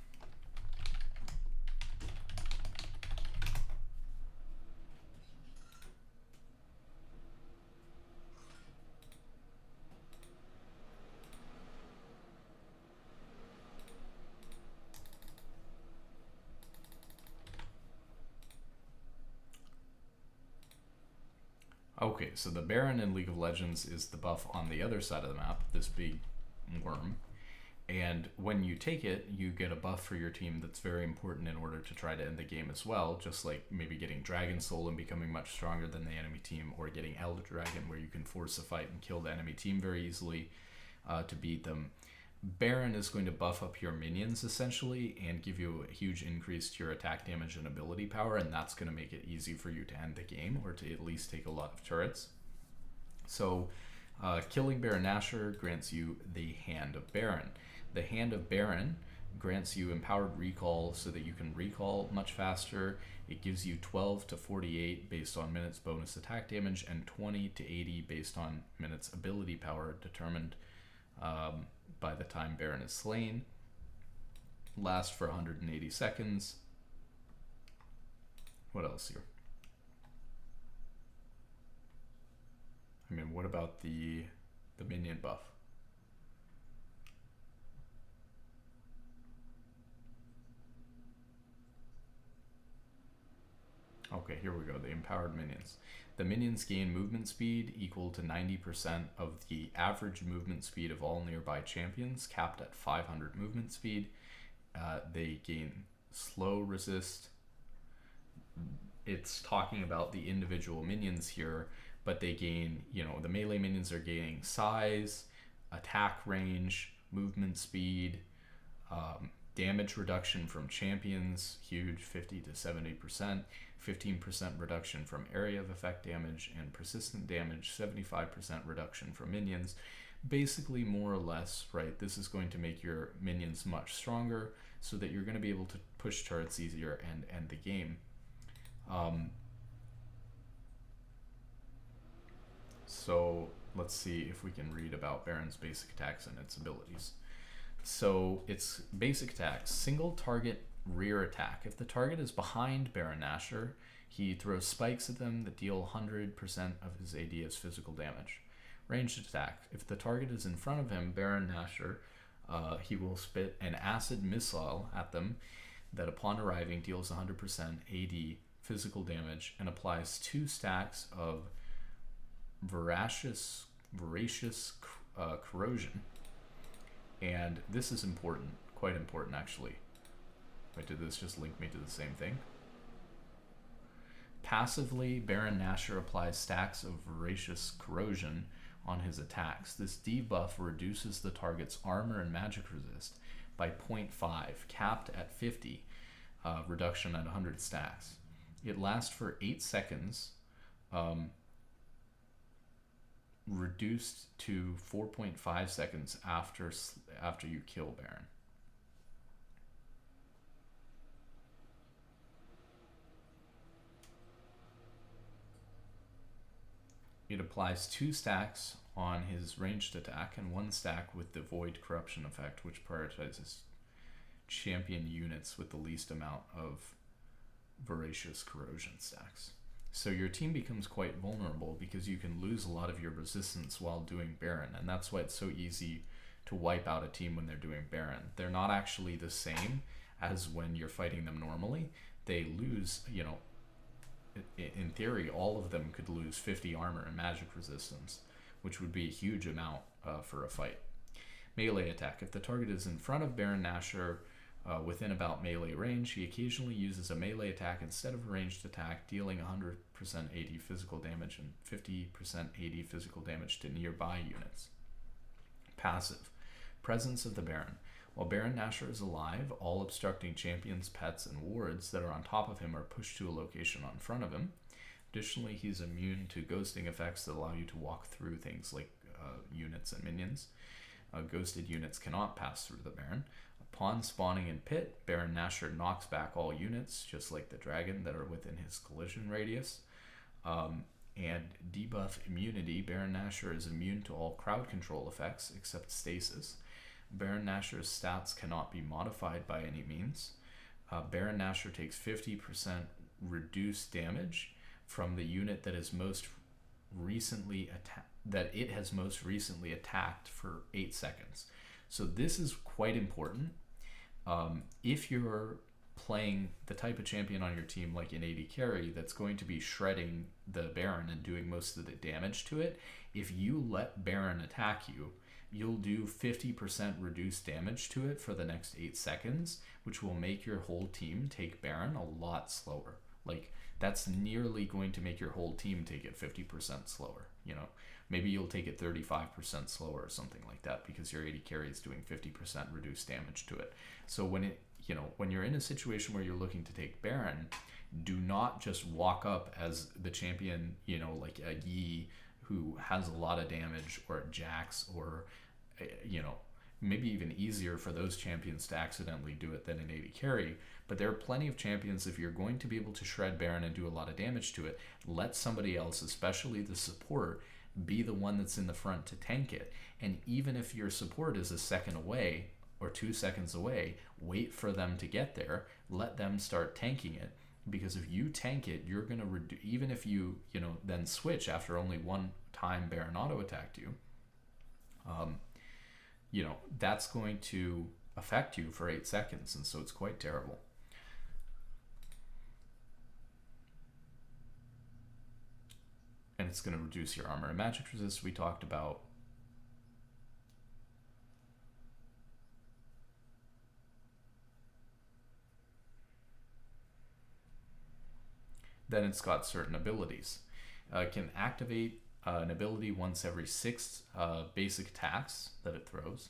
Okay, so the Baron in League of Legends is the buff on the other side of the map, this big worm. And when you take it, you get a buff for your team that's very important in order to try to end the game as well, just like maybe getting Dragon Soul and becoming much stronger than the enemy team, or getting Elder Dragon where you can force a fight and kill the enemy team very easily to beat them. Baron is going to buff up your minions essentially and give you a huge increase to your attack damage and ability power, and that's going to make it easy for you to end the game or to at least take a lot of turrets. So killing Baron Nashor grants you the Hand of Baron. The Hand of Baron grants you empowered recall so that you can recall much faster. It gives you 12 to 48 based on minutes bonus attack damage and 20 to 80 based on minutes ability power determined by the time Baron is slain. Last for 180 seconds. What else here? I mean, what about the minion buff? Okay, here we go, the empowered minions. The minions gain movement speed equal to 90% of the average movement speed of all nearby champions, capped at 500 movement speed. They gain slow resist. It's talking about the individual minions here, but they gain, the melee minions are gaining size, attack range, movement speed, damage reduction from champions, huge, 50 to 70%, 15% reduction from area of effect damage, and persistent damage, 75% reduction from minions. Basically, more or less, right, this is going to make your minions much stronger so that you're going to be able to push turrets easier and end the game. So let's see if we can read about Baron's basic attacks and its abilities. So its basic attacks: single target rear attack. If the target is behind Baron Nashor, he throws spikes at them that deal 100% of his AD as physical damage. Ranged attack. If the target is in front of him, Baron Nashor, he will spit an acid missile at them that upon arriving deals 100% AD physical damage and applies 2 stacks of voracious corrosion. And this is important, quite important actually. Wait, did this just link me to the same thing? Passively, Baron Nashor applies stacks of voracious corrosion on his attacks. This debuff reduces the target's armor and magic resist by 0.5, capped at 50, reduction at 100 stacks. It lasts for 8 seconds, reduced to 4.5 seconds after you kill Baron. It applies 2 stacks on his ranged attack and 1 stack with the Void Corruption effect, which prioritizes champion units with the least amount of voracious corrosion stacks. So your team becomes quite vulnerable because you can lose a lot of your resistance while doing Baron, and that's why it's so easy to wipe out a team when they're doing Baron. They're not actually the same as when you're fighting them normally. They lose, you know, in theory, all of them could lose 50 armor and magic resistance, which would be a huge amount for a fight. Melee attack. If the target is in front of Baron Nashor within about melee range, he occasionally uses a melee attack instead of a ranged attack, dealing 100% AD physical damage and 50% AD physical damage to nearby units. Passive. Presence of the Baron. While Baron Nashor is alive, all obstructing champions, pets, and wards that are on top of him are pushed to a location in front of him. Additionally, he's immune to ghosting effects that allow you to walk through things like units and minions. Ghosted units cannot pass through the Baron. Upon spawning in pit, Baron Nashor knocks back all units, just like the dragon, that are within his collision radius. And debuff immunity, Baron Nashor is immune to all crowd control effects except stasis. Baron Nashor's stats cannot be modified by any means. Baron Nashor takes 50% reduced damage from the unit that is most recently it has most recently attacked for 8 seconds. So this is quite important. If you're playing the type of champion on your team like an AD carry that's going to be shredding the Baron and doing most of the damage to it, if you let Baron attack you, you'll do 50% reduced damage to it for the next 8 seconds, which will make your whole team take Baron a lot slower. Like, that's nearly going to make your whole team take it 50% slower, you know. Maybe you'll take it 35% slower or something like that because your AD carry is doing 50% reduced damage to it. So when you're in a situation where you're looking to take Baron, do not just walk up as the champion, you know, like a Yi who has a lot of damage, or a Jax, or, you know, maybe even easier for those champions to accidentally do it than an AD carry. But there are plenty of champions, if you're going to be able to shred Baron and do a lot of damage to it, let somebody else, especially the support, be the one that's in the front to tank it. And even if your support is a second away or 2 seconds away, wait for them to get there, let them start tanking it. Because if you tank it, you're going to even if you then switch after only one time Baron auto attacked you, that's going to affect you for 8 seconds, and so it's quite terrible. And it's going to reduce your armor and magic resist, we talked about. Then it's got certain abilities. It can activate an ability once every 6 basic attacks that it throws.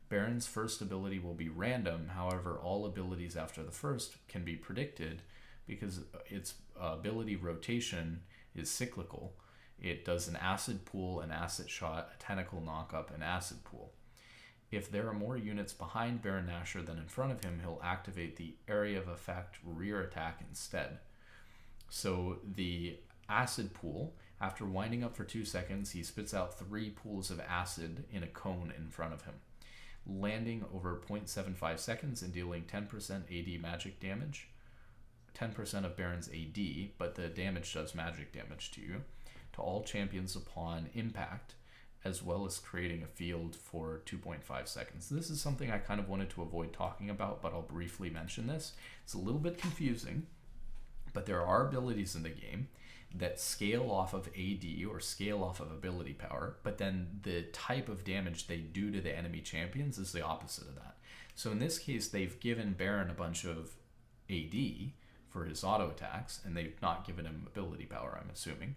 Baron's first ability will be random, however, all abilities after the first can be predicted because its ability rotation is cyclical. It does an acid pool, an acid shot, a tentacle knockup, an acid pool. If there are more units behind Baron Nashor than in front of him, he'll activate the area of effect rear attack instead. So the acid pool, after winding up for 2 seconds, he spits out 3 pools of acid in a cone in front of him. landing over 0.75 seconds and dealing 10% AD magic damage, 10% of Baron's AD, but the damage does magic damage to you, to all champions upon impact, as well as creating a field for 2.5 seconds. This is something I kind of wanted to avoid talking about, but I'll briefly mention this. It's a little bit confusing, but there are abilities in the game that scale off of AD or scale off of ability power, but then the type of damage they do to the enemy champions is the opposite of that. So in this case, they've given Baron a bunch of AD for his auto attacks, and they've not given him ability power, I'm assuming.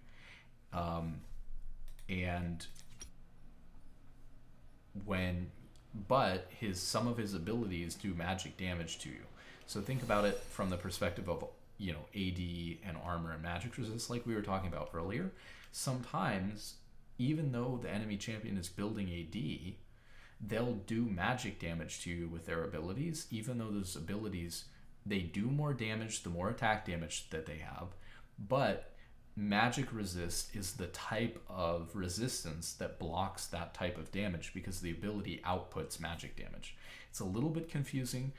But some of his abilities do magic damage to you. So think about it from the perspective of, you know, AD and armor and magic resist, like we were talking about earlier. Sometimes, even though the enemy champion is building AD, they'll do magic damage to you with their abilities, even though those abilities, they do more damage the more attack damage that they have, but magic resist is the type of resistance that blocks that type of damage because the ability outputs magic damage. It's a little bit confusing.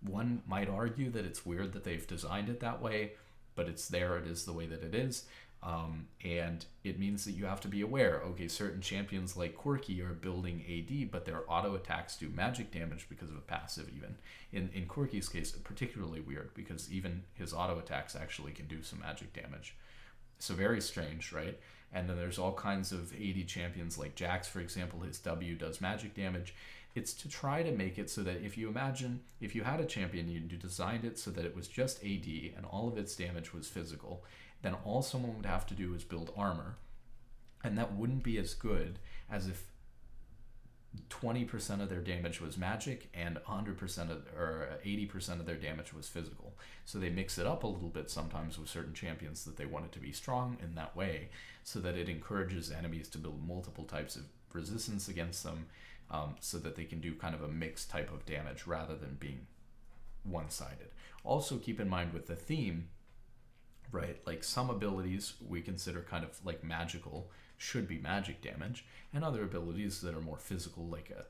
One might argue that it's weird that they've designed it that way, but it's there, it is the way that it is. And it means that you have to be aware, okay, certain champions like Quirky are building AD, but their auto attacks do magic damage because of a passive even. In Quirky's case, particularly weird because even his auto attacks actually can do some magic damage. So very strange, right? And then there's all kinds of AD champions like Jax, for example, his W does magic damage. It's to try to make it so that if you imagine, if you had a champion, you designed it so that it was just AD and all of its damage was physical, then all someone would have to do is build armor. And that wouldn't be as good as if 20% of their damage was magic and 100% or 80% of their damage was physical. So they mix it up a little bit sometimes with certain champions that they want it to be strong in that way, so that it encourages enemies to build multiple types of resistance against them, so that they can do kind of a mixed type of damage rather than being one-sided. Also keep in mind with the theme, right, like some abilities we consider kind of like magical should be magic damage, and other abilities that are more physical, like a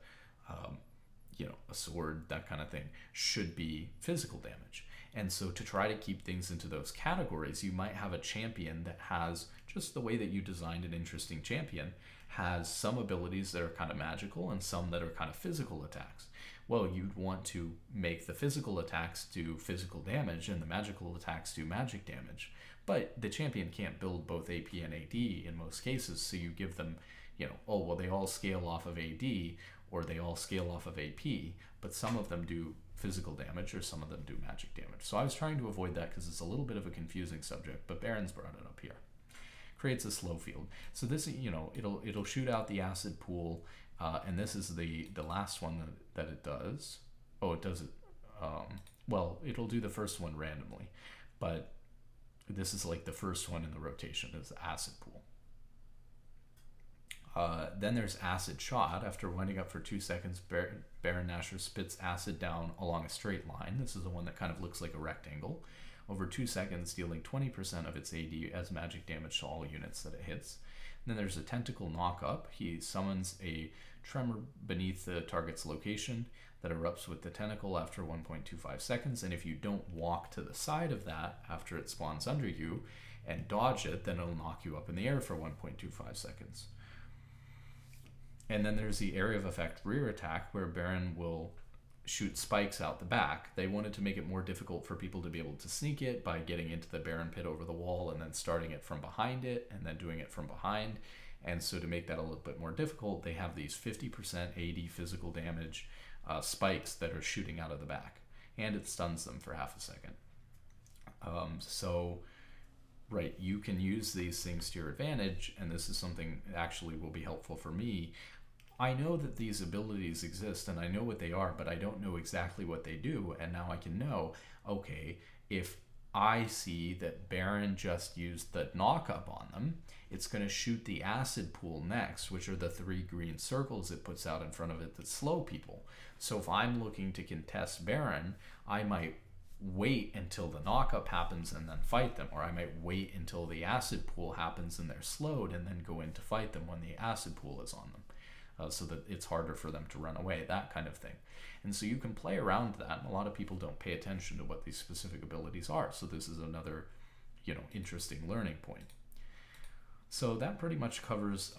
sword, that kind of thing, should be physical damage. And so to try to keep things into those categories, you might have a champion that has, just the way that you designed an interesting champion, has some abilities that are kind of magical and some that are kind of physical attacks. Well, you'd want to make the physical attacks do physical damage and the magical attacks do magic damage. But the champion can't build both AP and AD in most cases, so you give them, they all scale off of AD or they all scale off of AP, but some of them do physical damage or some of them do magic damage. So I was trying to avoid that because it's a little bit of a confusing subject, but Baron's brought it up here. Creates a slow field. So this, it'll shoot out the acid pool, and this is the last one that it does. Oh, it does it. It'll do the first one randomly, but this is like the first one in the rotation is the acid pool. Then there's acid shot. After winding up for 2 seconds, Baron Nashor spits acid down along a straight line. This is the one that kind of looks like a rectangle. Over 2 seconds, dealing 20% of its AD as magic damage to all units that it hits. And then there's a tentacle knock-up. He summons a tremor beneath the target's location that erupts with the tentacle after 1.25 seconds. And if you don't walk to the side of that after it spawns under you and dodge it, then it'll knock you up in the air for 1.25 seconds. And then there's the area of effect rear attack, where Baron will shoot spikes out the back. They wanted to make it more difficult for people to be able to sneak it by getting into the Baron pit over the wall and then starting it from behind it and then doing it from behind. And so to make that a little bit more difficult, they have these 50% AD physical damage spikes that are shooting out of the back, and it stuns them for half a second. Right, you can use these things to your advantage, and this is something that actually will be helpful for me. I know that these abilities exist and I know what they are, but I don't know exactly what they do, and now I can know, okay, if I see that Baron just used the knock-up on them, it's going to shoot the acid pool next, which are the 3 green circles it puts out in front of it that slow people. So if I'm looking to contest Baron, I might wait until the knock-up happens and then fight them, or I might wait until the acid pool happens and they're slowed and then go in to fight them when the acid pool is on them. so that it's harder for them to run away, that kind of thing. And so you can play around that, and a lot of people don't pay attention to what these specific abilities are. So this is another, interesting learning point. So that pretty much covers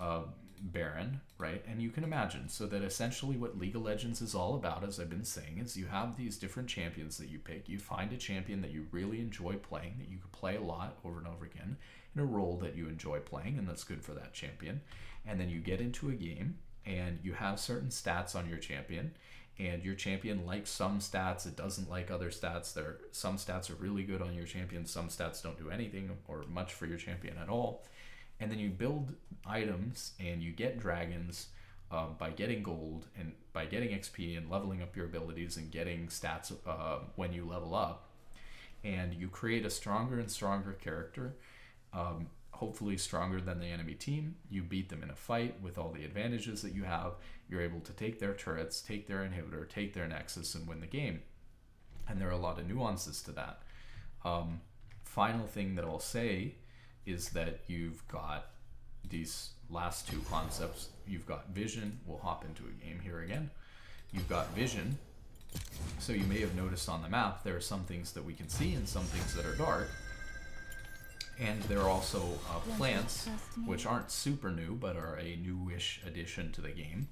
Baron, right? And you can imagine, so that essentially what League of Legends is all about, as I've been saying, is you have these different champions that you pick. You find a champion that you really enjoy playing, that you can play a lot over and over again, in a role that you enjoy playing, and that's good for that champion. And then you get into a game, and you have certain stats on your champion, and your champion likes some stats, it doesn't like other stats. Some stats are really good on your champion, some stats don't do anything or much for your champion at all. And then you build items and you get dragons by getting gold and by getting XP and leveling up your abilities and getting stats when you level up. And you create a stronger and stronger character, hopefully stronger than the enemy team. You beat them in a fight with all the advantages that you have. You're able to take their turrets, take their inhibitor, take their nexus, and win the game. And there are a lot of nuances to that. Final thing that I'll say is that you've got these last two concepts. You've got vision. We'll hop into a game here again. You've got vision. So you may have noticed on the map there are some things that we can see and some things that are dark. And there are also plants, which aren't super new, but are a newish addition to the game.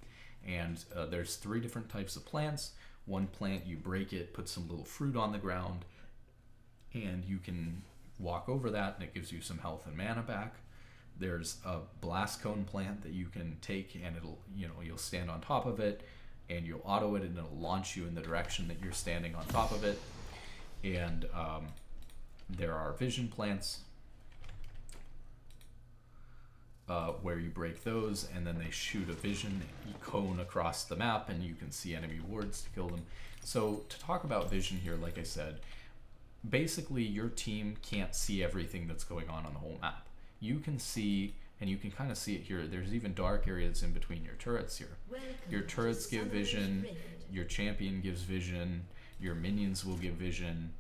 And there's 3 different types of plants. One plant, you break it, put some little fruit on the ground, and you can walk over that, and it gives you some health and mana back. There's a blast cone plant that you can take, and it'll, you'll stand on top of it, and you'll auto it, and it'll launch you in the direction that you're standing on top of it. And there are vision plants, where you break those, and then they shoot a vision cone across the map, and you can see enemy wards to kill them. So to talk about vision here, like I said, basically your team can't see everything that's going on the whole map. You can see, and you can kind of see it here, there's even dark areas in between your turrets here. Your turrets give vision, your champion gives vision, your minions will give vision,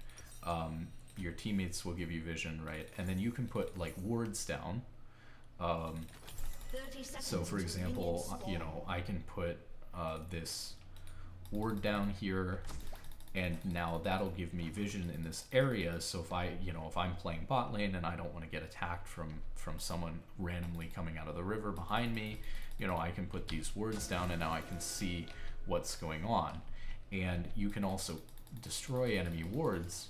your teammates will give you vision, right? And then you can put like wards down. So for example, I can put this ward down here, and now that'll give me vision in this area. So if I'm playing bot lane and I don't want to get attacked from someone randomly coming out of the river behind me, I can put these wards down, and now I can see what's going on. And you can also destroy enemy wards.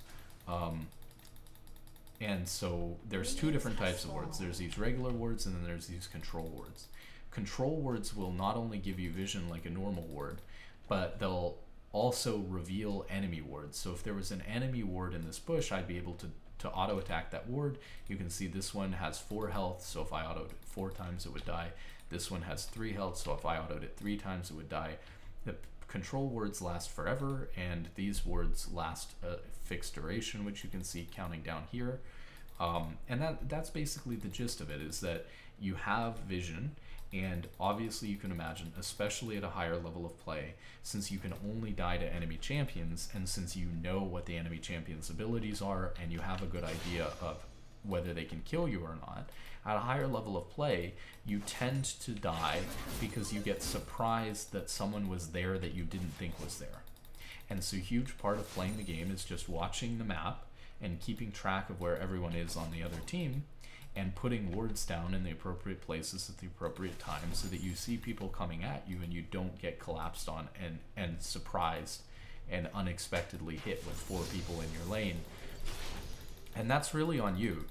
And so there's 2 different types of wards. There's these regular wards, and then there's these control wards. Control wards will not only give you vision like a normal ward, but they'll also reveal enemy wards. So if there was an enemy ward in this bush, I'd be able to auto attack that ward. You can see this one has 4 health, so if I autoed it 4 times it would die. This one has 3 health, so if I autoed it 3 times it would die. The control wards last forever, and these wards last a fixed duration, which you can see counting down here. And that's basically the gist of it, is that you have vision, and obviously you can imagine, especially at a higher level of play, since you can only die to enemy champions, and since you know what the enemy champion's abilities are, and you have a good idea of whether they can kill you or not, at a higher level of play, you tend to die because you get surprised that someone was there that you didn't think was there. And so a huge part of playing the game is just watching the map and keeping track of where everyone is on the other team, and putting wards down in the appropriate places at the appropriate time, so that you see people coming at you and you don't get collapsed on and surprised and unexpectedly hit with 4 people in your lane. And that's really on you,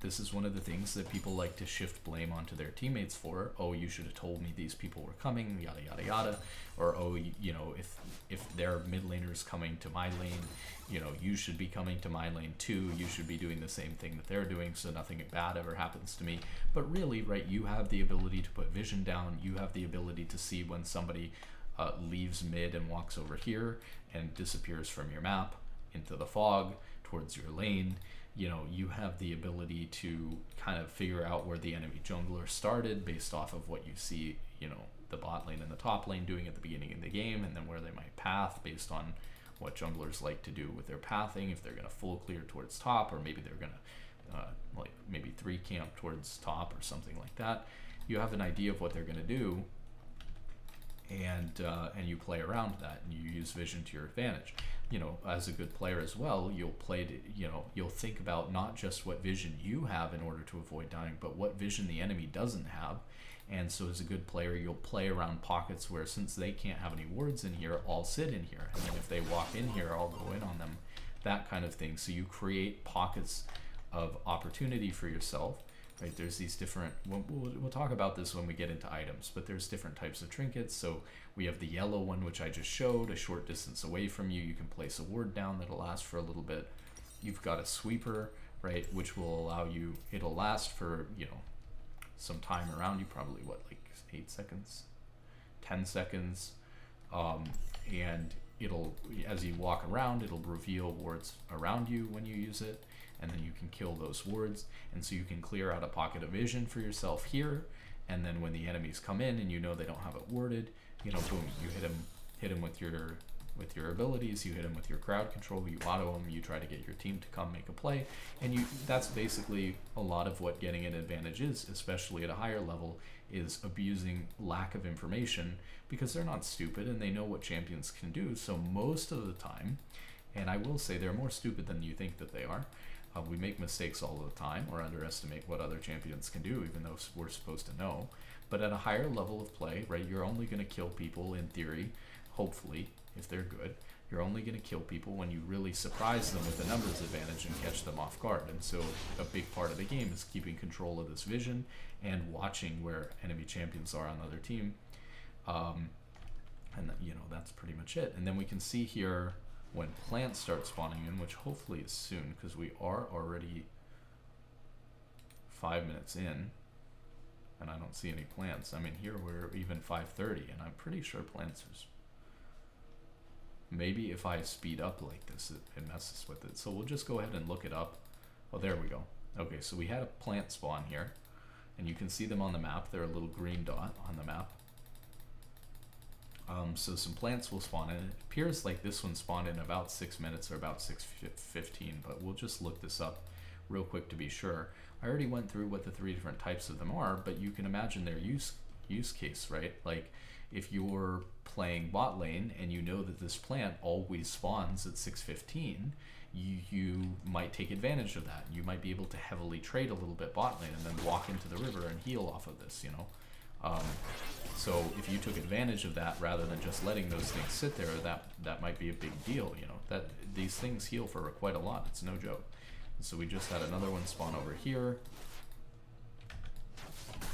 this is one of the things that people like to shift blame onto their teammates for. Oh, you should have told me these people were coming, yada yada yada. Or oh, if their mid laner's coming to my lane, you should be coming to my lane too. You should be doing the same thing that they're doing, so nothing bad ever happens to me. But really, right, you have the ability to put vision down. You have the ability to see when somebody leaves mid and walks over here and disappears from your map into the fog towards your lane. You have the ability to kind of figure out where the enemy jungler started based off of what you see, the bot lane and the top lane doing at the beginning of the game, and then where they might path based on what junglers like to do with their pathing, if they're going to full clear towards top, or maybe they're going to maybe 3 camp towards top or something like that. You have an idea of what they're going to do, and you play around that, and you use vision to your advantage. You know, as a good player as well, you'll play to, you know, you'll think about not just what vision you have in order to avoid dying, but what vision the enemy doesn't have. And so as a good player, you'll play around pockets where, since they can't have any wards in here, I'll sit in here, and then if they walk in here, I'll go in on them, that kind of thing. So you create pockets of opportunity for yourself, right? There's these different, we'll talk about this when we get into items, but there's different types of trinkets. So we have the yellow one, which I just showed, a short distance away from you. You can place a ward down that'll last for a little bit. You've got a sweeper, right, which will allow you, it'll last for, you know, some time around you, probably what, like 8 seconds, 10 seconds, and it'll, as you walk around, it'll reveal wards around you when you use it, and then you can kill those wards, and so you can clear out a pocket of vision for yourself here, and then when the enemies come in and you know they don't have it warded, you know, boom, you hit them with your abilities, you hit them with your crowd control, you auto them, you try to get your team to come make a play, and that's basically a lot of what getting an advantage is, especially at a higher level, is abusing lack of information, because they're not stupid and they know what champions can do. So most of the time, and I will say they're more stupid than you think that they are, we make mistakes all the time or underestimate what other champions can do, even though we're supposed to know. But at a higher level of play, right, you're only going to kill people, in theory, hopefully, if they're good, you're only going to kill people when you really surprise them with a numbers advantage and catch them off guard. And so a big part of the game is keeping control of this vision and watching where enemy champions are on the other team. And you know, that's pretty much it. And then we can see here when plants start spawning in, which hopefully is soon, because we are already 5 minutes in and I don't see any plants. I mean, here we're even 5:30 and I'm pretty sure plants is, maybe if I speed up like this, it messes with it. So we'll just go ahead and look it up. Oh, there we go. Okay, so we had a plant spawn here, and you can see them on the map. They're a little green dot on the map. So some plants will spawn in. It appears like this one spawned in about 6 minutes or about 6:15, but we'll just look this up real quick to be sure. I already went through what the 3 different types of them are, but you can imagine their use case, right? Like if you're playing bot lane and you know that this plant always spawns at 6:15, you might take advantage of that. You might be able to heavily trade a little bit bot lane and then walk into the river and heal off of this, you know. So if you took advantage of that rather than just letting those things sit there, that might be a big deal, you know. That these things heal for quite a lot. It's no joke. So we just had another one spawn over here.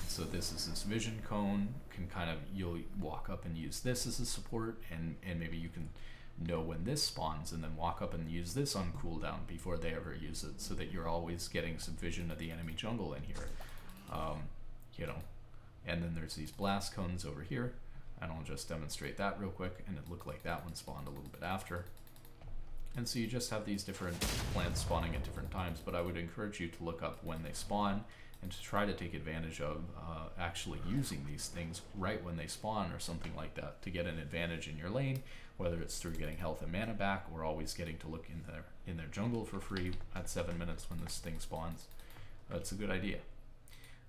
So this is this vision cone. Can kind of, you'll walk up and use this as a support, and maybe you can know when this spawns and then walk up and use this on cooldown before they ever use it, so that you're always getting some vision of the enemy jungle in here. You know, and then there's these blast cones over here, and I'll just demonstrate that real quick, and it looked like that one spawned a little bit after. And so you just have these different plants spawning at different times, but I would encourage you to look up when they spawn and to try to take advantage of actually using these things right when they spawn or something like that to get an advantage in your lane, whether it's through getting health and mana back or always getting to look in their jungle for free at 7 minutes when this thing spawns. It's a good idea.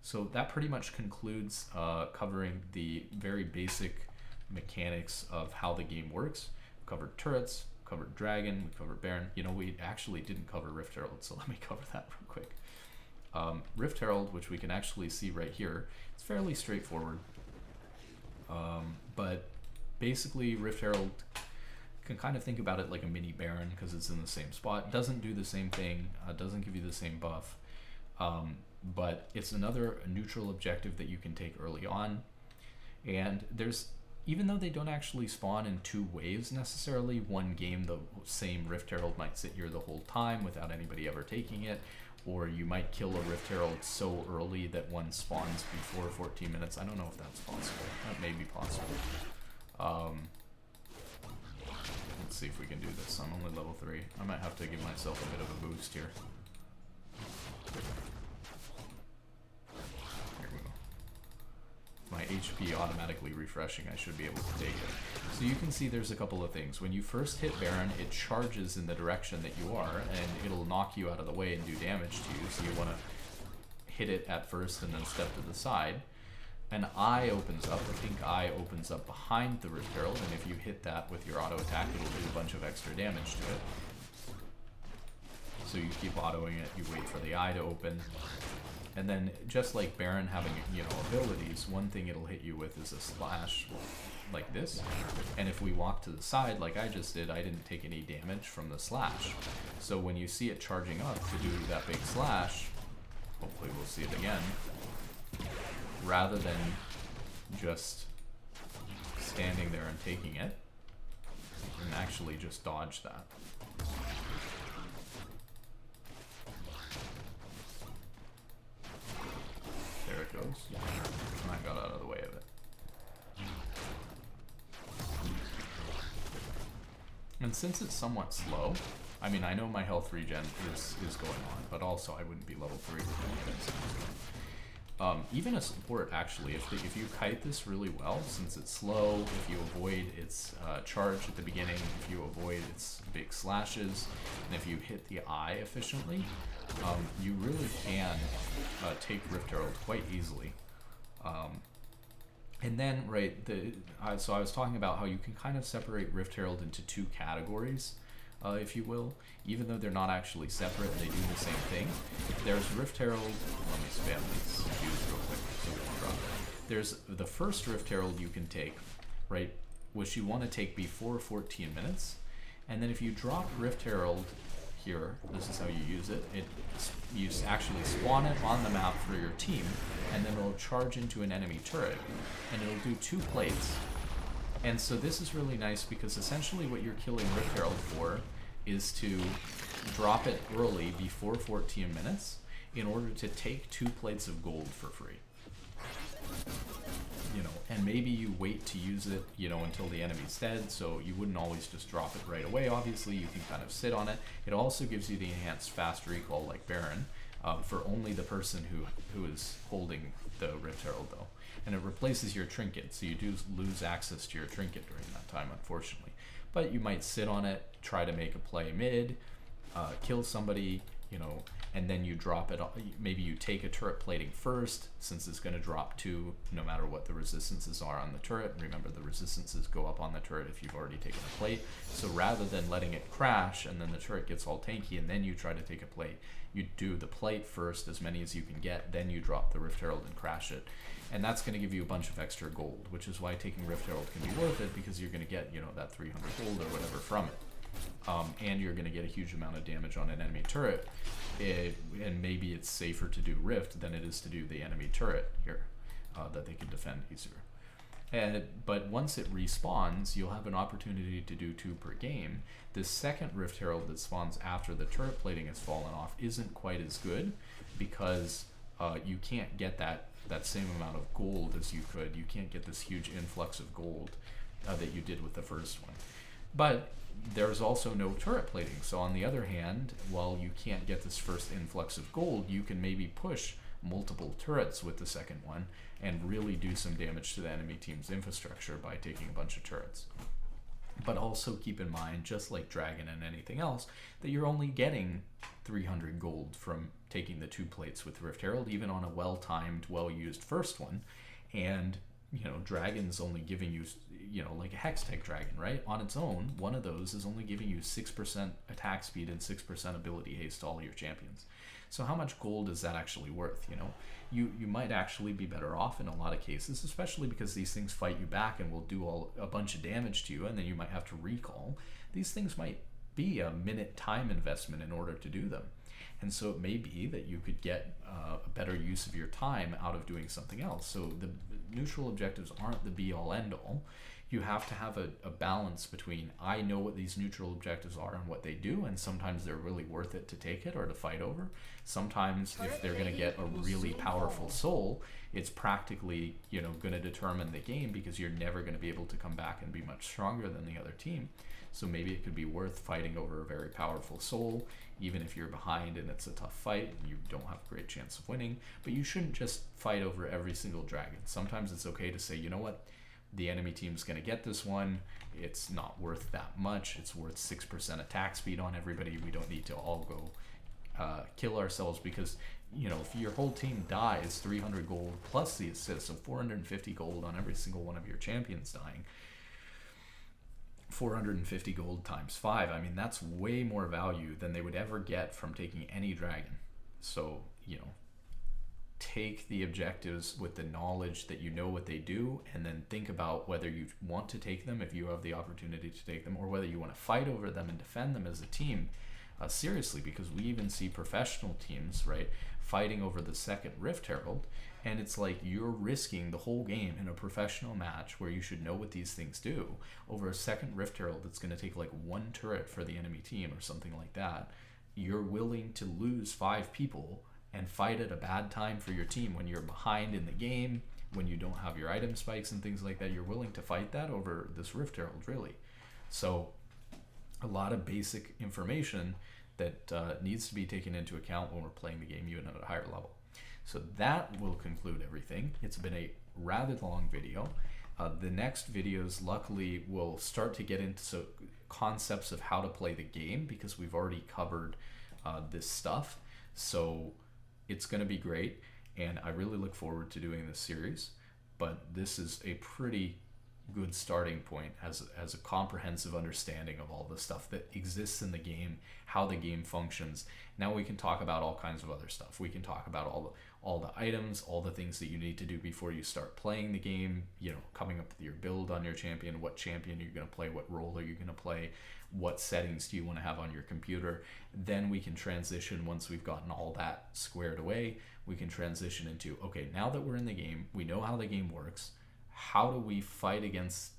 So that pretty much concludes covering the very basic mechanics of how the game works. We covered turrets, covered dragon, we covered baron. You know, we actually didn't cover Rift Herald, so let me cover that real quick. Rift Herald, which we can actually see right here, it's fairly straightforward. But basically Rift Herald, can kind of think about it like a mini baron because it's in the same spot. Doesn't do the same thing, doesn't give you the same buff. But it's another neutral objective that you can take early on. And there's, even though they don't actually spawn in 2 waves necessarily, one game the same Rift Herald might sit here the whole time without anybody ever taking it, or you might kill a Rift Herald so early that one spawns before 14 minutes. I don't know if that's possible. That may be possible. Let's see if we can do this. I'm only level 3. I might have to give myself a bit of a boost here. My HP automatically refreshing, I should be able to take it. So you can see there's a couple of things. When you first hit Baron, it charges in the direction that you are, and it'll knock you out of the way and do damage to you, so you want to hit it at first and then step to the side. an eye opens up, a pink eye opens up behind the Rift Herald, and if you hit that with your auto attack, it'll do a bunch of extra damage to it. So you keep autoing it, you wait for the eye to open, and then just like Baron having, you know, abilities, one thing it'll hit you with is a slash like this, and if we walk to the side like I just did, I didn't take any damage from the slash. So when you see it charging up to do that big slash, hopefully we'll see it again, rather than just standing there and taking it, you can actually just dodge that. There it goes. And I got out of the way of it. And since it's somewhat slow, I mean, I know my health regen is going on, but also I wouldn't be level 3 with any of this. Even a support, actually, if you kite this really well, since it's slow, if you avoid its charge at the beginning, if you avoid its big slashes, and if you hit the eye efficiently, you really can take Rift Herald quite easily. And then, right, so I was talking about how you can kind of separate Rift Herald into two categories, if you will, even though they're not actually separate, they do the same thing. There's Rift Herald, let me spam these views real quick so we don't drop it. There's the first Rift Herald you can take, right, which you want to take before 14 minutes, and then if you drop Rift Herald here, this is how you use it. You actually spawn it on the map for your team, and then it'll charge into an enemy turret, and it'll do 2 plates. And so this is really nice because essentially what you're killing Rift Herald for is to drop it early before 14 minutes in order to take 2 plates of gold for free. You know, and maybe you wait to use it, you know, until the enemy's dead, so you wouldn't always just drop it right away. Obviously, you can kind of sit on it. It also gives you the enhanced fast recall like Baron, for only the person who is holding the Rift Herald, though. And it replaces your trinket, so you do lose access to your trinket during that time, unfortunately. But you might sit on it, try to make a play mid, kill somebody, you know, and then you drop it. Maybe you take a turret plating first, since it's going to drop 2 no matter what the resistances are on the turret. Remember, the resistances go up on the turret if you've already taken a plate. So rather than letting it crash and then the turret gets all tanky and then you try to take a plate, you do the plate first, as many as you can get, then you drop the Rift Herald and crash it. And that's going to give you a bunch of extra gold, which is why taking Rift Herald can be worth it, because you're going to get, you know, that 300 gold or whatever from it. And you're going to get a huge amount of damage on an enemy turret, and maybe it's safer to do Rift than it is to do the enemy turret here, that they can defend easier. But once it respawns, you'll have an opportunity to do 2 per game. The second Rift Herald that spawns after the turret plating has fallen off isn't quite as good, because you can't get that same amount of gold as you could. You can't get this huge influx of gold that you did with the first one. But there's also no turret plating, so on the other hand, while you can't get this first influx of gold, you can maybe push multiple turrets with the second one and really do some damage to the enemy team's infrastructure by taking a bunch of turrets. But also keep in mind, just like Dragon and anything else, that you're only getting 300 gold from taking the 2 plates with Rift Herald, even on a well-timed, well-used first one. And, you know, Dragon's only giving you, you know, like a Hextech Dragon, right? On its own, one of those is only giving you 6% attack speed and 6% ability haste to all your champions. So how much gold is that actually worth, you know? You might actually be better off in a lot of cases, especially because these things fight you back and will do a bunch of damage to you, and then you might have to recall. These things might be a minute time investment in order to do them. And so it may be that you could get a better use of your time out of doing something else. So the neutral objectives aren't the be-all end-all. You have to have a balance between, I know what these neutral objectives are and what they do, and sometimes they're really worth it to take it or to fight over. Sometimes if they're going to get a really powerful soul, it's practically, you know, going to determine the game, because you're never going to be able to come back and be much stronger than the other team. So maybe it could be worth fighting over a very powerful soul, even if you're behind and it's a tough fight and you don't have a great chance of winning. But you shouldn't just fight over every single dragon. Sometimes it's okay to say, you know what, the enemy team's going to get this one. It's not worth that much. It's worth 6% attack speed on everybody. We don't need to all go kill ourselves, because if your whole team dies, 300 gold plus the assist, so 450 gold on every single one of your champions dying. 450 gold times 5. I mean, that's way more value than they would ever get from taking any dragon. So, take the objectives with the knowledge that you know what they do, and then think about whether you want to take them if you have the opportunity to take them, or whether you want to fight over them and defend them as a team. Seriously, because we even see professional teams, right, fighting over the second Rift Herald, and it's like you're risking the whole game in a professional match where you should know what these things do over a second Rift Herald that's going to take like one turret for the enemy team or something like that. You're willing to lose 5 people and fight at a bad time for your team when you're behind in the game, when you don't have your item spikes and things like that. You're willing to fight that over this Rift Herald, really. So a lot of basic information that needs to be taken into account when we're playing the game even at a higher level. So that will conclude everything. It's been a rather long video. The next videos, luckily, will start to get into concepts of how to play the game, because we've already covered this stuff. So it's going to be great, and I really look forward to doing this series. But this is a pretty good starting point as a comprehensive understanding of all the stuff that exists in the game, how the game functions. Now we can talk about all kinds of other stuff. We can talk about all the items, all the things that you need to do before you start playing the game, coming up with your build on your champion, what champion you're going to play, what role are you going to play, what settings do you want to have on your computer. Then we can transition, once we've gotten all that squared away, we can transition into, okay, now that we're in the game, we know how the game works. How do we fight against,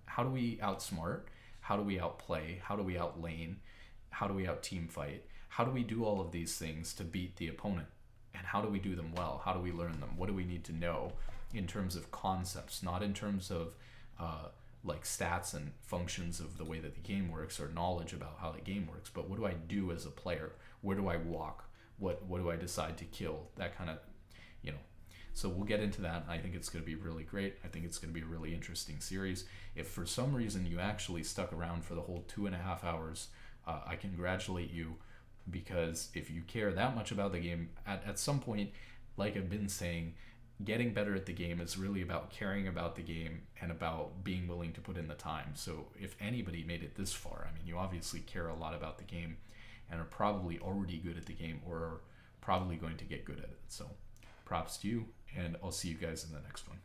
how do we outsmart, how do we outplay, how do we outlane, how do we out team fight, how do we do all of these things to beat the opponent, and how do we do them well, how do we learn them, what do we need to know in terms of concepts, not in terms of like stats and functions of the way that the game works or knowledge about how the game works, but what do I do as a player, where do I walk, what do I decide to kill, that kind of, So we'll get into that, and I think it's going to be really great. I think it's going to be a really interesting series. If for some reason you actually stuck around for the whole 2.5 hours, I congratulate you, because if you care that much about the game, at some point, like I've been saying, getting better at the game is really about caring about the game and about being willing to put in the time. So if anybody made it this far, I mean, you obviously care a lot about the game and are probably already good at the game, or are probably going to get good at it. So props to you, and I'll see you guys in the next one.